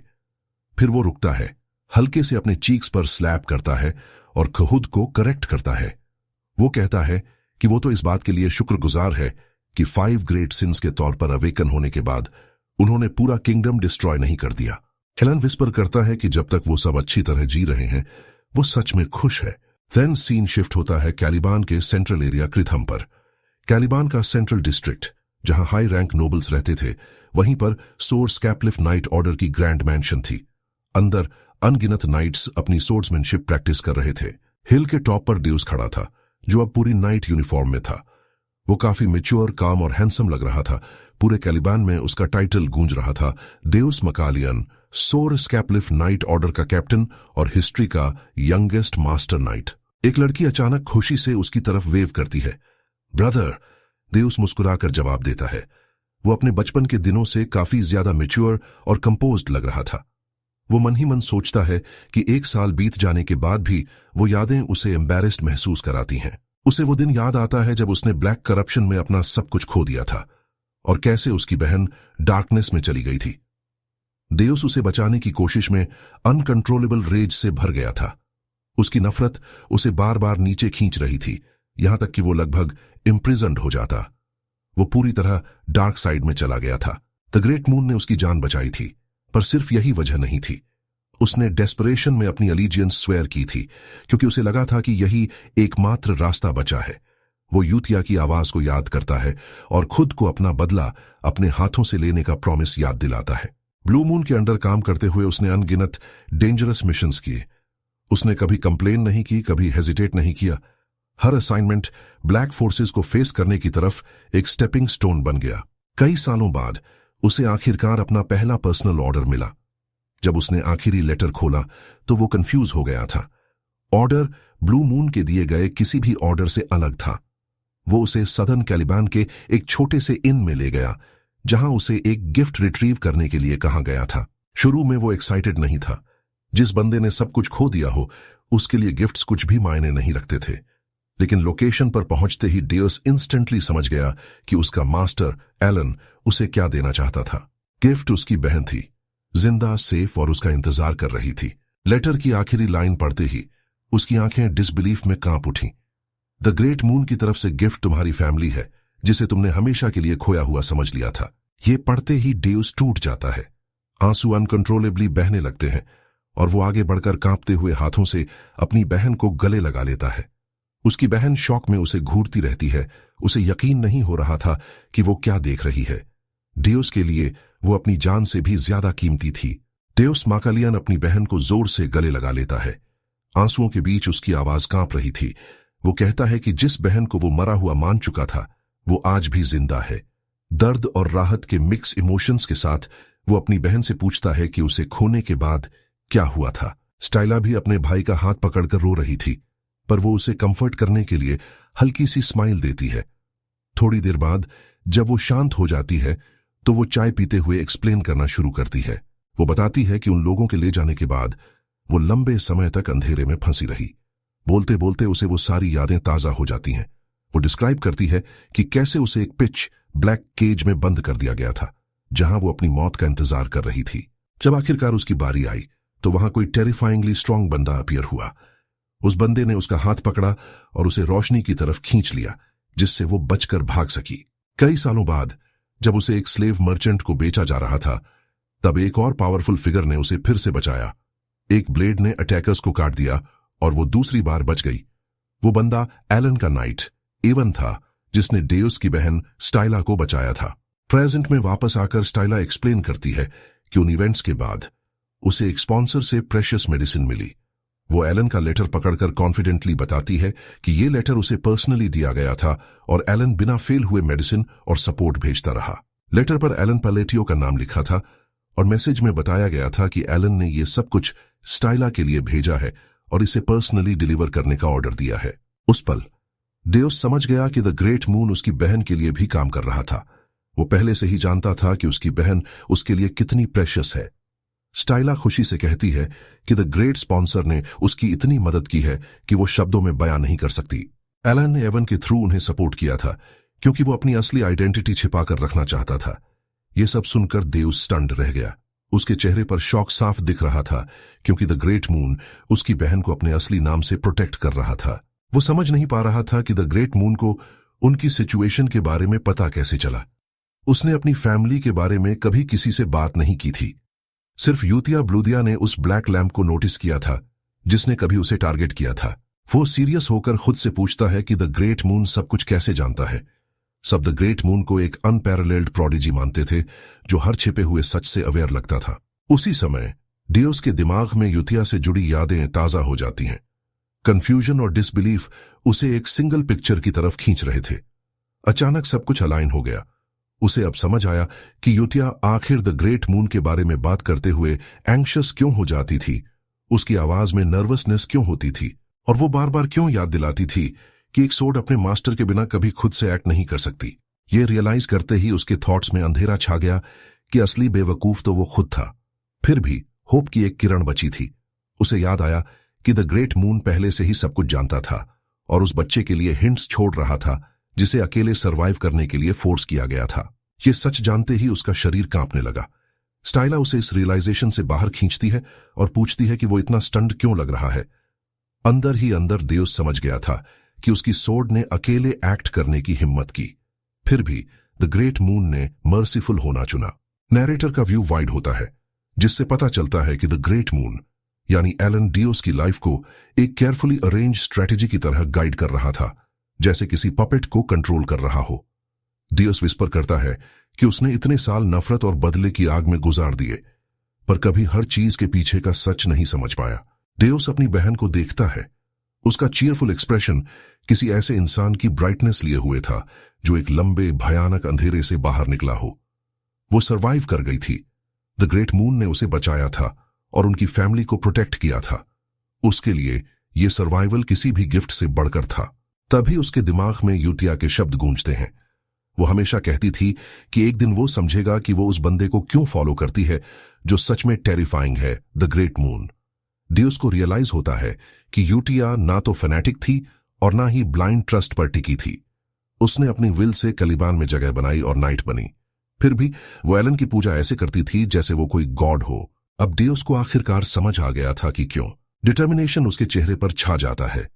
फिर वो रुकता है, हल्के से अपने चीक्स पर स्लैप करता है और खुद को करेक्ट करता है। वो कहता है कि वो तो इस बात के लिए शुक्रगुजार है कि 5 ग्रेट सिंस के तौर पर अवेकन होने के बाद उन्होंने पूरा किंगडम डिस्ट्रॉय नहीं कर दिया। एलन विस्पर करता है कि जब तक वो सब अच्छी तरह जी रहे हैं वो सच में खुश है। देन सीन शिफ्ट होता है कैलिबान के सेंट्रल एरिया क्रिथम पर। कैलिबान का सेंट्रल डिस्ट्रिक्ट, जहां हाई रैंक नोबल्स रहते थे, वहीं पर सोर स्कैपलिफ नाइट ऑर्डर की ग्रैंड मैंशन थी। अंदर अनगिनत नाइट्स अपनी सोर्ड्समैनशिप प्रैक्टिस कर रहे थे। हिल के टॉप पर ड्यूस खड़ा था, जो अब पूरी नाइट यूनिफॉर्म में था। वो काफी मैच्योर, काम और हैंडसम लग रहा था। पूरे कैलिबान में उसका टाइटल गूंज रहा था, देउस मकालियन, सोर स्कैपलिफ नाइट ऑर्डर का कैप्टन और हिस्ट्री का यंगेस्ट मास्टर नाइट। एक लड़की अचानक खुशी से उसकी तरफ वेव करती है। ब्रदर, देउस मुस्कुराकर जवाब देता है। वो अपने बचपन के दिनों से काफी ज्यादा मैच्योर और कंपोज्ड लग रहा था। वो मन ही मन सोचता है कि 1 साल बीत जाने के बाद भी वो यादें उसे एम्बैरेस्ड महसूस कराती हैं। उसे वो दिन याद आता है जब उसने ब्लैक करप्शन में अपना सब कुछ खो दिया था और कैसे उसकी बहन डार्कनेस में चली गई थी। देउस उसे बचाने की कोशिश में अनकंट्रोलेबल रेज से भर गया था। उसकी नफरत उसे बार बार नीचे खींच रही थी, यहां तक कि वो लगभग इम्प्रिजन्ड हो जाता। वो पूरी तरह डार्क साइड में चला गया था। द ग्रेट मून ने उसकी जान बचाई थी, पर सिर्फ यही वजह नहीं थी। उसने डेस्परेशन में अपनी अलीजियंस स्वेयर की थी, क्योंकि उसे लगा था कि यही एकमात्र रास्ता बचा है। वो यूथिया की आवाज को याद करता है और खुद को अपना बदला अपने हाथों से लेने का प्रॉमिस याद दिलाता है। ब्लू मून के अंडर काम करते हुए उसने अनगिनत डेंजरस मिशंस किए। उसने कभी कंप्लेन नहीं की, कभी हेजिटेट नहीं किया। हर असाइनमेंट ब्लैक फोर्सेस को फेस करने की तरफ एक स्टेपिंग स्टोन बन गया। कई सालों बाद उसे आखिरकार अपना पहला पर्सनल ऑर्डर मिला। जब उसने आखिरी लेटर खोला तो वो कंफ्यूज हो गया था। ऑर्डर ब्लू मून के दिए गए किसी भी ऑर्डर से अलग था। वो उसे सदर्न कैलिबान के एक छोटे से इन में ले गया, जहां उसे एक गिफ्ट रिट्रीव करने के लिए कहा गया था। शुरू में वो एक्साइटेड नहीं था। जिस बंदे ने सब कुछ खो दिया हो, उसके लिए गिफ्ट्स कुछ भी मायने नहीं रखते थे। लेकिन लोकेशन पर पहुंचते ही डेउस इंस्टेंटली समझ गया कि उसका मास्टर एलन उसे क्या देना चाहता था। गिफ्ट उसकी बहन थी, जिंदा, सेफ और उसका इंतजार कर रही थी। लेटर की आखिरी लाइन पढ़ते ही उसकी आंखें डिसबिलीफ में कांप उठीं। द ग्रेट मून की तरफ से गिफ्ट तुम्हारी फैमिली है, जिसे तुमने हमेशा के लिए खोया हुआ समझ लिया था। ये पढ़ते ही डेउस टूट जाता है। आंसू अनकंट्रोलेबली बहने लगते हैं और वो आगे बढ़कर कांपते हुए हाथों से अपनी बहन को गले लगा लेता है। उसकी बहन शॉक में उसे घूरती रहती है। उसे यकीन नहीं हो रहा था कि वो क्या देख रही है। डेउस के लिए वो अपनी जान से भी ज्यादा कीमती थी। डेउस माकालियन अपनी बहन को जोर से गले लगा लेता है। आंसुओं के बीच उसकी आवाज कांप रही थी। वो कहता है कि जिस बहन को वो मरा हुआ मान चुका था, वो आज भी जिंदा है। दर्द और राहत के मिक्स इमोशंस के साथ वो अपनी बहन से पूछता है कि उसे खोने के बाद क्या हुआ था। स्टाइला भी अपने भाई का हाथ पकड़कर रो रही थी, पर वो उसे कंफर्ट करने के लिए हल्की सी स्माइल देती है। थोड़ी देर बाद जब वो शांत हो जाती है तो वो चाय पीते हुए एक्सप्लेन करना शुरू करती है। वो बताती है कि उन लोगों के ले जाने के बाद वो लंबे समय तक अंधेरे में फंसी रही। बोलते बोलते उसे वो सारी यादें ताजा हो जाती हैं। वो डिस्क्राइब करती है कि कैसे उसे एक पिच ब्लैक केज में बंद कर दिया गया था, जहां वो अपनी मौत का इंतजार कर रही थी। जब आखिरकार उसकी बारी आई तो वहां कोई टेरिफाइंगली स्ट्रांग बंदा अपीयर हुआ। उस बंदे ने उसका हाथ पकड़ा और उसे रोशनी की तरफ खींच लिया, जिससे वो बचकर भाग सकी। कई सालों बाद जब उसे एक स्लेव मर्चेंट को बेचा जा रहा था, तब एक और पावरफुल फिगर ने उसे फिर से बचाया। एक ब्लेड ने अटैकर्स को काट दिया और वो दूसरी बार बच गई। वो बंदा एलन का नाइट एवन था, जिसने डेउस की बहन स्टाइला को बचाया था। प्रेजेंट में वापस आकर स्टाइला एक्सप्लेन करती है कि उन इवेंट्स के बाद उसे एक स्पॉन्सर से प्रेशियस मेडिसिन मिली। वो एलन का लेटर पकड़कर कॉन्फिडेंटली बताती है कि ये लेटर उसे पर्सनली दिया गया था और एलन बिना फेल हुए मेडिसिन और सपोर्ट भेजता रहा। लेटर पर एलन पैलेटियो का नाम लिखा था और मैसेज में बताया गया था कि एलन ने ये सब कुछ स्टाइला के लिए भेजा है और इसे पर्सनली डिलीवर करने का ऑर्डर दिया है। उस पल डेउस समझ गया कि द ग्रेट मून उसकी बहन के लिए भी काम कर रहा था। वो पहले से ही जानता था कि उसकी बहन उसके लिए कितनी प्रेशियस है। स्टाइला खुशी से कहती है कि द ग्रेट स्पॉन्सर ने उसकी इतनी मदद की है कि वो शब्दों में बयान नहीं कर सकती। एलन ने एवन के थ्रू उन्हें सपोर्ट किया था, क्योंकि वो अपनी असली आइडेंटिटी छिपाकर रखना चाहता था। ये सब सुनकर डेउस स्टन्ड रह गया। उसके चेहरे पर शॉक साफ दिख रहा था, क्योंकि द ग्रेट मून उसकी बहन को अपने असली नाम से प्रोटेक्ट कर रहा था। वो समझ नहीं पा रहा था कि द ग्रेट मून को उनकी सिचुएशन के बारे में पता कैसे चला। उसने अपनी फैमिली के बारे में कभी किसी से बात नहीं की थी। सिर्फ यूतिया ब्लूदिया ने उस ब्लैक लैम्प को नोटिस किया था जिसने कभी उसे टारगेट किया था। वो सीरियस होकर खुद से पूछता है कि द ग्रेट मून सब कुछ कैसे जानता है। सब द ग्रेट मून को एक अनपैरेलल्ड प्रोडिजी मानते थे जो हर छिपे हुए सच से अवेयर लगता था। उसी समय डियोस के दिमाग में यूतिया से जुड़ी यादें ताजा हो जाती हैं। कंफ्यूजन और डिसबिलीफ उसे एक सिंगल पिक्चर की तरफ खींच रहे थे। अचानक सब कुछ अलाइन हो गया। उसे अब समझ आया कि यूतिया आखिर द ग्रेट मून के बारे में बात करते हुए एंग्शियस क्यों हो जाती थी, उसकी आवाज में नर्वसनेस क्यों होती थी, और वो बार बार क्यों याद दिलाती थी कि एक सोड अपने मास्टर के बिना कभी खुद से एक्ट नहीं कर सकती। ये रियलाइज करते ही उसके थॉट्स में अंधेरा छा गया कि असली बेवकूफ तो वो खुद था। फिर भी होप की एक किरण बची थी। उसे याद आया कि द ग्रेट मून पहले से ही सब कुछ जानता था और उस बच्चे के लिए हिंट्स छोड़ रहा था जिसे अकेले सरवाइव करने के लिए फोर्स किया गया था। ये सच जानते ही उसका शरीर कांपने लगा। स्टाइला उसे इस रियलाइजेशन से बाहर खींचती है और पूछती है कि वो इतना स्टंड क्यों लग रहा है। अंदर ही अंदर देउस समझ गया था कि उसकी सोड ने अकेले एक्ट करने की हिम्मत की। फिर भी द ग्रेट मून ने मर्सीफुल होना चुना। नैरेटर का व्यू वाइड होता है जिससे पता चलता है कि द ग्रेट मून यानी एलन डियोस की लाइफ को एक केयरफुली अरेंज स्ट्रेटेजी की तरह गाइड कर रहा था, जैसे किसी पपेट को कंट्रोल कर रहा हो। डियोस विस्पर करता है कि उसने इतने साल नफरत और बदले की आग में गुजार दिए, पर कभी हर चीज के पीछे का सच नहीं समझ पाया। डियोस अपनी बहन को देखता है। उसका चीयरफुल एक्सप्रेशन किसी ऐसे इंसान की ब्राइटनेस लिए हुए था जो एक लंबे भयानक अंधेरे से बाहर निकला हो। वो सरवाइव कर गई थी। द ग्रेट मून ने उसे बचाया था और उनकी फैमिली को प्रोटेक्ट किया था। उसके लिए ये सर्वाइवल किसी भी गिफ्ट से बढ़कर था। तभी उसके दिमाग में यूतिया के शब्द गूंजते हैं। वो हमेशा कहती थी कि एक दिन वो समझेगा कि वो उस बंदे को क्यों फॉलो करती है जो सच में टेरिफाइंग है, द ग्रेट मून। डियोस को रियलाइज होता है कि यूतिया ना तो फैनेटिक थी और ना ही ब्लाइंड ट्रस्ट पर टिकी थी। उसने अपनी विल से कलिबान में जगह बनाई और नाइट बनी। फिर भी वो एलन की पूजा ऐसे करती थी जैसे वो कोई गॉड हो। अब डियोस को आखिरकार समझ आ गया था कि क्यों। डिटर्मिनेशन उसके चेहरे पर छा जाता है।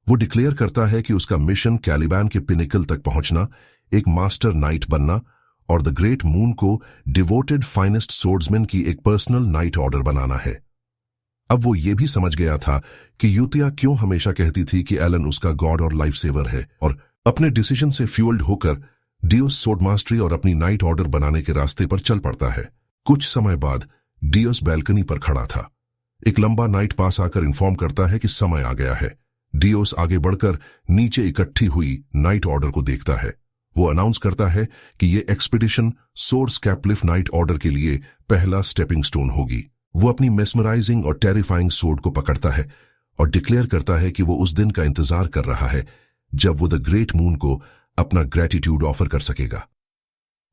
वो डिक्लेयर करता है कि उसका मिशन कैलिबान के पिनिकल तक पहुंचना, एक मास्टर नाइट बनना और द ग्रेट मून को डिवोटेड फाइनेस्ट सोर्ड्समैन की एक पर्सनल नाइट ऑर्डर बनाना है। अब वो ये भी समझ गया था कि यूतिया क्यों हमेशा कहती थी कि एलन उसका गॉड और लाइफ सेवर है, और अपने डिसीजन से फ्यूल्ड होकर डियोस सोर्ड मास्टरी और अपनी नाइट ऑर्डर बनाने के रास्ते पर चल पड़ता है। कुछ समय बाद डियोस बैल्कनी पर खड़ा था। एक लंबा नाइट पास आकर इन्फॉर्म करता है कि समय आ गया है। डियोस आगे बढ़कर नीचे इकट्ठी हुई नाइट ऑर्डर को देखता है। वो अनाउंस करता है कि ये एक्सपीडिशन सोर्स कैपलिफ नाइट ऑर्डर के लिए पहला स्टेपिंग स्टोन होगी। वो अपनी मेस्मराइजिंग और टेरिफाइंग सोर्ड को पकड़ता है और डिक्लेयर करता है कि वो उस दिन का इंतजार कर रहा है जब वो द ग्रेट मून को अपना ग्रेटिट्यूड ऑफर कर सकेगा।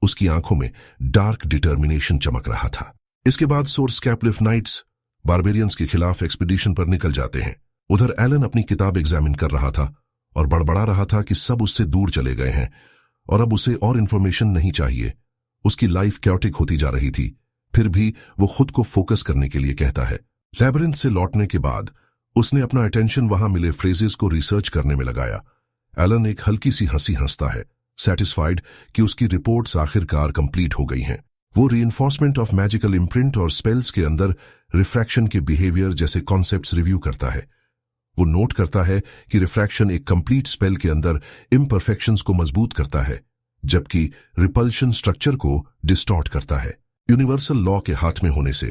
उसकी आंखों में डार्क डिटर्मिनेशन चमक रहा था। इसके बाद सोर्स कैपलिफ नाइट्स बारबेरियंस के खिलाफ एक्सपीडिशन पर निकल जाते हैं। उधर एलन अपनी किताब एग्जामिन कर रहा था और बड़बड़ा रहा था कि सब उससे दूर चले गए हैं और अब उसे और इन्फॉर्मेशन नहीं चाहिए। उसकी लाइफ कैओटिक होती जा रही थी। फिर भी वो खुद को फोकस करने के लिए कहता है। लैबिरिंथ से लौटने के बाद उसने अपना अटेंशन वहां मिले फ्रेजेस को रिसर्च करने में लगाया। एलन एक हल्की सी हंसी हंसता है, सैटिस्फाइड कि उसकी रिपोर्ट्स आखिरकार कंप्लीट हो गई हैं। वो रीइंफोर्समेंट ऑफ मैजिकल इम्प्रिंट और स्पेल्स के अंदर रिफ्रैक्शन के बिहेवियर जैसे कॉन्सेप्ट्स रिव्यू करता है। वो नोट करता है कि रिफ्रैक्शन एक कंप्लीट स्पेल के अंदर इम्परफेक्शंस को मजबूत करता है, जबकि रिपल्शन स्ट्रक्चर को डिस्टॉर्ट करता है। यूनिवर्सल लॉ के हाथ में होने से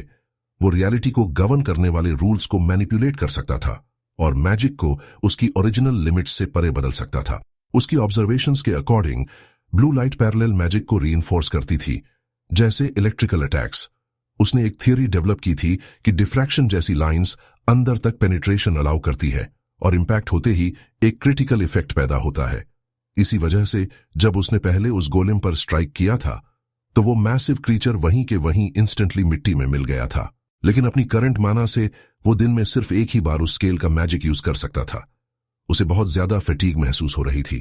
वो रियलिटी को गवर्न करने वाले रूल्स को मैनिपुलेट कर सकता था और मैजिक को उसकी ओरिजिनल लिमिट्स से परे बदल सकता था। उसकी ऑब्जर्वेशंस के according blue light parallel magic को रीइंफोर्स करती थी, जैसे इलेक्ट्रिकल अटैक्स। उसने एक थियरी डेवलप की थी कि डिफ्रैक्शन जैसी लाइंस अंदर तक पेनिट्रेशन अलाउ करती है और इंपैक्ट होते ही एक क्रिटिकल इफेक्ट पैदा होता है। इसी वजह से जब उसने पहले उस गोलेम पर स्ट्राइक किया था तो वो मैसिव क्रीचर वहीं के वहीं इंस्टेंटली मिट्टी में मिल गया था। लेकिन अपनी करंट माना से वो दिन में सिर्फ एक ही बार उस स्केल का मैजिक यूज कर सकता था। उसे बहुत ज्यादा फटीग महसूस हो रही थी।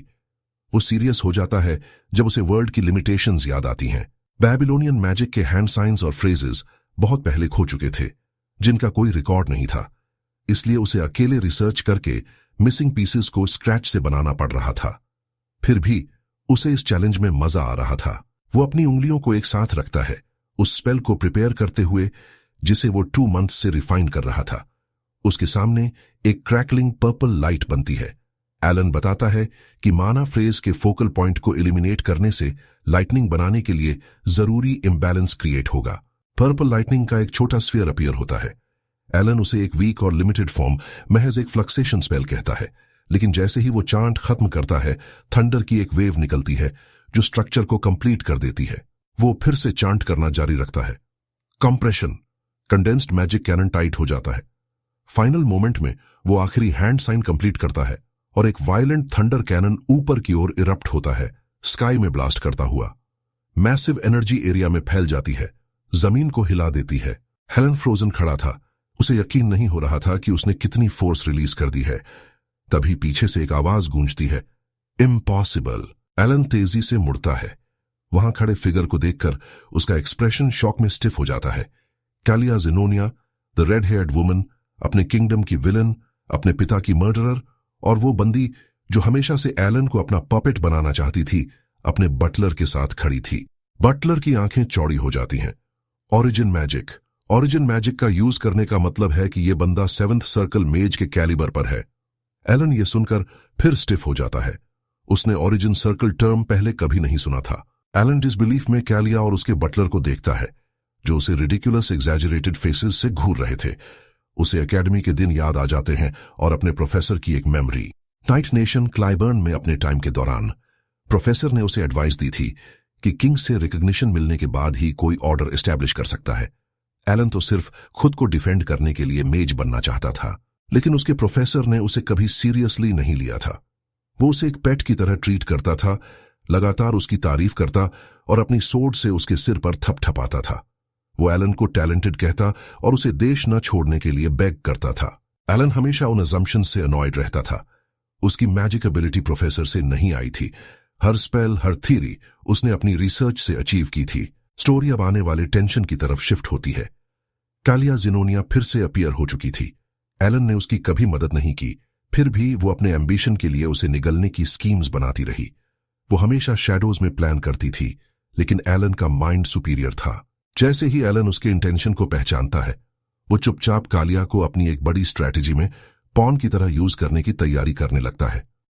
वो सीरियस हो जाता है जब उसे वर्ल्ड की लिमिटेशंस याद आती हैं। बैबिलोनियन मैजिक के हैंड साइंस और फ्रेजेस बहुत पहले खो चुके थे, जिनका कोई रिकॉर्ड नहीं था। इसलिए उसे अकेले रिसर्च करके मिसिंग पीसेस को स्क्रैच से बनाना पड़ रहा था। फिर भी उसे इस चैलेंज में मजा आ रहा था। वो अपनी उंगलियों को एक साथ रखता है, उस स्पेल को प्रिपेयर करते हुए जिसे वो 2 मंथ से रिफाइन कर रहा था। उसके सामने एक क्रैकलिंग पर्पल लाइट बनती है। एलन बताता है कि माना फ्रेज के फोकल पॉइंट को एलिमिनेट करने से लाइटनिंग बनाने के लिए जरूरी इम्बैलेंस क्रिएट होगा। पर्पल लाइटनिंग का एक छोटा स्फीयर अपीयर होता है। एलन उसे एक वीक और लिमिटेड फॉर्म, महज एक फ्लक्सेशन स्पेल कहता है, लेकिन जैसे ही वो चांट खत्म करता है, थंडर की एक वेव निकलती है जो स्ट्रक्चर को कंप्लीट कर देती है। वो फिर से चांट करना जारी रखता है। Compression, condensed magic cannon tight हो जाता है। फाइनल मोमेंट में वो आखिरी हैंड साइन कंप्लीट करता है और एक वायलेंट थंडर कैनन ऊपर की ओर इरप्ट होता है, स्काई में ब्लास्ट करता हुआ। मैसिव एनर्जी एरिया में फैल जाती है, जमीन को हिला देती है। हेलन फ्रोजन खड़ा था। उसे यकीन नहीं हो रहा था कि उसने कितनी फोर्स रिलीज कर दी है। तभी पीछे से एक आवाज गूंजती है, इम्पॉसिबल। एलन तेजी से मुड़ता है। वहां खड़े फिगर को देखकर उसका एक्सप्रेशन शॉक में स्टिफ हो जाता है। कैलिया ज़ेनोनिया, द रेड हेयर्ड वुमन, अपने किंगडम की विलन, अपने पिता की मर्डरर, और वो बंदी जो हमेशा से एलन को अपना पपेट बनाना चाहती थी, अपने बटलर के साथ खड़ी थी। बटलर की आंखें चौड़ी हो जाती हैं। Origin magic. ओरिजिन मैजिक का यूज करने का मतलब है कि यह बंदा 7th सर्कल मेज के कैलिबर पर है। एलन ये सुनकर फिर स्टिफ हो जाता है। उसने ओरिजिन सर्कल टर्म पहले कभी नहीं सुना था। एलन डिसबिलीफ में कैलिया और उसके बटलर को देखता है, जो उसे रिडिकुलस एग्जैजरेटेड फेसेस से घूर रहे थे। उसे एकेडमी के दिन याद आ जाते हैं और अपने प्रोफेसर की एक मेमोरी। नाइट नेशन क्लाइबर्न में अपने टाइम के दौरान प्रोफेसर ने उसे एडवाइस दी थी कि किंग से रिकॉग्निशन मिलने के बाद ही कोई ऑर्डर एस्टैब्लिश कर सकता है। एलन तो सिर्फ खुद को डिफेंड करने के लिए मेज बनना चाहता था, लेकिन उसके प्रोफेसर ने उसे कभी सीरियसली नहीं लिया था। वो उसे एक पेट की तरह ट्रीट करता था, लगातार उसकी तारीफ करता और अपनी सोर्ड से उसके सिर पर थपथपाता था। वो एलन को टैलेंटेड कहता और उसे देश न छोड़ने के लिए बेग करता था। एलन हमेशा उन अजम्पशन से अनॉयड रहता था। उसकी मैजिक एबिलिटी प्रोफेसर से नहीं आई थी। हर स्पेल, हर थ्योरी उसने अपनी रिसर्च से अचीव की थी। स्टोरी अब आने वाले टेंशन की तरफ शिफ्ट होती है। कैलिया ज़ेनोनिया फिर से अपीयर हो चुकी थी। एलन ने उसकी कभी मदद नहीं की, फिर भी वो अपने एम्बिशन के लिए उसे निगलने की स्कीम्स बनाती रही। वो हमेशा शैडोज में प्लान करती थी, लेकिन एलन का माइंड सुपीरियर था। जैसे ही एलन उसके इंटेंशन को पहचानता है, वो चुपचाप कैलिया को अपनी एक बड़ी स्ट्रैटेजी में पॉन की तरह यूज करने की तैयारी करने लगता है।